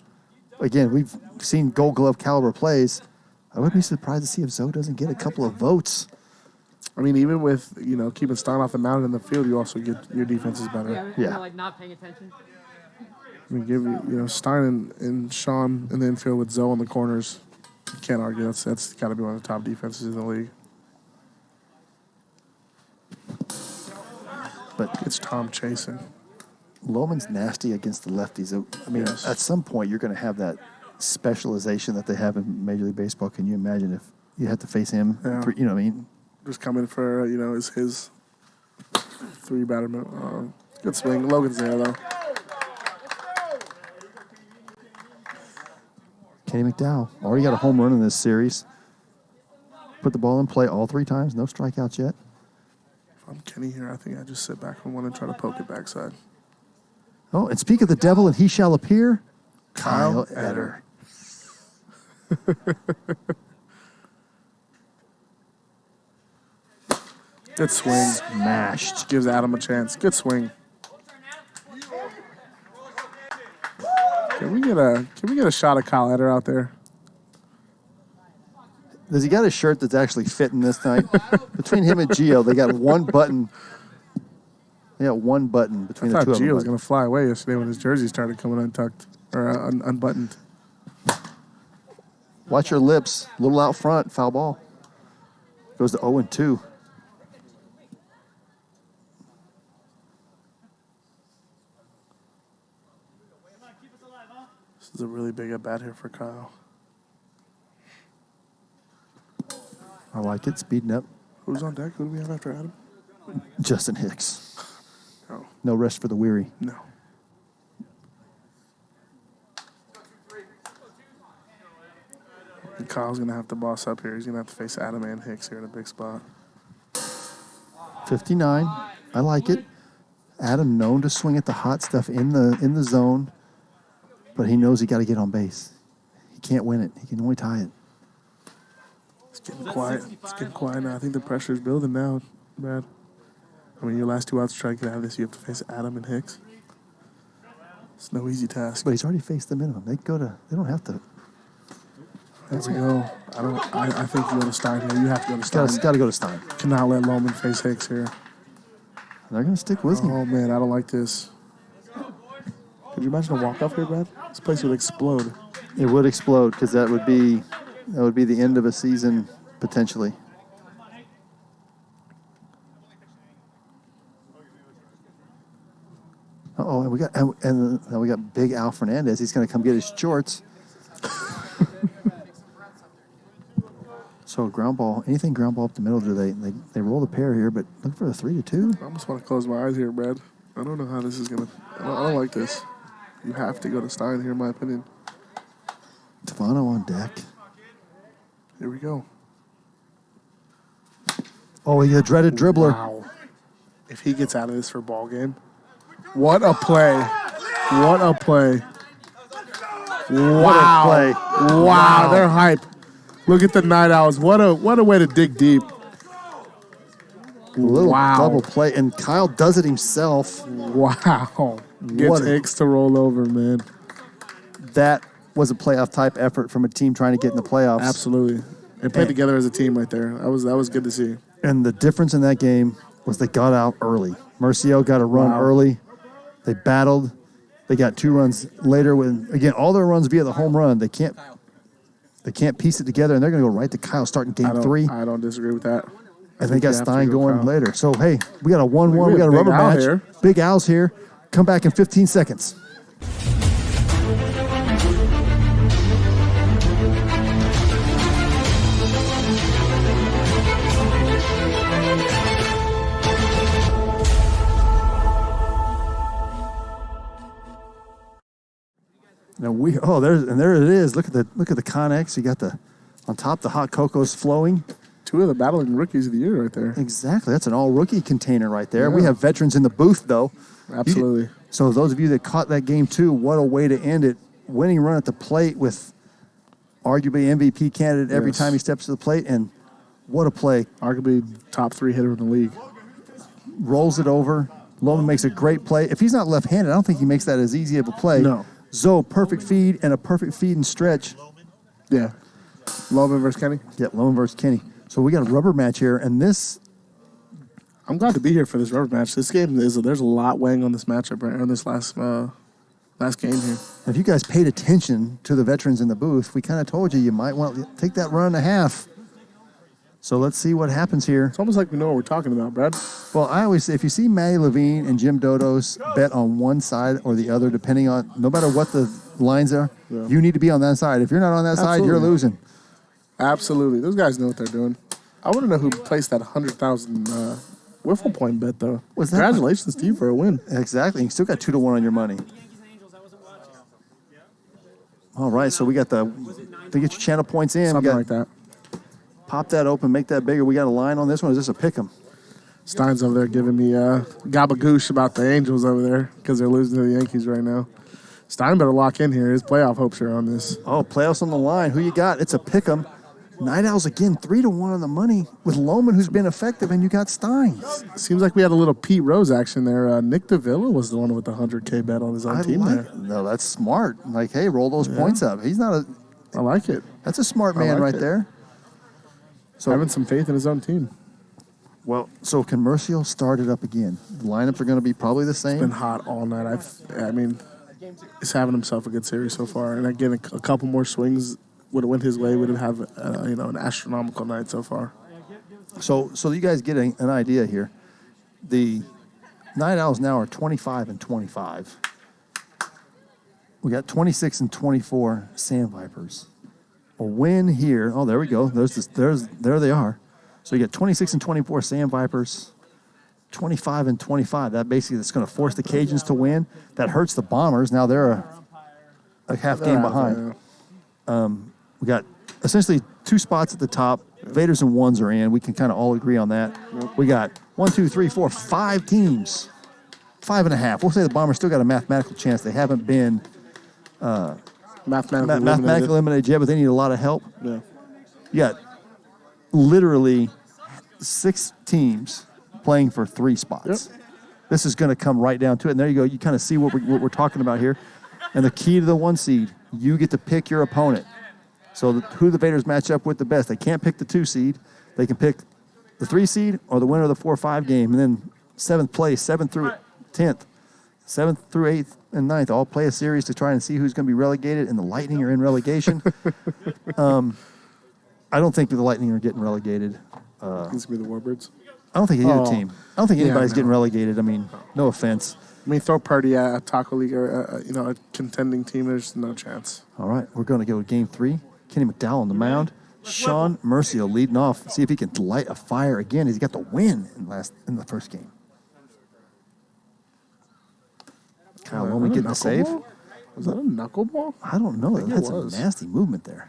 Again, we've seen Gold Glove caliber plays. I would be surprised to see if Zoe doesn't get a couple of votes. I mean, even with, keeping Stein off the mound in the field, you also get your defense is better. Yeah. Like not paying attention. I mean, give Stein and Sean in the infield with Zoe on the corners. You can't argue. That's got to be one of the top defenses in the league. But it's Tom chasing. Loman's nasty against the lefties. I mean, Yes. at some point, you're going to have that specialization that they have in Major League Baseball. Can you imagine if you had to face him? Yeah. You know what I mean? Just coming for, his 3-batter minute. Good swing. Logan's there, though. Kenny McDowell already got a home run in this series. Put the ball in play all 3 times. No strikeouts yet. If I'm Kenny here, I think I just sit back on one and try to poke it backside. Oh, and speak of the devil, and he shall appear. Kyle Eder. Good swing. Smashed. Gives Adam a chance. Good swing. Can we get a shot of Kyle Eder out there? Does he got a shirt that's actually fitting this night? Between him and Gio, they got one button. They got one button between the two of them. Gio was going to fly away yesterday when his jersey started coming untucked or unbuttoned. Watch your lips. A little out front. Foul ball. Goes to 0-2. This is a really big at-bat here for Kyle. I like it. Speeding up. Who's on deck? Who do we have after Adam? Justin Hicks. No. No rest for the weary. No. And Kyle's going to have to boss up here. He's going to have to face Adam and Hicks here in a big spot. 59. I like it. Adam known to swing at the hot stuff in the zone, but he knows he got to get on base. He can't win it. He can only tie it. It's getting quiet. It's getting quiet now. I think the pressure's building now, Brad. I mean, your last 2 outs to try to get out of this, you have to face Adam and Hicks. It's no easy task. But he's already faced the minimum. They don't have to. There we go. I think you go to Stein here. You have to go to Stein. Got to go to Stein. Cannot let Loman face Hicks here. They're going to stick with him. Oh, man, I don't like this. Could you imagine a walk-off here, Brad? This place would explode. It would explode because that would be the end of a season potentially. Uh-oh, and we got Big Al Fernandez. He's going to come get his shorts. So ground ball, anything ground ball up the middle, they roll the pair here, but look for a 3-2. I almost want to close my eyes here, Brad. I don't know how this is going to... I don't like this. You have to go to Stein here, in my opinion. Tavano on deck. Here we go. Oh, he's a dreaded dribbler. Wow. If he gets out of this for ball game, what a play. What a play. Wow. What a play. Wow, they're hype. Look at the Night Owls. What a way to dig deep. Little double play, and Kyle does it himself. Wow. Gets Hicks to roll over, man. That was a playoff type effort from a team trying to get in the playoffs. Absolutely. They played together as a team right there. That was good to see. And the difference in that game was they got out early. Murcio got a run early. They battled. They got 2 runs later. When again, all their runs via the home run. They can't piece it together, and they're going to go right to Kyle starting game 3. I don't disagree with that. And they got Stein going later. So, hey, we got a 1-1. We got a rubber Al match. here. Big Al's here. Come back in 15 seconds. Now there it is. Look at the Connex. You got on top the hot cocoa's flowing. 2 of the battling rookies of the year right there. Exactly. That's an all-rookie container right there. Yeah. We have veterans in the booth, though. Absolutely. So those of you that caught that game, too, what a way to end it. Winning run at the plate with arguably MVP candidate every time he steps to the plate, and what a play. Arguably top 3 hitter in the league. Rolls it over, Loman makes a great play. If he's not left-handed, I don't think he makes that as easy of a play. No. Zoe, perfect feed and a perfect feed and stretch. Yeah. Logan versus Kenny. Yep, Loman versus Kenny. So we got a rubber match here, and this. I'm glad to be here for this rubber match. This game there's a lot weighing on this matchup right on this last game here. If you guys paid attention to the veterans in the booth, we kind of told you might want to take that run and a half. So let's see what happens here. It's almost like we know what we're talking about, Brad. Well, I always say if you see Maddie Levine and Jim Dodos bet on one side or the other, depending on no matter what the lines are, you need to be on that side. If you're not on that side, you're losing. Absolutely. Those guys know what they're doing. I want to know who placed that 100,000 wiffle point bet, though. What's that? Congratulations to you for a win. Exactly. You still got 2-1 on your money. All right, so we got to get your channel points in. Something like that. Pop that open, make that bigger. We got a line on this one. Is this a pick 'em? Stein's over there giving me gabagoosh about the Angels over there because they're losing to the Yankees right now. Stein better lock in here. His playoff hopes are on this. Oh, playoffs on the line. Who you got? It's a pick 'em. Night Owls again, 3-1 on the money with Loman, who's been effective, and you got Stein. Seems like we had a little Pete Rose action there. Nick Davila was the one with the 100K bet on his own team there. No, that's smart. Like, hey, roll those points up. He's not a. I like it. That's a smart man right there. So having some faith in his own team. Well, so can Mercial start it up again? The lineups are going to be probably the same. It's been hot all night. I mean, he's having himself a good series so far. And again, a couple more swings would have went his way. Would have an astronomical night so far. So you guys get an idea here. The Night Owls now are 25-25. We got 26-24 Sandvipers. A win here. Oh, there we go. There they are. So you got 26-24 Sandvipers, 25-25. That basically that's going to force the Cajuns to win. That hurts the Bombers. Now they're a half game behind. We got essentially 2 spots at the top. Vaders and ones are in. We can kind of all agree on that. We got 1, 2, 3, 4, 5 teams. 5.5. We'll say the Bombers still got a mathematical chance. They haven't been mathematically eliminated yet, but they need a lot of help. Yeah. You got literally 6 teams playing for 3 spots. Yep. This is going to come right down to it. And there you go. You kind of see what we're talking about here. And the key to the 1 seed, you get to pick your opponent. So who the Vaders match up with the best. They can't pick the 2 seed. They can pick the 3 seed or the winner of the 4-5 game. And then 7th place, 7th through 10th, 7th through 8th and 9th all play a series to try and see who's going to be relegated. And the Lightning are in relegation. I don't think the Lightning are getting relegated. It's going to be the Warbirds. I don't think either team. I don't think anybody's getting relegated. I mean, no offense. I mean, throw Purdy at a Taco League or a contending team. There's no chance. All right, we're going to go to Game 3. Kenny McDowell on the mound. Sean Mercial leading off. See if he can light a fire again. He's got the win in the first game. Kyle Loman getting the save. Was that a knuckleball? I don't know. That's a nasty movement there.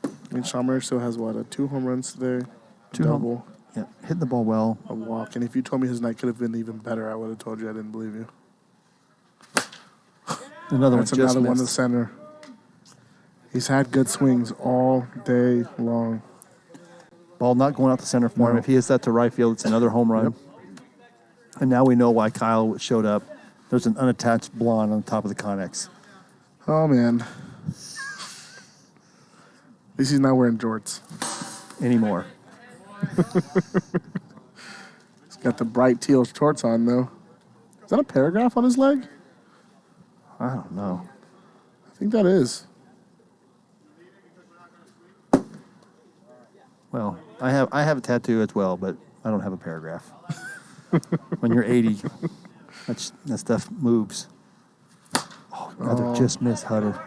I mean, Sean Mercial has, 2 home runs today? 2 double. Yeah, hitting the ball well. A walk. And if you told me his night could have been even better, I would have told you I didn't believe you. That's another one in the center. He's had good swings all day long. Ball not going out the center for him. If he hits that to right field, it's another home run. Yep. And now we know why Kyle showed up. There's an unattached blonde on the top of the Connex. Oh, man. At least he's not wearing jorts. Anymore. He's got the bright teal shorts on, though. Is that a paragraph on his leg? I don't know. I think that is. Well, I have a tattoo as well, but I don't have a paragraph. When you're 80, that stuff moves. Oh, another just missed Hutter.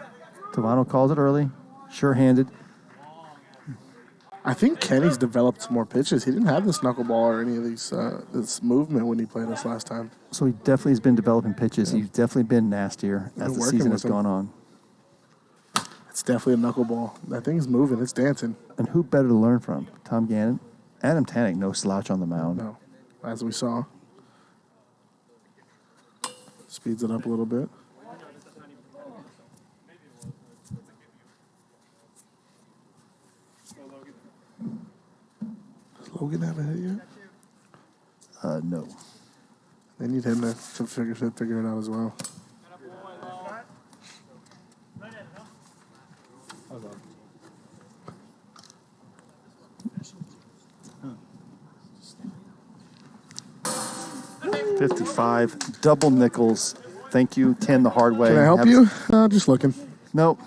Tavano calls it early. Sure-handed. I think Kenny's developed some more pitches. He didn't have this knuckleball or any of these this movement when he played us last time. So he definitely has been developing pitches. Yeah. He's definitely been nastier as the season has gone on. It's definitely a knuckleball. That thing's moving. It's dancing. And who better to learn from? Tom Gannon. Adam Tanic, no slouch on the mound. No, as we saw. Speeds it up a little bit. Does Logan have a hit yet? No. They need him to figure it out as well. $55, double nickels. Thank you. 10 the hard way. Can I help you? Just looking. Nope.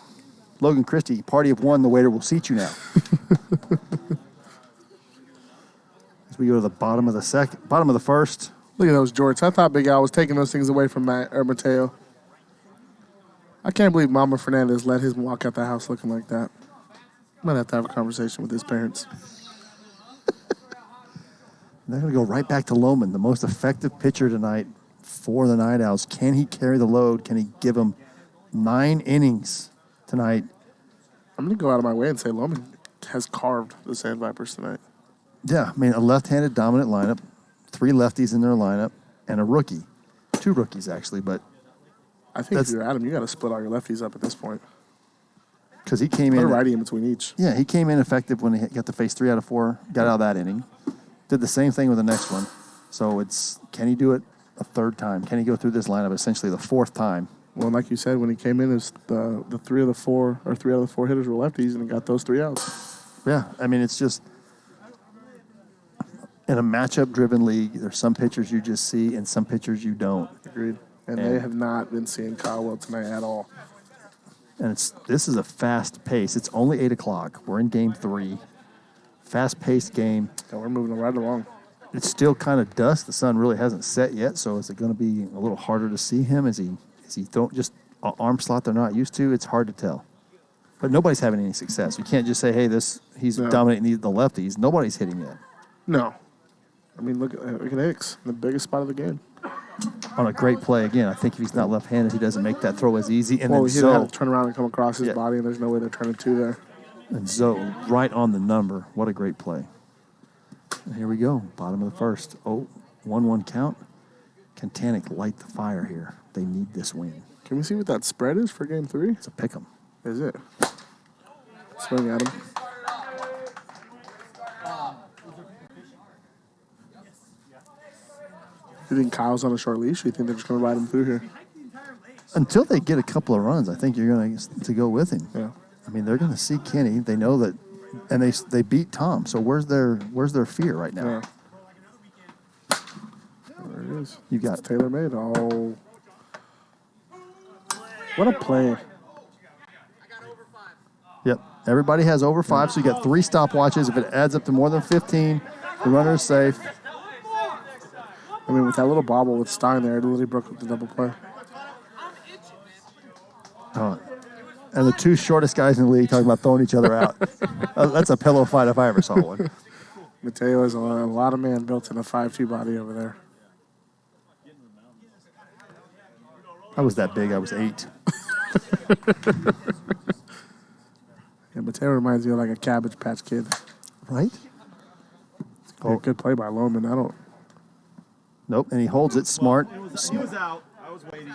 Logan Christie, party of one. The waiter will seat you now. As we go to the bottom of the first. Look at those jorts. I thought Big Al was taking those things away from Mateo. I can't believe Mama Fernandez let him walk out the house looking like that. Might have to have a conversation with his parents. They're going to go right back to Lohman, the most effective pitcher tonight for the Night Owls. Can he carry the load? Can he give them 9 innings tonight? I'm going to go out of my way and say Lohman has carved the Sandvipers tonight. Yeah, I mean, a left-handed dominant lineup, 3 lefties in their lineup, and a rookie. 2 rookies, actually, but I think if you're Adam, you got to split all your lefties up at this point. Because he came in. Put a righty in between each. Yeah, he came in effective when he got to face 3 out of 4, got out of that inning. Did the same thing with the next one. So it's, can he do it a 3rd time? Can he go through this lineup essentially the 4th time? Well, like you said, when he came in, it was the 3 out of the 4 hitters were lefties, and he got those 3 outs. Yeah, I mean, it's just, in a matchup-driven league, there's some pitchers you just see and some pitchers you don't. Agreed. And they have not been seeing Kyle well tonight at all. And this is a fast pace. It's only 8 o'clock. We're in game 3. Fast-paced game. Yeah, we're moving right along. It's still kind of dusk. The sun really hasn't set yet, so is it going to be a little harder to see him? Is he throwing just an arm slot they're not used to? It's hard to tell. But nobody's having any success. You can't just say, hey, he's dominating the lefties. Nobody's hitting yet. No. I mean, look at Hicks, the biggest spot of the game. On a great play again. I think if he's not left-handed, he doesn't make that throw as easy. And Well, then he had to turn around and come across his body, and there's no way to turn it to there. And Zoe right on the number. What a great play. And here we go. Bottom of the first. 1-1 count. Can Tanic light the fire here? They need this win. Can we see what that spread is for game 3? It's a pick 'em. Is it? Swing at him. You think Kyle's on a short leash, or you think they're just going to ride him through here? Until they get a couple of runs, I think you're going to go with him. Yeah. I mean, they're going to see Kenny. They know that, and they beat Tom. So where's their fear right now? Yeah. There it is. You got it's tailor-made. Oh. What a play. Yep. Everybody has over 5, so you got 3 stopwatches. If it adds up to more than 15, the runner is safe. I mean, with that little bobble with Stein there, it literally broke up the double play. And the 2 shortest guys in the league talking about throwing each other out. That's a pillow fight if I ever saw one. Mateo has a lot of man built in a 5'2" body over there. I was that big. I was 8. Yeah, Mateo reminds me of like a Cabbage Patch Kid. Right? Oh, good play by Lohman. I don't. Nope, and he holds it smart. He was out. I was waiting.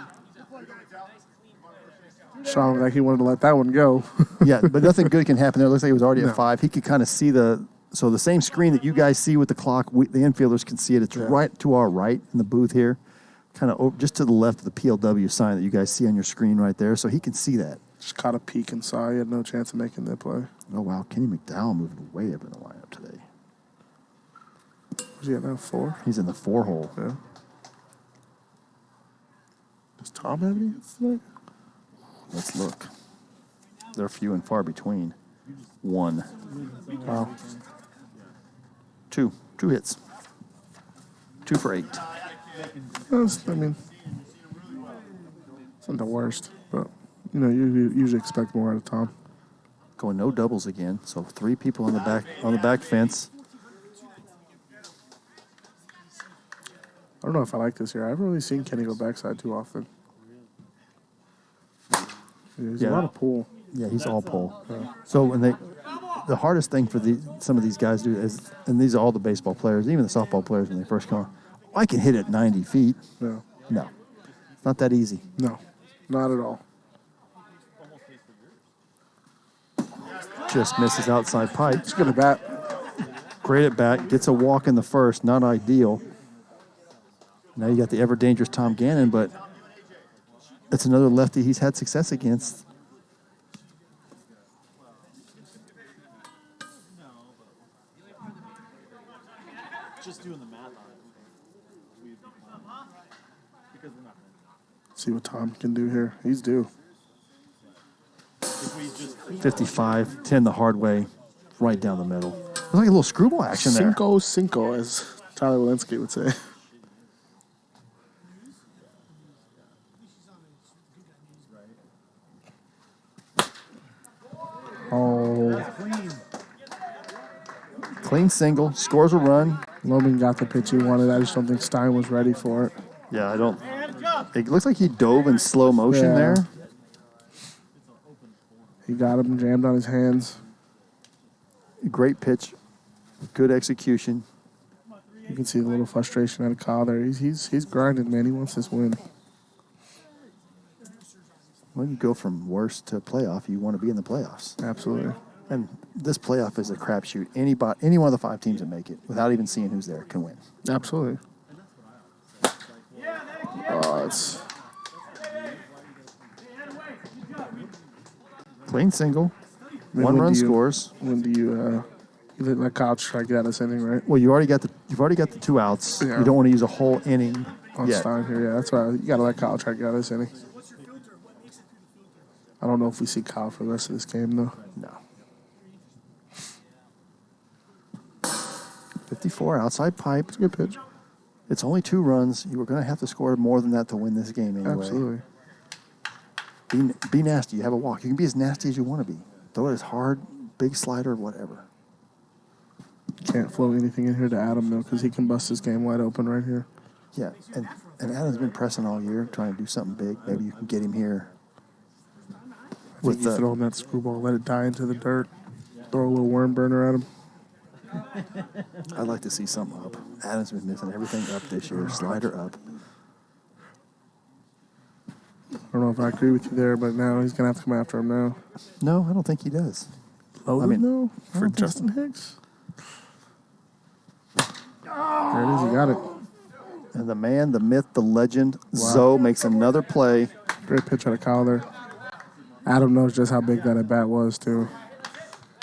Sean looked like he wanted to let that one go. Yeah, but nothing good can happen there. It looks like he was already at 5. He could kind of see the same screen that you guys see with the clock, the infielders can see it. It's right to our right in the booth here, kind of just to the left of the PLW sign that you guys see on your screen right there. So he can see that. Just caught a peek and saw he had no chance of making that play. Oh, wow. Kenny McDowell moving way up in the lineup today. Where's he at now? 4? He's in the 4 hole. Yeah. Does Tom have any hits tonight? Let's look. They're few and far between. 1. Wow. 2 hits. 2 for 8. I mean, it's not the worst, but you know, you usually expect more out of Tom. Going no doubles again. So 3 people on the back fence. I don't know if I like this here. I haven't really seen Kenny go backside too often. There's a lot of pull. Yeah, he's all pull. Yeah. So when the hardest thing for some of these guys do is, and these are all the baseball players, even the softball players when they first come on, I can hit it 90 feet. Yeah. No, it's not that easy. No, not at all. Just misses outside pipe. It's good at bat. Great at bat. Gets a walk in the first. Not ideal. Now you got the ever dangerous Tom Gannon, but that's another lefty he's had success against. Just doing the math on it. Because we're not. See what Tom can do here. He's due. 55, 10 the hard way, right down the middle. It was like a little screwball action there. Cinco, as Tyler Walensky would say. Oh. Clean single, scores a run. Logan got the pitch he wanted. I just don't think Stein was ready for it. Yeah, I don't. It looks like he dove in slow motion Yeah. there. He got him jammed on his hands. Great pitch, good execution. You can see a little frustration out of Kyle there. He's grinding, man. He wants this win. When you go from worst to playoff, you want to be in the playoffs. Absolutely. And this playoff is a crapshoot. Any one of the 5 teams that make it, without even seeing who's there, can win. Absolutely. Oh, it's Clean single, I mean, 1 when run do you- scores. When do you let Kyle try to get out of this inning, right? Well, you've already got the 2 outs. Yeah. You don't want to use a whole inning On yet. Stein here, yeah. That's why you got to let Kyle try to get out of this inning. I don't know if we see Kyle for the rest of this game, though. No. 54 outside pipe. It's a good pitch. It's only 2 runs. You were going to have to score more than that to win this game anyway. Absolutely. Be nasty. You have a walk. You can be as nasty as you want to be. Throw it as hard, big slider, whatever. Can't flow anything in here to Adam, though, because he can bust his game wide open right here. Yeah, and Adam's been pressing all year, trying to do something big. Maybe you can get him here. I think you throw him that screwball, let it die into the dirt, throw a little worm burner at him. I'd like to see something up. Adam's been missing everything up this year. Slider up. I don't know if I agree with you there, but now he's going to have to come after him now. No, I don't think he does. Logan, though, I for don't think Justin Hicks. There it is. He got it. And the man, the myth, the legend, Zoe makes another play. Great pitch out of Kyle there. Adam knows just how big that at bat was, too.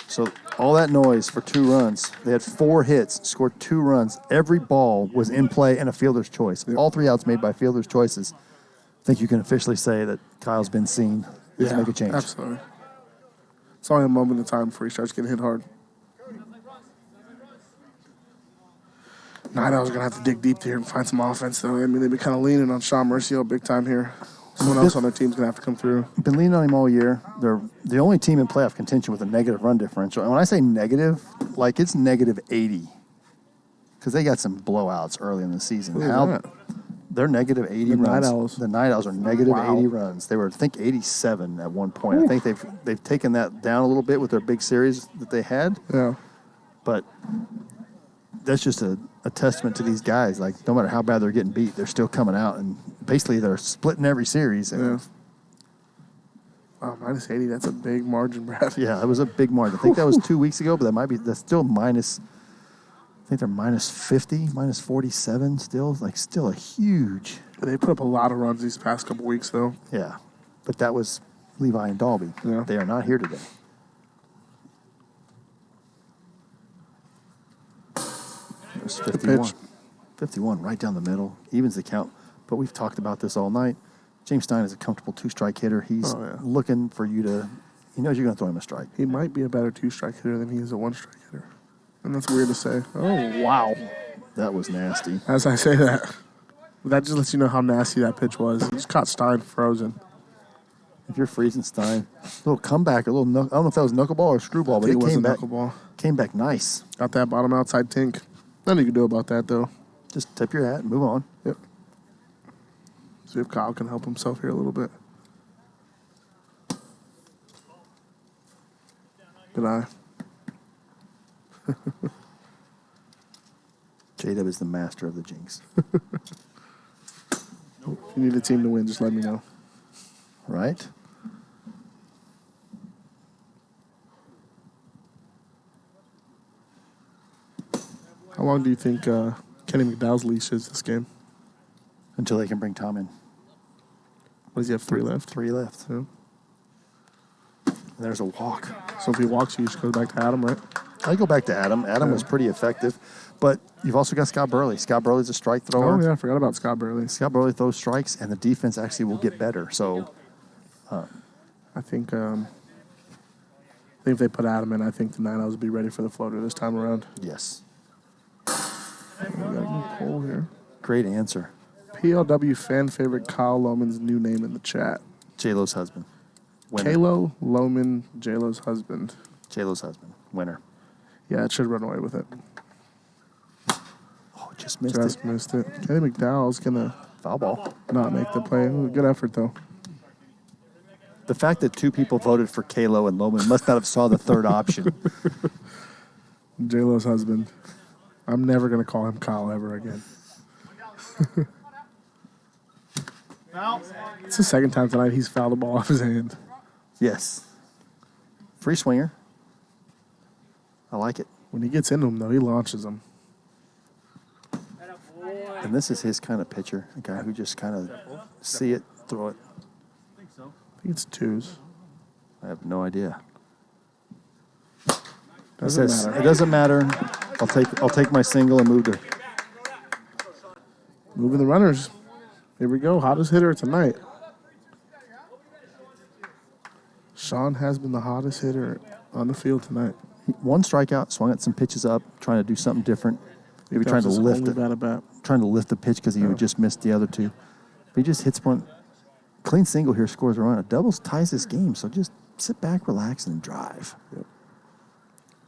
So all that noise for 2 runs. They had 4 hits, scored 2 runs. Every ball was in play and a fielder's choice. Yep. All 3 outs made by fielder's choices. I think you can officially say that Kyle's been seen to make a change. Absolutely. It's only a moment in time before he starts getting hit hard. Night Owl's going to have to dig deep here and find some offense, though. I mean, they've been kind of leaning on Sean Mercio big time here. Someone else on their team's going to have to come through. Been leaning on him all year. They're the only team in playoff contention with a negative run differential. And when I say negative, like it's negative 80. Because they got some blowouts early in the season. Look at Now that. they're negative 80 The runs. Night Owls. The Night Owls are negative Wow. 80 runs. They were, I think, 87 at one point. I think they've taken that down a little bit with their big series that they had. Yeah. But that's just a testament to these guys. Like, no matter how bad they're getting beat, they're still coming out. And basically, they're splitting every series. And Yeah. Wow, minus 80, that's a big margin, Brad. yeah, it was a big margin. I think that was 2 weeks ago, but that's still minus. I think they're minus 50, minus 47 still. Like, still a huge. They put up a lot of runs these past couple weeks, though. Yeah. But that was Levi and Dalby. Yeah. They are not here today. It was 51. pitch. 51 right down the middle. Evens the count. But we've talked about this all night. James Stein is a comfortable 2-strike hitter. He's looking for you to. He knows you're going to throw him a strike. He might be a better 2-strike hitter than he is a 1-strike hitter. And that's weird to say. Oh, wow. That was nasty. As I say that, that just lets you know how nasty that pitch was. He just caught Stein frozen. If you're freezing Stein, a little comeback, I don't know if that was knuckleball or screwball, but It it was came a back. knuckleball. Came back nice. Got that bottom outside tink. Nothing you can do about that, though. Just tip your hat and move on. Yep. See if Kyle can help himself here a little bit. Good eye. J-Dub is the master of the jinx. If you need a team to win, just let me know. Right? How long do you think Kenny McDowell's leash is this game? Until they can bring Tom in. What does he have, 3 left? 3 left. Yeah. And there's a walk. So if he walks, you just go back to Adam, right? I go back to Adam. Adam was pretty effective. But you've also got Scott Burley. Scott Burley's a strike thrower. Oh, yeah, I forgot about Scott Burley. Scott Burley throws strikes, and the defense actually will get better. So I think if they put Adam in, I think the Night Owls will be ready for the floater this time around. yes, We got a new poll here. great answer. PLW fan favorite Kyle Lohman's new name in the chat. J-Lo's husband. Winner. Kalo Lohman, J-Lo's husband. J-Lo's husband. Winner. Yeah, it should run away with it. Oh, just missed Just it. missed it. Kenny McDowell's going to Foul ball. not make the play. Ooh, good effort, though. The fact that 2 people voted for Kalo and Loman must not have saw the third option. J-Lo's husband. I'm never going to call him Kyle ever again. It's the second time tonight he's fouled the ball off his hand. Yes. Free swinger. I like it. When he gets into him, though, he launches them. And this is his kind of pitcher, a guy who just kind of see it, throw it. I think it's 2s. I have no idea. Doesn't It matter. doesn't matter. I'll take my single and move to. Moving the runners. Here we go. Hottest hitter tonight. Sean has been the hottest hitter on the field tonight. 1 strikeout, swung at some pitches up, trying to do something different. Maybe That trying to was his lift only it. bat at bat. Trying to lift the pitch because he would just missed the other 2. But he just hits one. Clean single here, scores a run. A doubles ties this game, so just sit back, relax, and drive.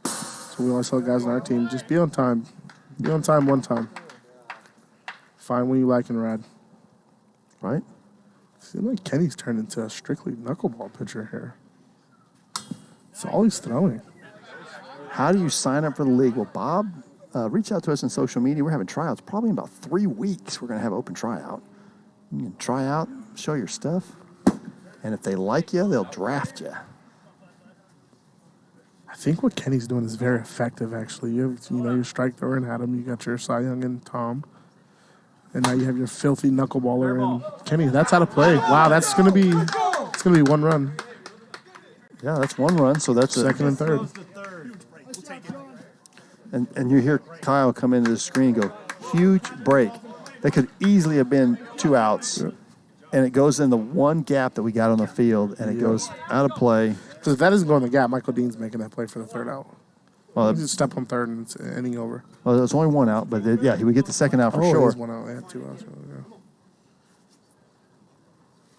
So we always tell guys on our team, just be on time. Be on time one time. Find when you like and ride. Right? Seems like Kenny's turned into a strictly knuckleball pitcher here. It's all he's throwing. How do you sign up for the league? Well, Bob, reach out to us on social media. We're having tryouts. Probably in about 3 weeks, we're going to have open tryout. You can try out, show your stuff, and if they like you, they'll draft you. I think what Kenny's doing is very effective, actually. You have, your strike thrower in Adam. You got your Cy Young and Tom. And now you have your filthy knuckleballer in Kenny. That's how to play. Wow, it's gonna be 1 run. Yeah, that's 1 run, so that's Second and third. And you hear Kyle come into the screen and go, huge break. That could easily have been 2 outs. Yep. And it goes in the 1 gap that we got on the field, and it goes out of play. Because if that doesn't go in the gap, Michael Dean's making that play for the 3rd out. Well, He just step on 3rd and it's inning over. well, there's only 1 out, but yeah, he would get the 2nd out for It sure. is 1 out. They had 2 outs. Yeah.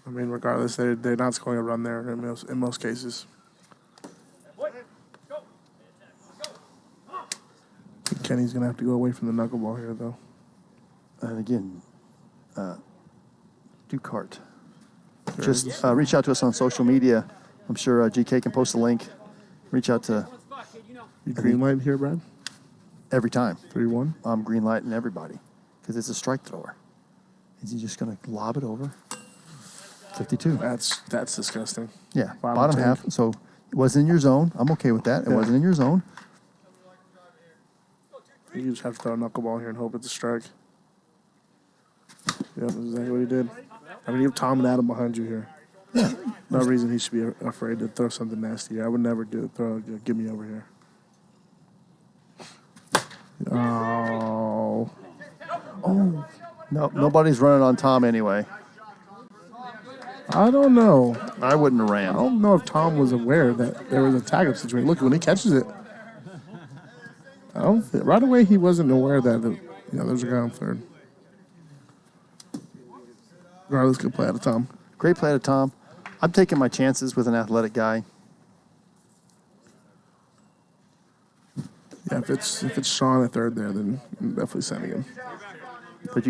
I mean, regardless, they're not scoring a run there in most cases. Kenny's going to have to go away from the knuckleball here, though. And again, Ducart. Just reach out to us on social media. I'm sure GK can post a link. Reach out to You green light here, Brad? every time. 3-1. I'm green lighting everybody because it's a strike thrower. Is he just going to lob it over? 52. That's disgusting. Yeah, Bottom bottom tank. half. So it wasn't in your zone. I'm okay with that. It Yeah. wasn't in your zone. You just have to throw a knuckleball here and hope it's a strike. Yep, that's exactly what he did. I mean, you have Tom and Adam behind you here. No reason he should be afraid to throw something nasty here. I would never give me over here. Oh. No, nobody's running on Tom anyway. I don't know. I wouldn't have I ran. don't know if Tom was aware that there was a tag-up situation. Look, when he catches it, right away he wasn't aware that there's a guy on 3rd. Regardless, good play out of Tom. Great play to Tom. I'm taking my chances with an athletic guy. Yeah, if it's Sean at 3rd there, then I'm definitely sending him. But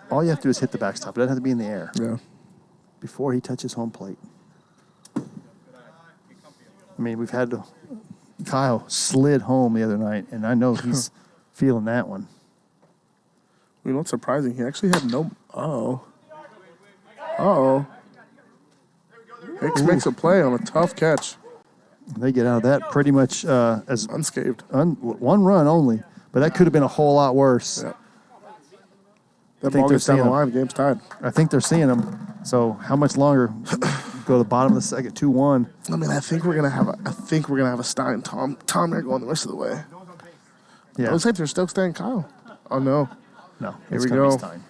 all you have to do is hit the backstop. It doesn't have to be in the air Yeah. before he touches home plate. I mean, Kyle slid home the other night, and I know he's feeling that one. You know what's surprising? He actually had no. Hicks makes a play on a tough catch. They get out of that pretty much as Unscathed. 1 run only. But that could have been a whole lot worse. Yeah. That ball gets down the line, game's tied. I think they're seeing him. So how much longer? Go to the bottom of the second, 2-1. I mean, I think we're gonna have a Stein Tom there going the rest of the way. Yeah. It looks like they're still staying Kyle. Oh no. No, Here it's we gonna go. be Stein.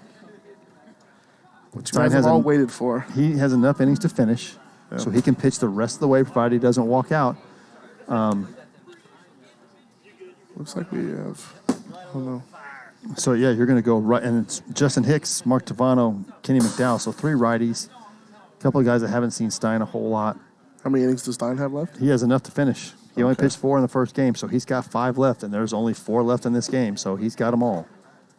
Which you guys have all waited for. He has enough innings to finish, so he can pitch the rest of the way, provided he doesn't walk out. Looks like we have. I don't know. So yeah, you're going to go right, and it's Justin Hicks, Mark Tavano, Kenny McDowell. So 3 righties. A couple of guys that haven't seen Stein a whole lot. How many innings does Stein have left? He has enough to finish. He only pitched 4 in the first game, so he's got 5 left, and there's only 4 left in this game, so he's got them all.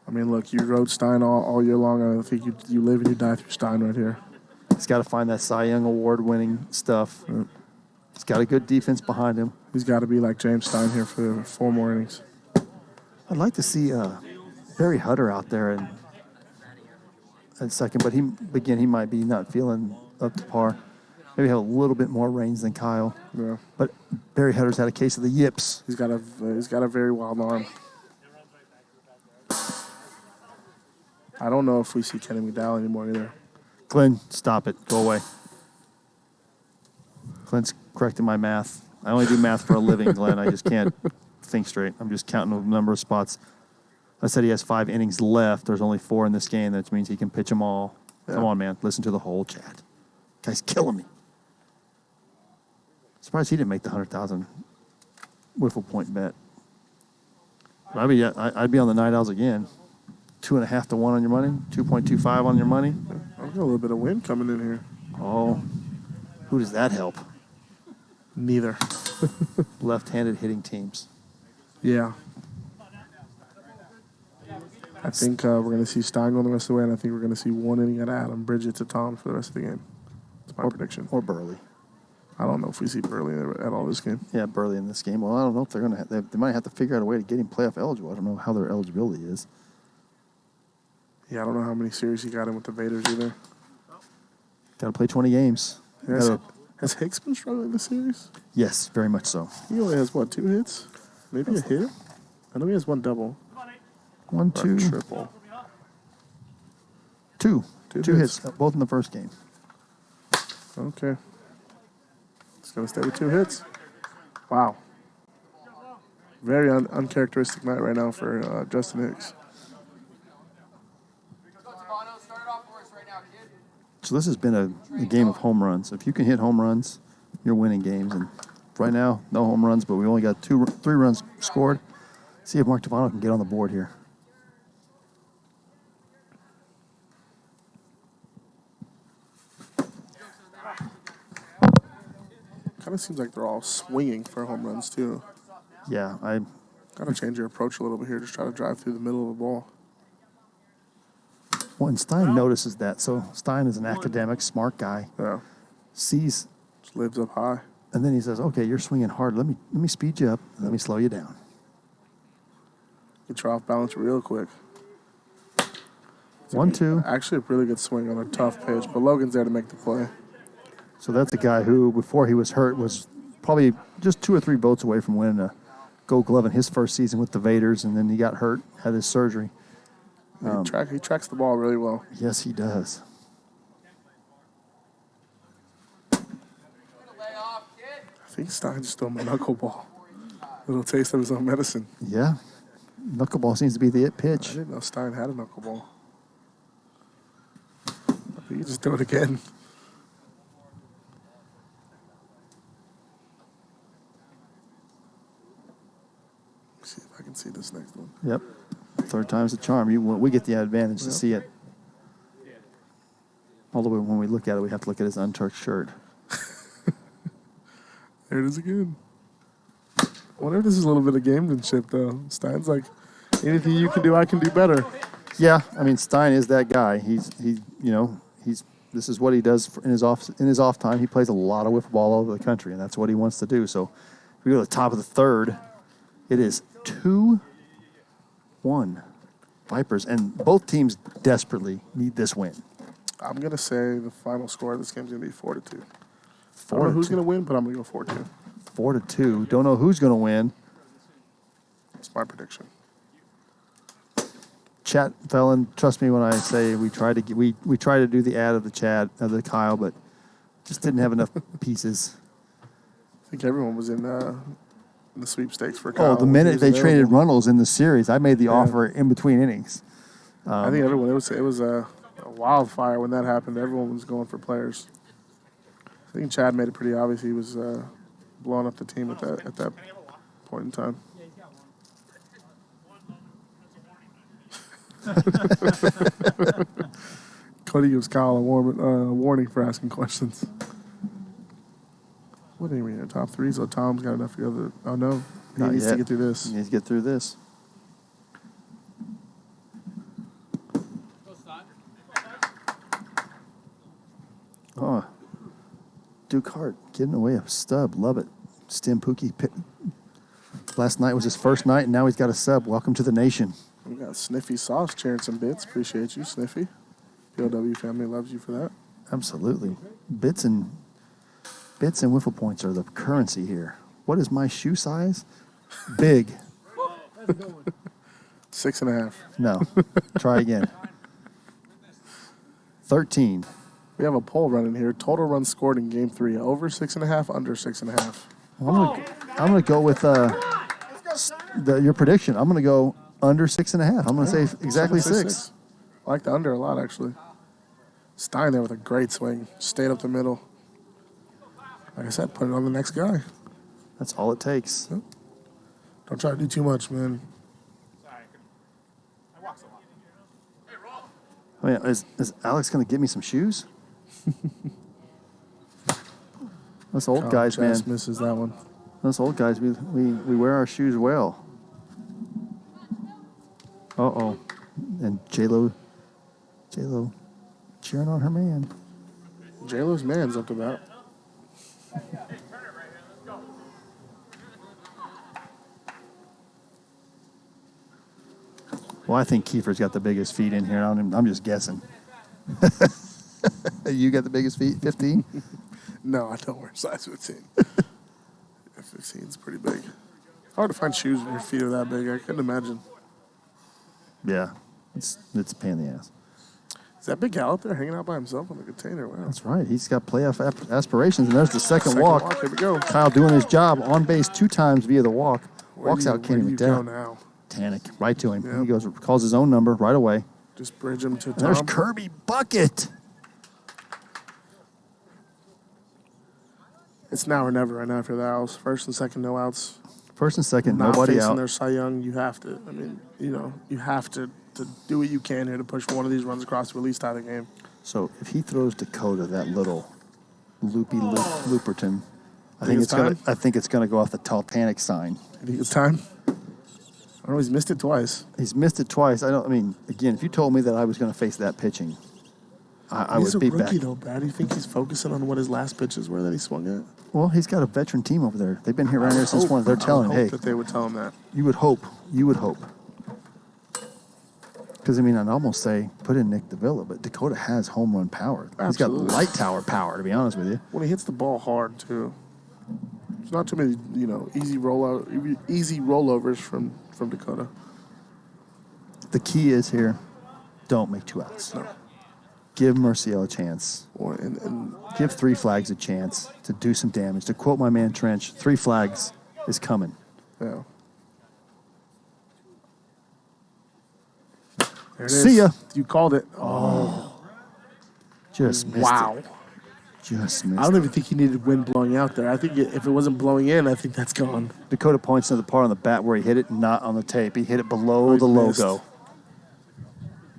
I mean, look, you rode Stein all year long. I think you live and you die through Stein right here. He's got to find that Cy Young Award-winning stuff. He's got a good defense behind him. He's got to be like James Stein here for 4 more innings. I'd like to see Barry Hutter out there at second, but he might be not feeling up to par. Maybe have a little bit more range than Kyle. Yeah. But Barry Hutter's had a case of the yips. He's got a very wild arm. I don't know if we see Kenny McDowell anymore either. Glenn, stop it. Go away. Glenn's correcting my math. I only do math for a living, Glenn. I just can't think straight. I'm just counting the number of spots. I said he has 5 innings left. There's only 4 in this game. That means he can pitch them all. Yeah. Come on, man. Listen to the whole chat. Guy's killing me. Surprised he didn't make the 100,000 wiffle point bet. But I'd be on the Night Owls again. 2.5 to 1 on your money. 2.25 on your money. I've got a little bit of wind coming in here. Oh, who does that help? Neither. Left-handed hitting teams. Yeah. I think we're going to see Stein going the rest of the way, and I think we're going to see 1 inning at Adam, Bridget to Tom for the rest of the game. That's my prediction. Or Burley. I don't know if we see Burley at all this game. Yeah, Burley in this game. Well, I don't know if they're going to. They might have to figure out a way to get him playoff eligible. I don't know how their eligibility is. Yeah, I don't know how many series he got in with the Vaders either. Got to play 20 games. Has Hicks been struggling this series? Yes, very much so. He only has, 2 hits? Maybe a hit? I know he has 1 double. 1, 2. Triple. 2 hits, both in the first game. Okay. Just going to stay with 2 hits. Wow. Very uncharacteristic night right now for Justin Hicks. So this has been a game of home runs. If you can hit home runs, you're winning games. And right now, no home runs, but we only got 3 runs scored. See if Mark Tavano can get on the board here. Kind of seems like they're all swinging for home runs, too. Yeah, I got to change your approach a little bit here. Just try to drive through the middle of the ball. Well, and Stein notices that. So Stein is an academic, smart guy. Yeah. Sees. Just lives up high. And then he says, okay, you're swinging hard. Let me speed you up. And let me slow you down. Get you off balance real quick. 1, 2. Actually, a really good swing on a tough pitch, but Logan's there to make the play. So that's a guy who, before he was hurt, was probably just 2 or 3 votes away from winning a Gold Glove in his first season with the Vaders, and then he got hurt, had his surgery. He tracks the ball really well. Yes, he does. I think Stein just threw him a knuckleball. Little taste of his own medicine. Yeah. Knuckleball seems to be the it I pitch. didn't know Stein had a knuckleball. I think he just do it again. See if I can see this next one. Yep. 3rd time's the charm. We get the advantage to see it. Although when we look at it, we have to look at his untucked shirt. There it is again. I wonder if this is a little bit of gamesmanship, though. Stein's like, anything you can do, I can do better. Yeah, I mean Stein is that guy. This is what he does in his off time. He plays a lot of wiffle ball all over the country, and that's what he wants to do. So if we go to the top of the 3rd, it is 2-1 Vipers, and both teams desperately need this win. I'm going to say the final score of this game is going to be 4-2. I don't know who's going to win, but I'm going to go 4-2. 4-2. Don't know who's going to win. That's my prediction. chat fell in. Trust me when I say we tried to we tried to do the ad of the Chad of the Kyle, but just didn't have enough pieces. I think everyone was in the sweepstakes for Kyle. Oh, the minute they traded Runnels in the series, I made the offer in between innings. I think everyone it was a wildfire when that happened. Everyone was going for players. I think Chad made it pretty obvious he was blowing up the team at that point in time. Cody gives Kyle a warning for asking questions. What are we in? Top three? So Tom's got enough to go. Oh, no. He needs to get through this. He needs to get through this. Oh. Duke Hart getting away a stub. Love it. Stim Pookie. Last night was his first night, and now he's got a sub. Welcome to the nation. We got Sniffy Sauce sharing some bits. Appreciate you, Sniffy. POW family loves you for that. Absolutely. Bits and wiffle points are the currency here. What is my shoe size? Big. 6.5. No. Try again. 13. We have a poll running here. Total runs scored in Game 3. Over 6.5, under 6.5. Well, I'm gonna go with your prediction. I'm gonna go under 6.5. I'm gonna say exactly 6. I like the under a lot, actually. Stein there with a great swing. Stayed up the middle. Like I said, put it on the next guy. That's all it takes. Don't try to do too much, man. I mean, is Alex gonna get me some shoes? Us old guys, man. Misses that one. Us old guys, we wear our shoes well. Uh-oh. And J-Lo cheering on her man. J-Lo's man's up to that. Well, I think Kiefer's got the biggest feet in here. I'm just guessing. You got the biggest feet, 15? No, I don't wear size 15. 15's pretty big. Hard to find shoes when your feet are that big. I couldn't imagine. Yeah, it's a pain in the ass. Is that Big Al up there hanging out by himself on the container? Wow. That's right. He's got playoff aspirations, and there's the second walk. Here we go. Kyle doing his job on base 2 times via the walk. Walks out Kenny Where do you go McDowell. now? Tanic, right to him. Yep. He goes, calls his own number right away. Just bridge him to And there's Tom. Kirby Bucket. It's now or never right now for the Owls. First and second, no outs. First and second, Not nobody facing out. their Cy Young. You have to. I mean, you have to do what you can here to push one of these runs across to at least tie the game. So if he throws Dakota that little Looperton, I Think think it's gonna go off the Titanic sign. You think it's time? I don't know. He's missed it twice. He's missed it twice. Again, if you told me that I was gonna face that pitching, I He's would a be rookie, back. though, Brad. Do you think he's focusing on what his last pitches were that he swung at? Well, he's got a veteran team over there. They've been here around here since one. They're telling him, hey, that they would tell him that. you would hope. Because, I'd almost say put in Nick Davila, but Dakota has home run power. Absolutely. He's got light tower power, to be honest with you. When he hits the ball hard, too. There's not too many, easy rollovers from Dakota. The key is here, don't make 2 outs. No. Give Murciel a chance. And Give 3 flags a chance to do some damage. To quote my man Trench, 3 flags is coming. yeah. There it is. See ya. You called it. Oh, Just missed wow. it. Just I missed don't it. even think he needed wind blowing out there. I think if it wasn't blowing in, I think that's gone. Dakota points to the part on the bat where he hit it, not on the tape. He hit it below he the missed. logo.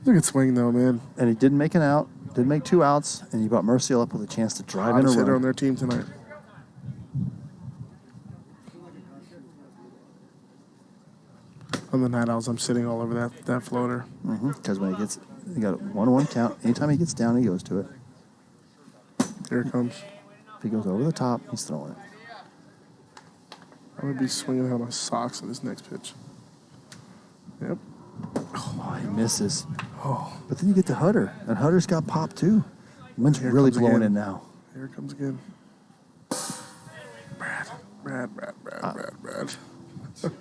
Look at swing, though, man. And he didn't make an out, didn't make 2 outs, and he brought Murciel up with a chance to drive in a Hottest hitter on run. their team tonight. On the Night Owls, I'm sitting all over that floater. Because when he got a 1-1 count. Anytime he gets down, he goes to it. Here it comes. If he goes over the top, he's throwing it. I'm going to be swinging out my socks on this next pitch. Yep. Oh, he misses. Oh. But then you get to Hutter, and Hutter's got pop too. Wind's Here really comes blowing again. in now. Here it comes again. Brad.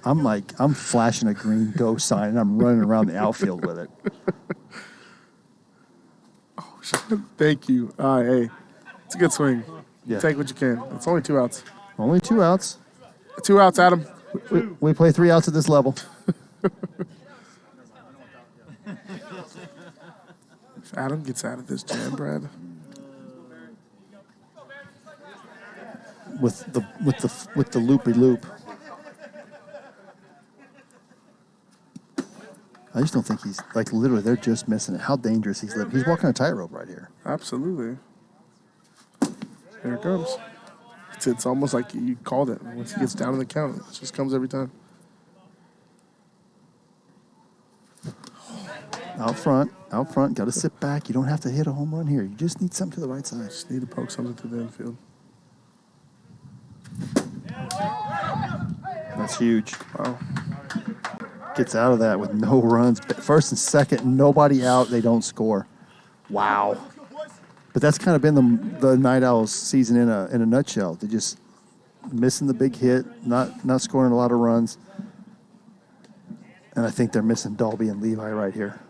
I'm flashing a green go sign and I'm running around the outfield with it. Thank you. Hey, it's a good swing. Yeah. Take what you can. It's only 2 outs. Only 2 outs. 2 outs, Adam. We play 3 outs at this level. If Adam gets out of this jam, Brad. With the loopy loop. I just don't think he's literally. They're just missing it. How dangerous he's living. He's walking a tightrope right here. Absolutely. Here it comes. It's almost like you called it. Once he gets down in the count, it just comes every time. Out front. Got to sit back. You don't have to hit a home run here. You just need something to the right side. Just need to poke something to the infield. That's huge. Wow. Gets out of that with no runs. First and second, nobody out. They don't score. Wow. But that's kind of been the Night Owls season in a nutshell. They just missing the big hit, not scoring a lot of runs. And I think they're missing Dalby and Levi right here.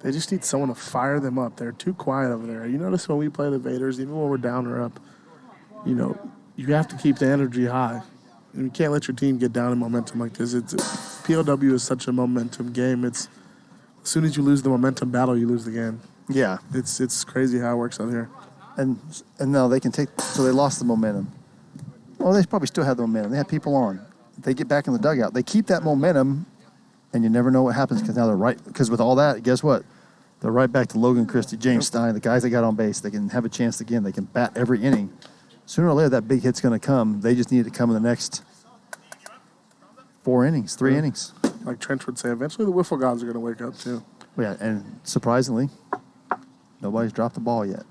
They just need someone to fire them up. They're too quiet over there. You notice when we play the Vaders, even when we're down or up, you have to keep the energy high. And you can't let your team get down in momentum like this. POW is such a momentum game. As soon as you lose the momentum battle, you lose the game. Yeah. It's crazy how it works out here. And now they can take. So they lost the momentum. Well, they probably still have the momentum. They had people on. They get back in the dugout. They keep that momentum, and you never know what happens because now they're right. Because with all that, guess what? They're right back to Logan Christie, James Stein, the guys that got on base. They can have a chance again. They can bat every inning. Sooner or later, that big hit's going to come. They just need it to come in the next 4 innings, 3 innings. Like Trench would say, eventually the wiffle gods are going to wake up too. Yeah, and surprisingly, nobody's dropped the ball yet.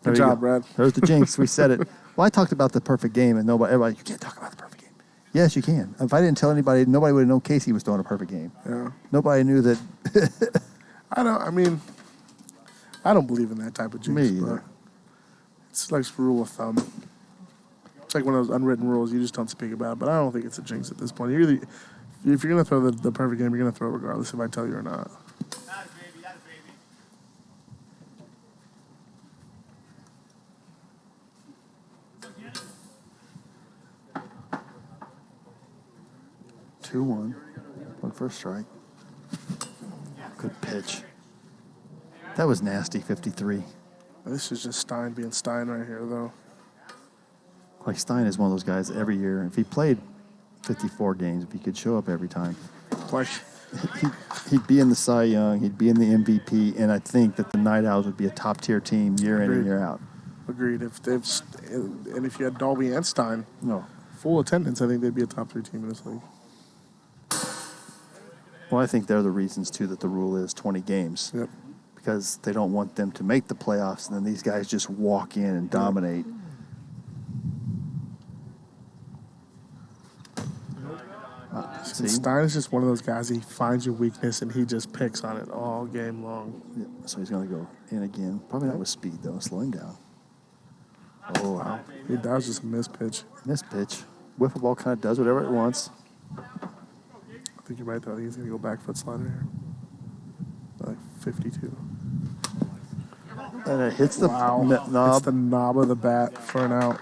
Good job, Brad. There's the jinx. We said it. Well, I talked about the perfect game, and everybody, you can't talk about the perfect game. Yes, you can. If I didn't tell anybody, nobody would have known Casey was throwing a perfect game. Yeah. Nobody knew that. I don't believe in that type of jinx. Me either. But it's like a rule of thumb. It's like one of those unwritten rules you just don't speak about. But I don't think it's a jinx at this point. If you're going to throw the perfect game, you're going to throw it regardless if I tell you or not. That is baby. 2-1. Look for a strike. Good pitch. That was nasty, 53. This is just Stein being Stein right here, though. Like Stein is one of those guys every year. If he played 54 games, if he could show up every time, Like, he'd be in the Cy Young, he'd be in the MVP, and I think that the Night Owls would be a top-tier team year in and year out. agreed. And if you had Dalby and Stein, No. full attendance, I think they'd be a top 3 team in this league. Well, I think they're the reasons, too, that the rule is 20 games. Yep. Because they don't want them to make the playoffs, and then these guys just walk in and dominate. See? Stein is just one of those guys, he finds your weakness and he just picks on it all game long. Yeah, so he's going to go in again. Probably not with speed, though. Slow him down. Oh, wow. That was just a missed pitch. Missed pitch. Wiffle ball kind of does whatever it wants. I think you're right, though. I think he's going to go back foot slider here. Like 52. And it hits the It's the knob of the bat for an out.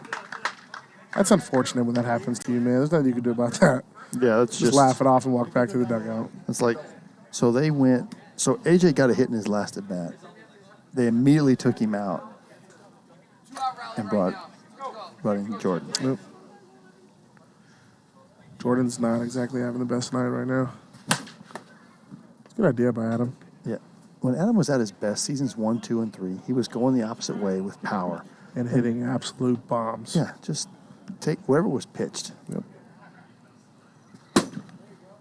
That's unfortunate when that happens to you, man. There's nothing you can do about that. Yeah, that's Just laugh it off and walk back to the dugout. It's like, so AJ got a hit in his last at bat. They immediately took him out and brought in Jordan. Nope. Jordan's not exactly having the best night right now. It's a good idea by Adam. Yeah. When Adam was at his best, seasons 1, 2, and 3, he was going the opposite way with power. And hitting absolute bombs. Yeah, just take whatever was pitched. Yep.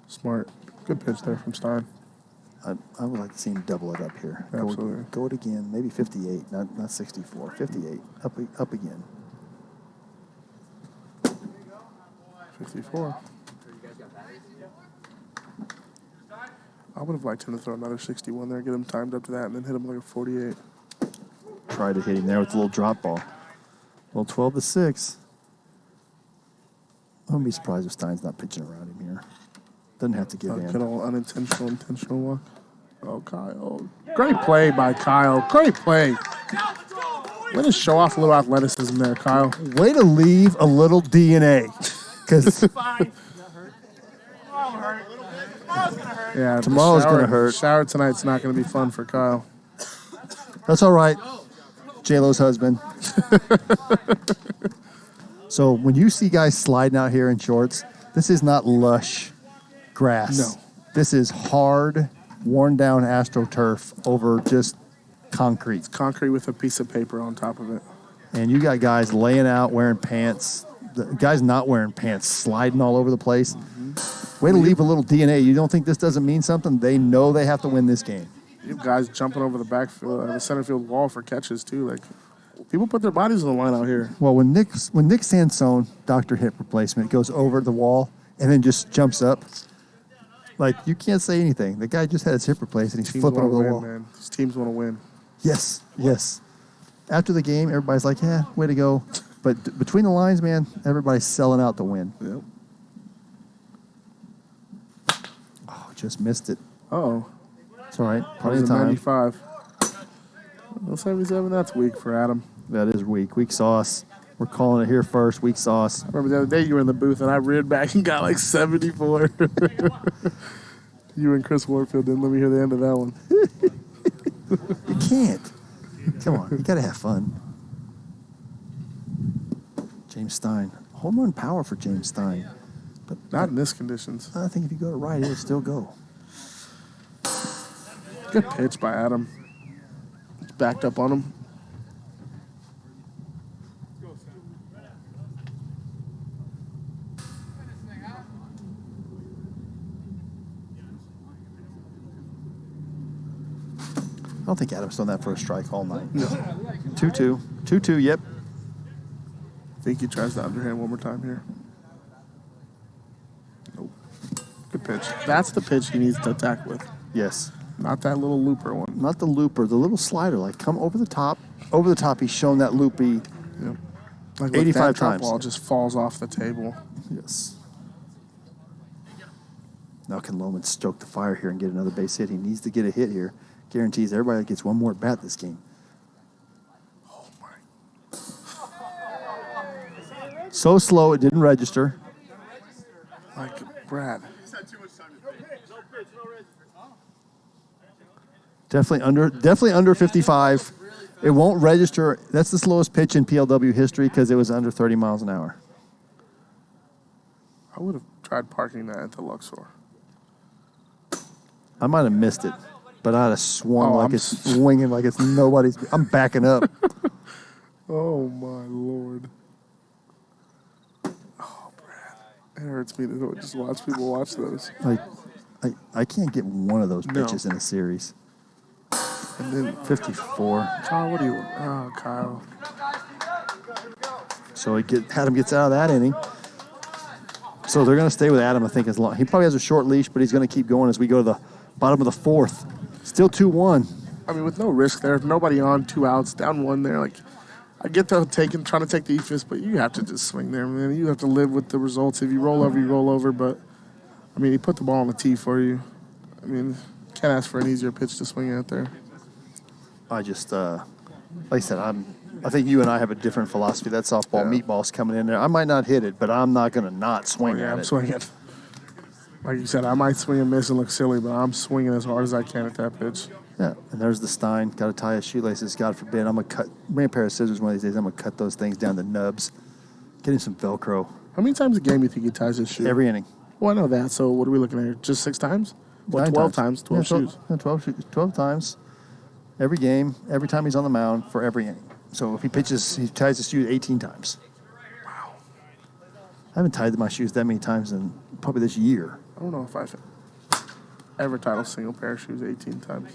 Smart. Good pitch there from Stein. I would like to see him double it up here. Absolutely. Go it again. Maybe 58, not 64. 58. Up again. 54. I would have liked him to throw another 61 there, get him timed up to that, and then hit him like a 48. Tried to hit him there with a little drop ball. Well, 12-6. wouldn't be surprised if Stein's not pitching around him here. Doesn't have to give in. Good old unintentional, intentional walk. Oh, Kyle. Great play by Kyle. Great play. Let us show off a little athleticism there, Kyle. Way to leave a little DNA. Because yeah, tomorrow's going to hurt. Shower tonight's not going to be fun for Kyle. That's all right. J-Lo's husband. So when you see guys sliding out here in shorts, this is not lush grass. No. This is hard, worn down AstroTurf over just concrete. It's concrete with a piece of paper on top of it. And you got guys laying out wearing pants. The guys not wearing pants, sliding all over the place. Mm-hmm. Way to leave a little DNA. You don't think this doesn't mean something? They know they have to win this game. You have guys jumping over the backfield, the center field wall for catches too. Like people put their bodies on the line out here. Well, when Nick Sansone, Dr. Hip Replacement, goes over the wall and then just jumps up, like you can't say anything. The guy just had his hip replaced and he's Teams flipping wanna over the win, wall. Man. These teams want to win. Yes, yes. After the game, everybody's like, yeah, way to go. But between the lines, man, everybody's selling out to win. Yep. Oh, just missed it. Uh-oh. It's all right. That Plenty was of a time. 95. Well, 77, that's weak for Adam. That is weak. Weak sauce. We're calling it here first. Weak sauce. I remember the other day you were in the booth and I reared back and got like 74. You and Chris Warfield didn't let me hear the end of that one. You can't. Come on. You got to have fun. James Stein. Home run power for James Stein. But Not in this conditions. I think if you go to right, it'll still go. Good pitch by Adam. It's backed up on him. I don't think Adam's done that for a strike all night. No. 2-2. 2-2, yep. I think he tries the underhand one more time here. Nope. Good pitch. That's the pitch he needs to attack with. Yes. Not that little looper one. Not the looper, the little slider. Like, come over the top. Over the top, he's shown that loopy. Yep. Like 85 that times. Ball just falls off the table. Yes. Now can Loman stoke the fire here and get another base hit? He needs to get a hit here. Guarantees everybody gets one more at bat this game. Oh my. So slow, it didn't register. Like Brad. Definitely under 55. It won't register. That's the slowest pitch in PLW history because it was under 30 miles an hour. I would have tried parking that at the Luxor. I might have missed it, but I'd have swung Oh, like it's swinging like it's nobody's. I'm backing up. Oh my Lord. Oh, Brad. It hurts me to just watch people watch those. Like, I can't get one of those No. pitches in a series. And then 54. Kyle, what do you? Oh, Kyle. So Adam gets out of that inning. So they're going to stay with Adam, I think, as long. He probably has a short leash, but he's going to keep going as we go to the bottom of the fourth. Still 2-1. I mean, with no risk there, nobody on, 2 outs, down 1 there. Like, I get the trying to take the ephus, but you have to just swing there, man. You have to live with the results. If you roll over, you roll over. But I mean, he put the ball on the tee for you. I mean, can't ask for an easier pitch to swing at there. I just, like I said, I think you and I have a different philosophy. That softball meatball's coming in there. I might not hit it, but I'm not going to not swing at I'm it. swinging. Like you said, I might swing and miss and look silly, but I'm swinging as hard as I can at that pitch. Yeah, and there's the Stein. Got to tie his shoelaces. God forbid. I'm going to bring a pair of scissors one of these days. I'm going to cut those things down to nubs. Get him some Velcro. How many times a game do you think he ties his shoe? Every inning. Well, I know that. So what are we looking at here? Just 6 times? Well, 9 12 times. 12 shoes. Yeah, 12 times. Every game, every time he's on the mound for every inning. So if he pitches, he ties his shoes 18 times. Wow. I haven't tied my shoes that many times in probably this year. I don't know if I've ever tied a single pair of shoes 18 times.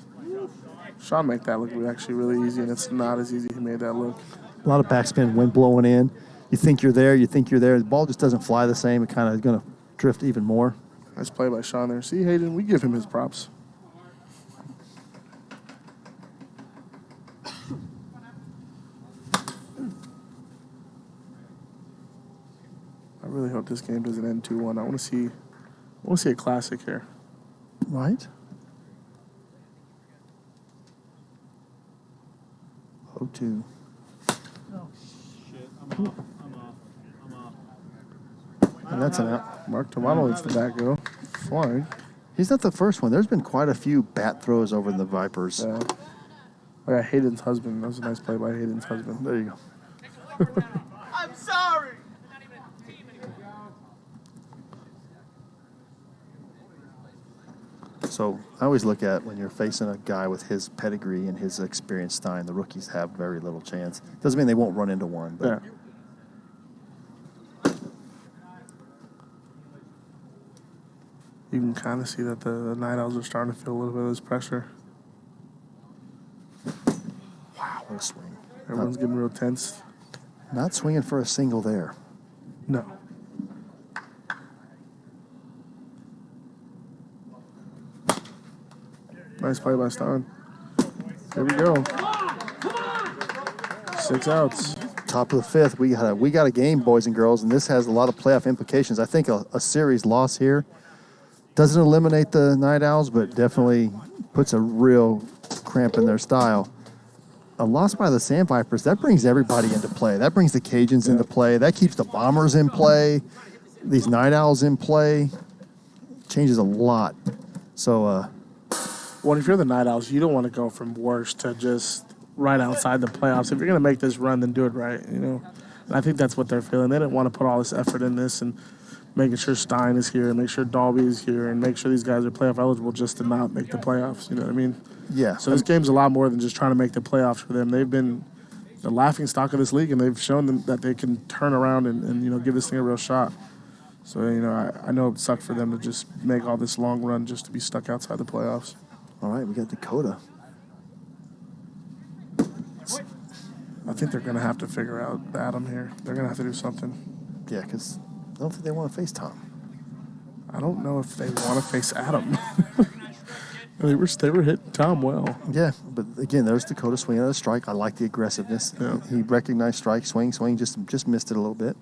Sean make that look actually really easy, and it's not as easy as he made that look. A lot of backspin, wind blowing in. You think you're there, The ball just doesn't fly the same. It kind of is going to drift even more. Nice play by Sean there. See, Hayden, we give him his props. I really hope this game doesn't end 2-1. I want to see a classic here. Right? 0-2. Shit, I'm off. And that's an out. Mark Tomato lets the bat go. Flying. He's not the first one. There's been quite a few bat throws over in the Vipers. Yeah. Oh, yeah, Hayden's husband. That was a nice play by Hayden's husband. There you go. I'm sorry. So I always look at when you're facing a guy with his pedigree and his experience, Stein, the rookies have very little chance. Doesn't mean they won't run into one, but Yeah. You can kind of see that the Night Owls are starting to feel a little bit of this pressure. wow, what a swing. Everyone's getting real tense. Not swinging for a single there. No. Nice play by Stein. Here we go. 6 outs. Top of the fifth, we got a game, boys and girls, and this has a lot of playoff implications. I think a series loss here doesn't eliminate the Night Owls, but definitely puts a real cramp in their style. A loss by the Sandvipers, that brings everybody into play. That brings the Cajuns into play. That keeps the Bombers in play. These Night Owls in play. Changes a lot. So, Well, if you're the Night Owls, you don't want to go from worst to just right outside the playoffs. If you're going to make this run, then do it right, you know. And I think that's what they're feeling. They didn't want to put all this effort in this and making sure Stein is here and make sure Dalby is here and make sure these guys are playoff eligible just to not make the playoffs. You know what I mean? yeah. So this game's a lot more than just trying to make the playoffs for them. They've been the laughing stock of this league, and they've shown them that they can turn around and you know, give this thing a real shot. So, you know, I know it sucked for them to just make all this long run just to be stuck outside the playoffs. All right, we got Dakota. I think they're going to have to figure out Adam here. They're going to have to do something. Yeah, because I don't think they want to face Tom. I don't know if they want to face Adam. they were hitting Tom well. Yeah, but again, there's Dakota swinging at a strike. I like the aggressiveness. Yeah. He recognized strike, swing, just missed it a little bit.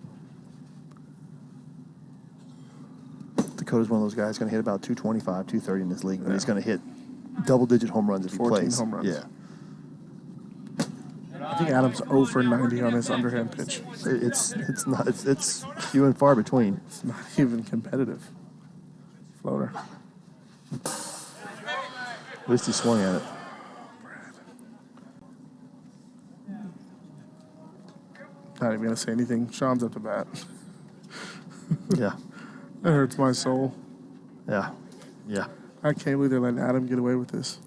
Dakota's one of those guys going to hit about 225, 230 in this league, but he's going to hit double-digit home runs if he 14 plays. home runs. Yeah. I think Adam's 0 for 90 on his underhand pitch. It's few and far between. It's not even competitive. Floater. At least he swung at it. Not even going to say anything. Sean's up to bat. Yeah. That hurts my soul. Yeah. Yeah. I can't believe they're letting Adam get away with this.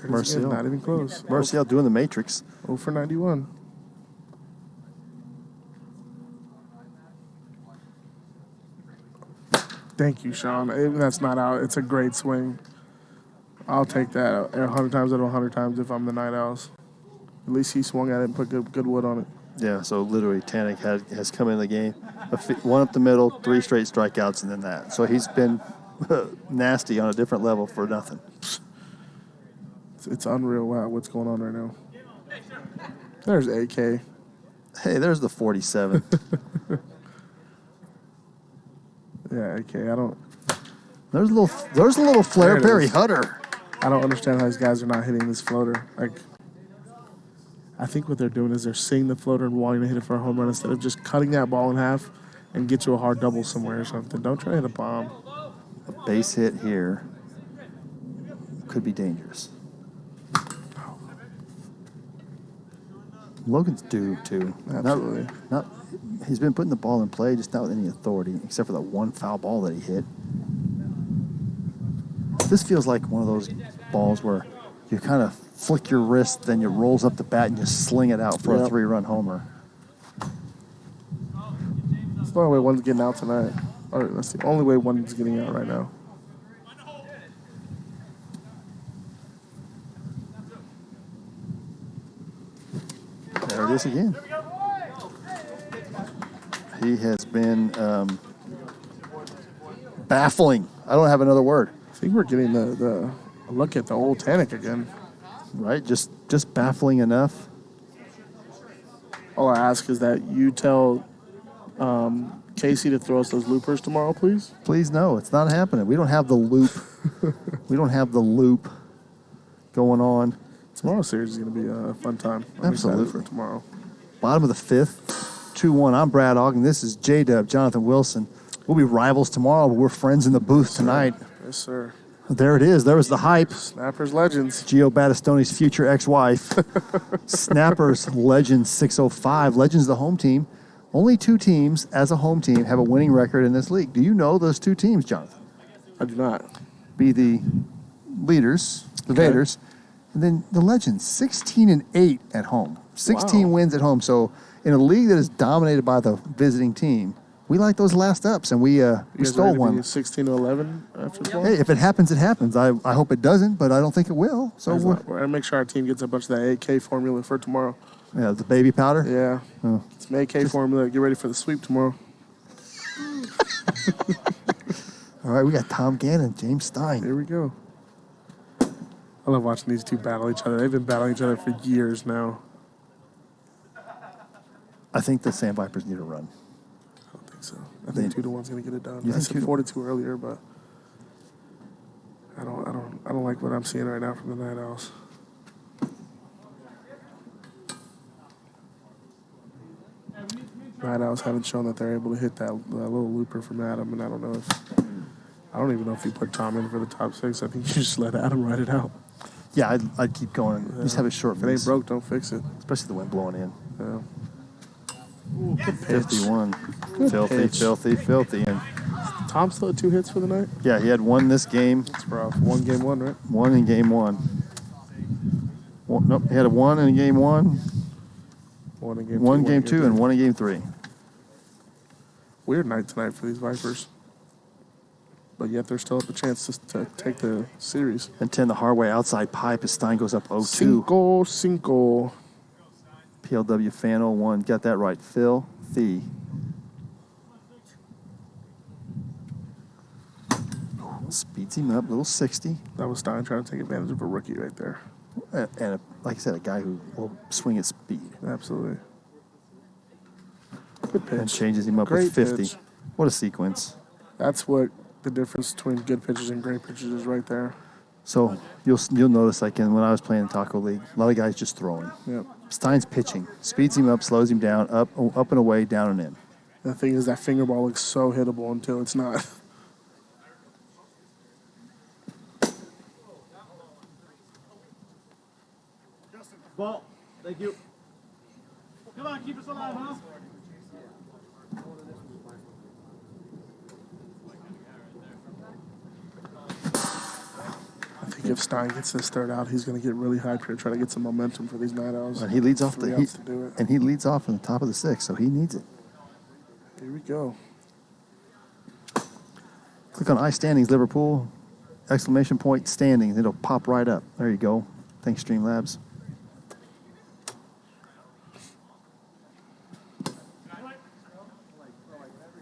Marcial. Not even close. Marcial doing the Matrix. 0 for 91. Thank you, Sean. Even that's not out. It's a great swing. I'll take that 100 times out of 100 times if I'm the Night Owls. At least he swung at it and put good wood on it. Yeah, so literally Tanic has come in the game. One up the middle, 3 straight strikeouts, and then that. So he's been nasty on a different level for nothing. It's unreal. Wow, what's going on right now? There's AK. Hey, there's the 47. Yeah, AK. There's a little flare, There it Barry is. Hutter. I don't understand how these guys are not hitting this floater. Like, I think what they're doing is they're seeing the floater and wanting to hit it for a home run instead of just cutting that ball in half and get you a hard double somewhere or something. Don't try to hit a bomb. A base hit here could be dangerous. Logan's due too. Absolutely. He's been putting the ball in play, just not with any authority, except for that one foul ball that he hit. This feels like one of those balls where you kind of flick your wrist, then you rolls up the bat and just sling it out for a 3-run homer. That's the only way one's getting out tonight. Or that's the only way one's getting out right now. There it is again. He has been baffling. I don't have another word. I think we're getting the look at the old Tanic again. Right? Just baffling enough. All I ask is that you tell Casey to throw us those loopers tomorrow, please. Please, no, it's not happening. We don't have the loop. We don't have the loop going on. Tomorrow's series is going to be a fun time. I'm Absolutely. excited for tomorrow. Bottom of the fifth, 2-1. I'm Brad Ogden. This is J-Dub, Jonathan Wilson. We'll be rivals tomorrow, but we're friends in the booth tonight. Yes, sir. There it is. There was the hype. Snappers Legends. Gio Battistone's future ex-wife. Snappers Legends 605. Legends the home team. Only 2 teams as a home team have a winning record in this league. Do you know those 2 teams, Jonathan? I do not. Be the leaders, the Vaders, and then the Legends, 16-8 at home. 16 wins at home. So in a league that is dominated by the visiting team, we like those last ups, and we stole one. 16-11 after this one? Hey, if it happens, it happens. I hope it doesn't, but I don't think it will. So we're going to make sure our team gets a bunch of that AK formula for tomorrow. Yeah, the baby powder? Yeah. Oh. It's my AK formula. Get ready for the sweep tomorrow. All right, we got Tom Gannon, James Stein. Here we go. I love watching these 2 battle each other. They've been battling each other for years now. I think the Sandvipers need a run. I don't think so. I think 2-1's going to get it done. You I think said 4-2 earlier, but I don't like what I'm seeing right now from the Night Owls. Night Owls haven't shown that they're able to hit that little looper from Adam, and I don't even know if you put Tom in for the top 6. I think you just let Adam ride it out. Yeah, I'd keep going. Just have it short. If it ain't broke, don't fix it. Especially the wind blowing in. Yeah. 51. Filthy. And Tom still had 2 hits for the night? yeah, he had 1 this game. That's rough. 1 game 1, right? 1 in game 1. Nope, he had a 1 in game 1. 1 in game 2. 1 game 2 and 1 in game 3. Weird night tonight for these Vipers. But yet there's still a chance to take the series. And 10 the hard way outside pipe as Stein goes up 0-2. Cinco. PLW fan 01. Got that right. Phil Fee. Speeds him up. Little 60. That was Stein trying to take advantage of a rookie right there. And like I said, a guy who will swing at speed. Absolutely. Good pitch. And changes him up Great with 50. pitch. What a sequence. That's what the difference between good pitchers and great pitchers is right there. So you'll notice, like when I was playing Taco League, a lot of guys just throwing. Yep. Stein's pitching. Speeds him up, slows him down, up and away, down and in. The thing is that finger ball looks so hittable until it's not. Ball. Thank you. Come on, keep us alive, huh? I think if Stein gets this third out, he's going to get really hyped here, try to get some momentum for these Night Owls. And he leads off Three outs to do it. and he leads off in the top of the 6th, so he needs it. Here we go. Click on iStandings Liverpool, exclamation point standings. It'll pop right up. There you go. Thanks, Streamlabs.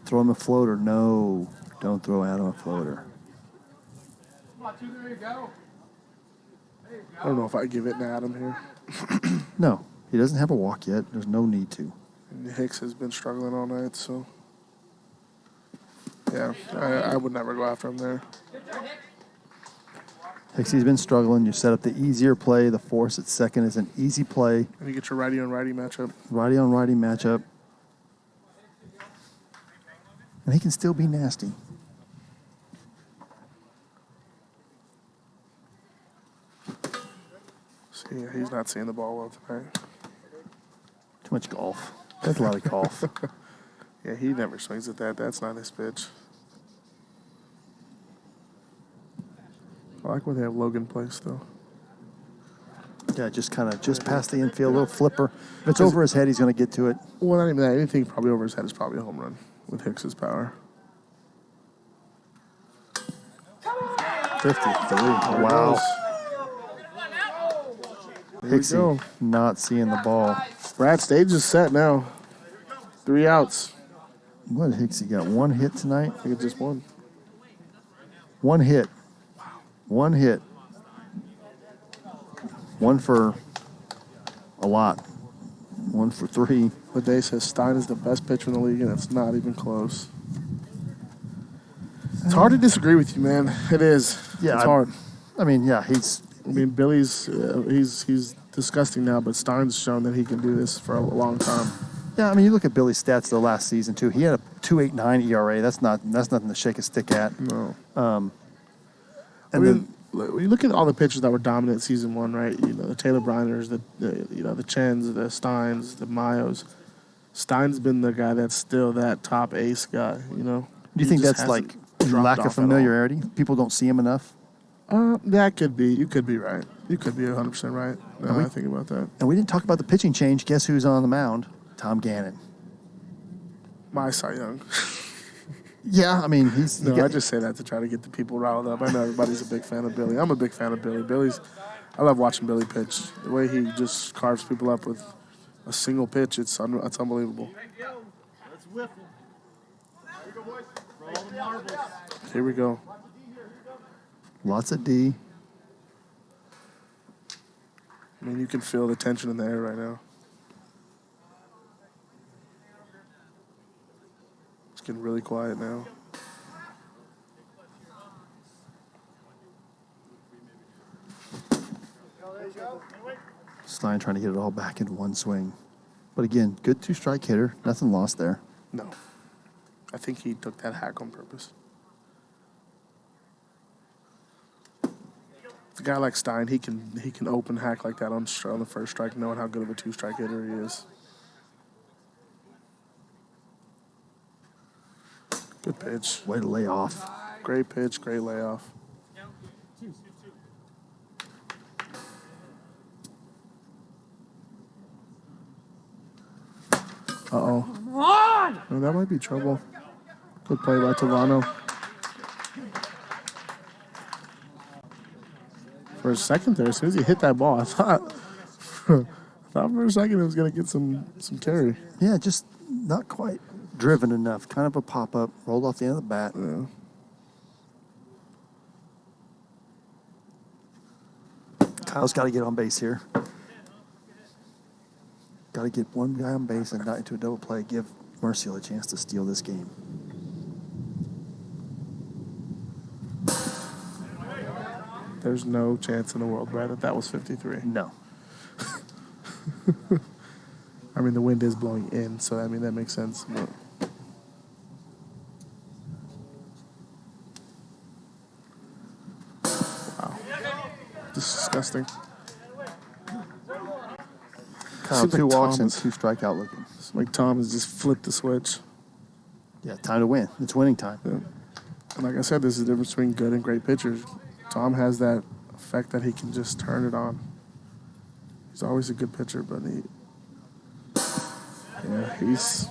Throw him a floater. No, don't throw Adam a floater. I don't know if I give it to Adam here. No, he doesn't have a walk yet. There's no need to. And Hicks has been struggling all night, so yeah, I would never go after him there. Hicksy's been struggling. You set up the easier play. The force at second is an easy play. And you get your righty on righty matchup. Righty on righty matchup. And he can still be nasty. See, he's not seeing the ball well tonight. Too much golf. That's a lot of golf. Yeah, he never swings at that. That's not his pitch. I like where they have Logan placed, though. Yeah, just past the infield, a little flipper. If it's over his head, he's going to get to it. Well, not even that. Anything probably over his head is probably a home run with Hicks's power. 53. Wow. Hicksy not seeing the ball. Brad, stage is set now. 3 outs. What did Hicksy got? 1 hit tonight? I think it's just 1. 1 hit. 1 hit. 1 for a lot. 1 for 3. Day says Stein is the best pitcher in the league, and it's not even close. It's hard to disagree with you, man. It is. Yeah, it's hard. I mean, yeah, he's Billy's he's disgusting now, but Stein's shown that he can do this for a long time. Yeah, I mean, you look at Billy's stats the last season too. He had a 2.89 ERA. That's nothing to shake a stick at. No. And when you look at all the pitchers that were dominant season 1, right? You know, the Taylor Breiners, the Chens, the Steins, the Mayos. Stein's been the guy that's still that top ace guy. You know. Do you think that's like lack of familiarity? People don't see him enough. That could be. You could be right. You could be 100% right. I think about that. And we didn't talk about the pitching change. Guess who's on the mound? Tom Gannon. My Cy Young. Yeah, I mean, I just say that to try to get the people riled up. I know everybody's a big fan of Billy. I'm a big fan of Billy. I love watching Billy pitch. The way he just carves people up with a single pitch, it's unbelievable. Let's whiffle. For all the marbles. Here we go. Lots of D. I mean, you can feel the tension in the air right now. It's getting really quiet now. Stein trying to get it all back in one swing. But again, good 2-strike hitter. Nothing lost there. No. I think he took that hack on purpose. A guy like Stein, he can open hack like that on the first strike, knowing how good of a 2-strike hitter he is. Good pitch. Way to lay off. Great pitch, great layoff. Uh-oh. Come on! Oh, that might be trouble. Good play by Tavano. For a second there, as soon as he hit that ball, I thought for a second it was going to get some carry. Yeah, just not quite driven enough. Kind of a pop-up. Rolled off the end of the bat. Yeah. Kyle's got to get on base here. Got to get one guy on base and not into a double play. Give Merciel a chance to steal this game. There's no chance in the world, Brad, that was 53. No. I mean, the wind is blowing in, so I mean, that makes sense. But wow. Disgusting. Kyle, Seems like 2 walks and Thomas. 2 strikeout looking. It's like Tom has just flipped the switch. Yeah, time to win. It's winning time. Yeah. And like I said, this is the difference between good and great pitchers. Tom has that effect that he can just turn it on. He's always a good pitcher, but he's.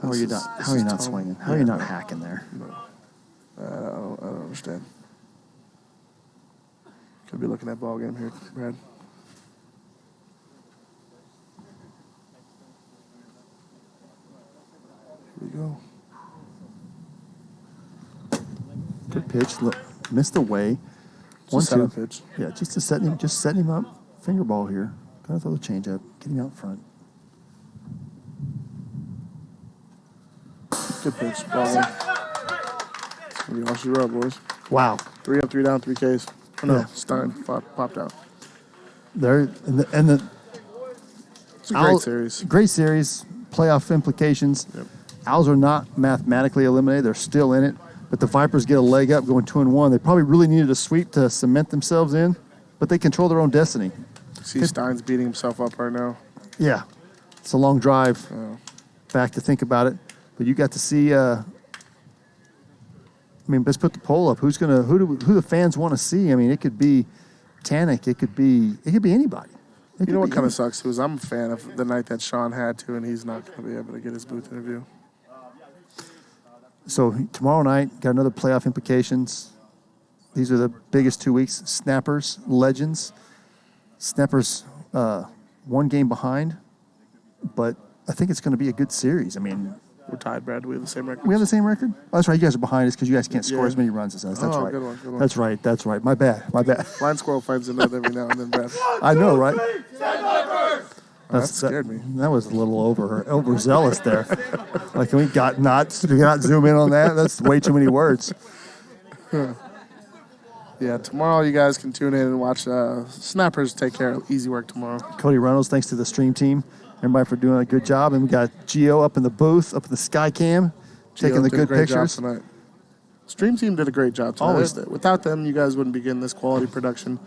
How are you not swinging? How are you not hacking there? No. I don't understand. Could be looking at ball game here, Brad. Here we go. Good pitch. Look, missed away. Just a setup pitch. Yeah, just setting him up. Finger ball here. Kind of throw the change up. Get him out front. Good pitch. Ball one. It's gonna be all she wrote, boys. Wow. 3 up, 3 down, 3 Ks. Oh, no, Yeah. Stein popped out. There and the It's a great series. Great series. Playoff implications. Yep. Owls are not mathematically eliminated. They're still in it. But the Vipers get a leg up going 2-1. They probably really needed a sweep to cement themselves in, but they control their own destiny. See, Stein's beating himself up right now. Yeah. It's a long drive back to think about it. But you got to see I mean, let's put the poll up. Who the fans want to see? I mean, it could be Tanic. It could be anybody. You know what kind of sucks too is I'm a fan of the night that Sean had to, and he's not going to be able to get his booth interview. So tomorrow night, got another playoff implications. These are the biggest 2 weeks. Snappers, Legends. Snappers 1 game behind, but I think it's going to be a good series. I mean, We're tied, Brad. We have the same record. We have the same record? Oh, that's right. You guys are behind us because you guys can't score Yeah. as many runs as us. That's right. Good one, good one. That's right. That's right. My bad. Blind squirrel finds a net every now and then, Brad. I know, right? That scared me. That was a little overzealous there. Like, can we not zoom in on that? That's way too many words. Yeah, tomorrow you guys can tune in and watch Snappers take care of easy work tomorrow. Cody Reynolds, thanks to the stream team, everybody for doing a good job. And we got Gio up in the booth, up in the sky cam, taking the good pictures. Tonight. Stream team did a great job tonight. Always. Without them, you guys wouldn't be getting this quality production.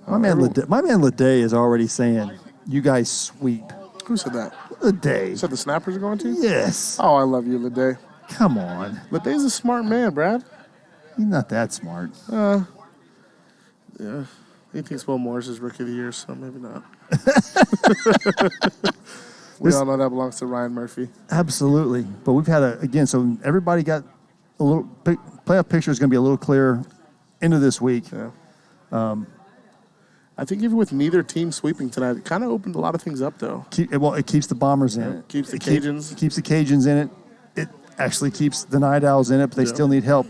My man Leday is already saying, you guys sweep. Who said that? Leday. You said the Snappers are going to? Yes. Oh, I love you, Leday. Come on. Leday's a smart man, Brad. He's not that smart. Yeah. He thinks Will Morris is Rookie of the Year, so maybe not. We all know that belongs to Ryan Murphy. Absolutely. But we've had so everybody got a little playoff picture is going to be a little clearer into this week. Yeah. I think even with neither team sweeping tonight, it kind of opened a lot of things up, though. It keeps the Bombers in it. Keeps the Cajuns. Keeps the Cajuns in it. It actually keeps the Night Owls in it, but they still need help.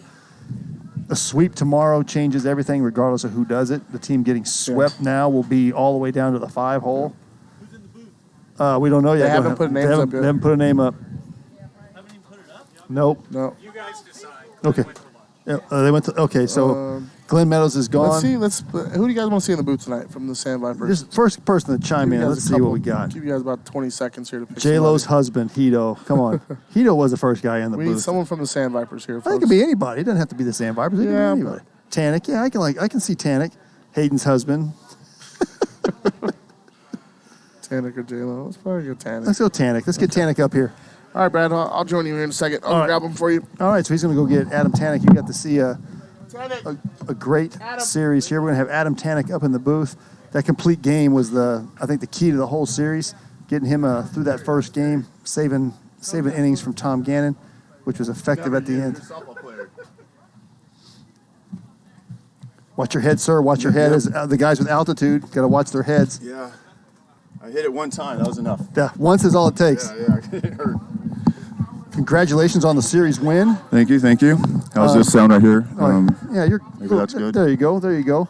A sweep tomorrow changes everything regardless of who does it. The team getting swept now will be all the way down to the 5 hole. We don't know yet. They haven't put names up yet. They haven't put a name up. Haven't even put it up? Nope. No. You guys decide. Okay. Yeah, they went to. Okay, so Glenn Meadows is gone. Let's see. Who do you guys want to see in the booth tonight from the Sandvipers? This first person to chime Give in. you guys Let's a see couple- what we got. Give you guys about 20 seconds here to pick J-Lo's somebody. husband, Hito. Come on. Hito was the first guy in the We booth. need someone from the Sandvipers here, I think it folks. could be anybody. It doesn't have to be the Sandvipers. It could Yeah, be anybody. Tanic. Yeah, I can see Tanic. Hayden's husband. Tanic or J-Lo. Let's probably go Tanic. Let's go Tanic. Let's get Tanic up here. All right, Brad. I'll join you here in a second. I'll grab him for you. All right, so he's going to go get Adam Tanic. You got to see a great series here. We're going to have Adam Tanic up in the booth. That complete game was I think the key to the whole series, getting him through that first game, saving innings from Tom Gannon, which was effective at the end. Watch your head, sir. Watch your head. As the guys with altitude got to watch their heads. Yeah. I hit it one time. That was enough. Yeah, once is all it takes. Yeah, it hurt. Congratulations on the series win. Thank you. How's this sound right here? Yeah, you're. maybe that's good. There you go.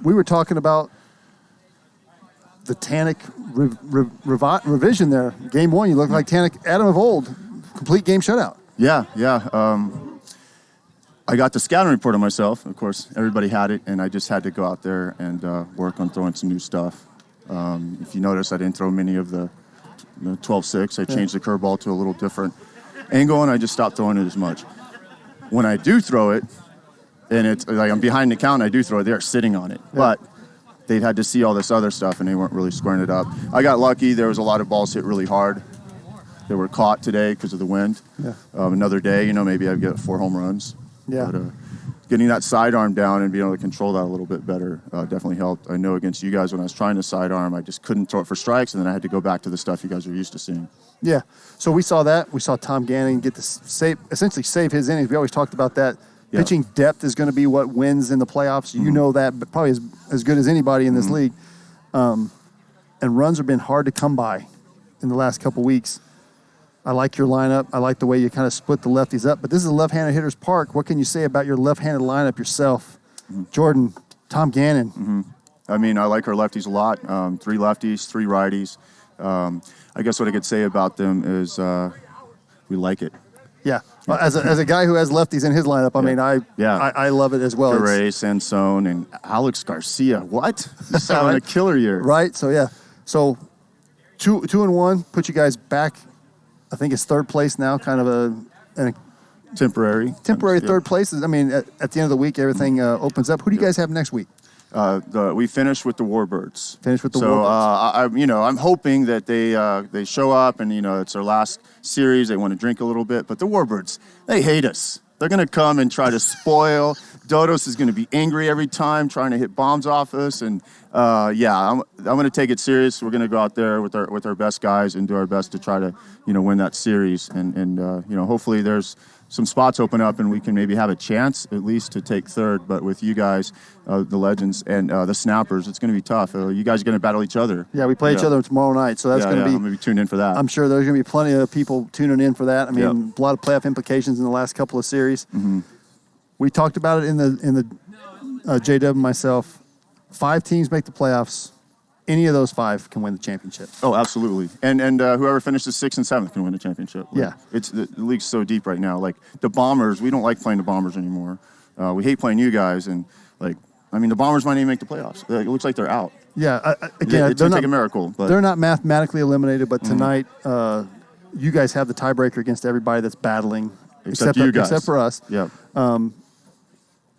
We were talking about the Tanic revision there. Game 1, you look like Tanic Adam of old. Complete game shutout. Yeah. I got the scouting report on myself. Of course, everybody had it, and I just had to go out there and work on throwing some new stuff. If you notice, I didn't throw many of the 12-6. I changed the curveball to a little different angle, and I just stopped throwing it as much. When I do throw it, and it's like I'm behind the count, I do throw it, they're sitting on it. Yeah. But they had to see all this other stuff, and they weren't really squaring it up. I got lucky. There was a lot of balls hit really hard. They were caught today because of the wind. Yeah. Another day, maybe I'd get 4 home runs. Yeah. But, getting that sidearm down and being able to control that a little bit better definitely helped. I know against you guys when I was trying to sidearm, I just couldn't throw it for strikes, and then I had to go back to the stuff you guys are used to seeing. Yeah. So we saw that. We saw Tom Gannon get to essentially save his innings. We always talked about that. Yeah. Pitching depth is going to be what wins in the playoffs. You know that, but probably as good as anybody in this league. And runs have been hard to come by in the last couple weeks. I like your lineup. I like the way you kind of split the lefties up. But this is a left-handed hitter's park. What can you say about your left-handed lineup yourself? Jordan, Tom Gannon. I mean, I like our lefties a lot. 3 lefties, 3 righties. I guess what I could say about them is we like it. Yeah. Well, as a guy who has lefties in his lineup, I mean, I love it as well. Ray, Sansone, and Alex Garcia. What? He's having a killer year. Right. So, yeah. So, 2-1 put you guys back. I think it's 3rd place now, kind of a temporary third place. I mean, at the end of the week, everything opens up. Who do you guys have next week? We finished with the Warbirds. Warbirds. I'm hoping that they show up and it's their last series. They want to drink a little bit, but the Warbirds, they hate us. They're going to come and try to spoil. Dodos is going to be angry every time, trying to hit bombs off us. And I'm going to take it serious. We're going to go out there with our best guys and do our best to try to win that series. And hopefully there's some spots open up and we can maybe have a chance at least to take third. But with you guys, the Legends and the Snappers, it's going to be tough. You guys are going to battle each other. Yeah, we play each other tomorrow night, so that's going to be. I'm going to be tuned in for that. I'm sure there's going to be plenty of people tuning in for that. I mean, Yep. a lot of playoff implications in the last couple of series. We talked about it in the JW and myself. 5 teams make the playoffs. Any of those 5 can win the championship. Oh, absolutely. And whoever finishes 6th and 7th can win the championship. Yeah. It's the league's so deep right now. Like the Bombers, we don't like playing the Bombers anymore. We hate playing you guys, and the Bombers might even make the playoffs. It looks like they're out. Yeah, again, it's going to take a miracle. But they're not mathematically eliminated, but tonight you guys have the tiebreaker against everybody that's battling, Except you guys. except for us. Yeah.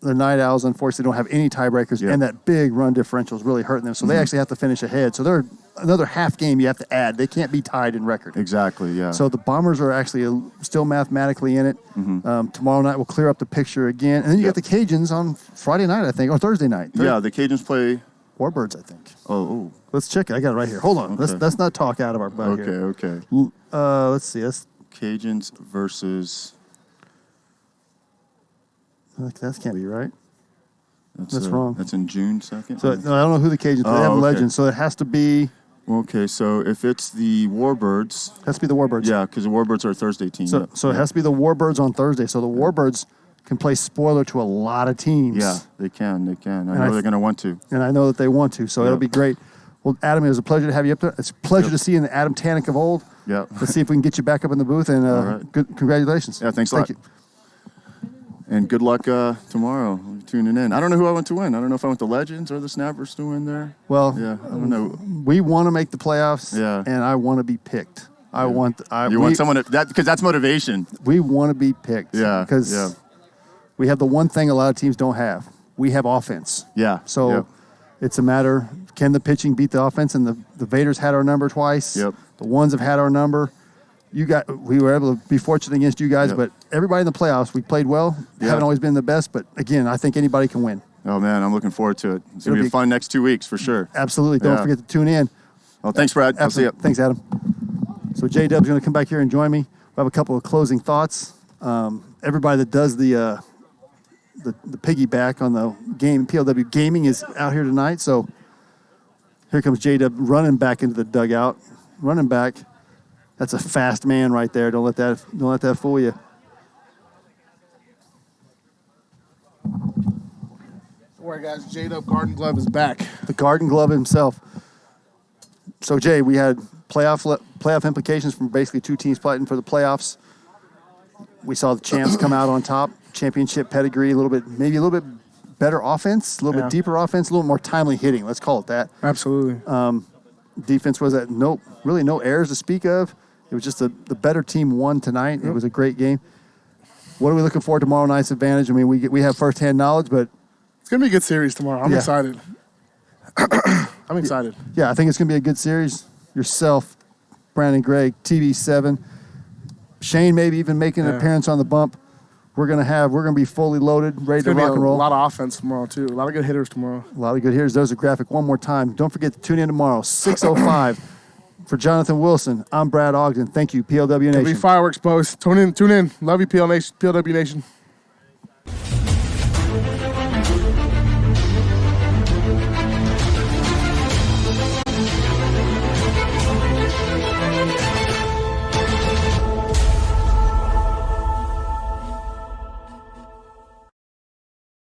The Night Owls, unfortunately, don't have any tiebreakers, and that big run differential is really hurting them. So they actually have to finish ahead. So they're another half game you have to add. They can't be tied in record. Exactly, yeah. So the Bombers are actually still mathematically in it. Tomorrow night we'll clear up the picture again. And then you got the Cajuns on Friday night, I think, or Thursday night. Yeah, the Cajuns play... Warbirds, I think. Oh. Let's check it. I got it right here. Hold on. Okay. Let's not talk out of our butt here. Okay. Let's see. Cajuns versus... That can't be right. That's That's wrong. That's in June 2nd? So no, I don't know who the Cajuns are. They have okay. Legends, so it has to be... Okay, so if it's the Warbirds... Has to be the Warbirds. Yeah, because the Warbirds are a Thursday team. So it has to be the Warbirds on Thursday. So the Warbirds can play spoiler to a lot of teams. Yeah, they can. I know they're going to want to. And I know that they want to, so it'll be great. Well, Adam, it was a pleasure to have you up there. It's a pleasure to see you in the Adam Tanic of old. Yeah. Let's see if we can get you back up in the booth, and right. good, congratulations. Yeah, thanks a lot. Thank you. And good luck tomorrow. We'll be tuning in. I don't know who I want to win. I don't know if I want the Legends or the Snappers to win there. Well, Yeah, I don't know. we want to make the playoffs, Yeah. and I want to be picked. I want someone because that's motivation. We want to be picked. Yeah, Because yeah. we have the one thing a lot of teams don't have. We have offense. Yeah. So yeah. it's a matter, can the pitching beat the offense? And the Vaders had our number twice. Yep. The ones have had our number. We were able to be fortunate against you guys, Yep. but everybody in the playoffs, we played well. Yeah. Haven't always been the best, but again, I think anybody can win. Oh, man, I'm looking forward to it. It's going to It'll be a fun next 2 weeks for sure. Absolutely. Don't Yeah. forget to tune in. Well, thanks, Brad. I'll see you. Thanks, Adam. So J-Dub's going to come back here and join me. We have a couple of closing thoughts. Everybody that does the piggyback on the game, PLW Gaming, is out here tonight. So here comes J-Dub running back into the dugout. Running back. That's a fast man right there. Don't let that fool you. All right, guys, J-Dub Garden Glove is back. The Garden Glove himself. So Jay, we had playoff implications from basically 2 teams fighting for the playoffs. We saw the champs come out on top. Championship pedigree, maybe a little bit better offense, a little bit deeper offense, a little more timely hitting. Let's call it that. Absolutely. Defense was at no errors to speak of. It was just the better team won tonight. It was a great game. What are we looking for tomorrow night's advantage? I mean, we have firsthand knowledge, but It's going to be a good series tomorrow. I'm Yeah. excited. I'm excited. yeah, I think it's going to be a good series. Yourself, Brandon Gregg, TV7, Shane maybe even making an appearance on the bump. We're gonna be fully loaded, ready It's to going to be rock and roll. a lot of offense tomorrow, too. A lot of good hitters tomorrow. A lot of good hitters. There's a graphic one more time. Don't forget to tune in tomorrow, 6:05. For Jonathan Wilson, I'm Brad Ogden. Thank you, PLW There'll be Nation. fireworks posts. Tune in. Love you, PLW Nation.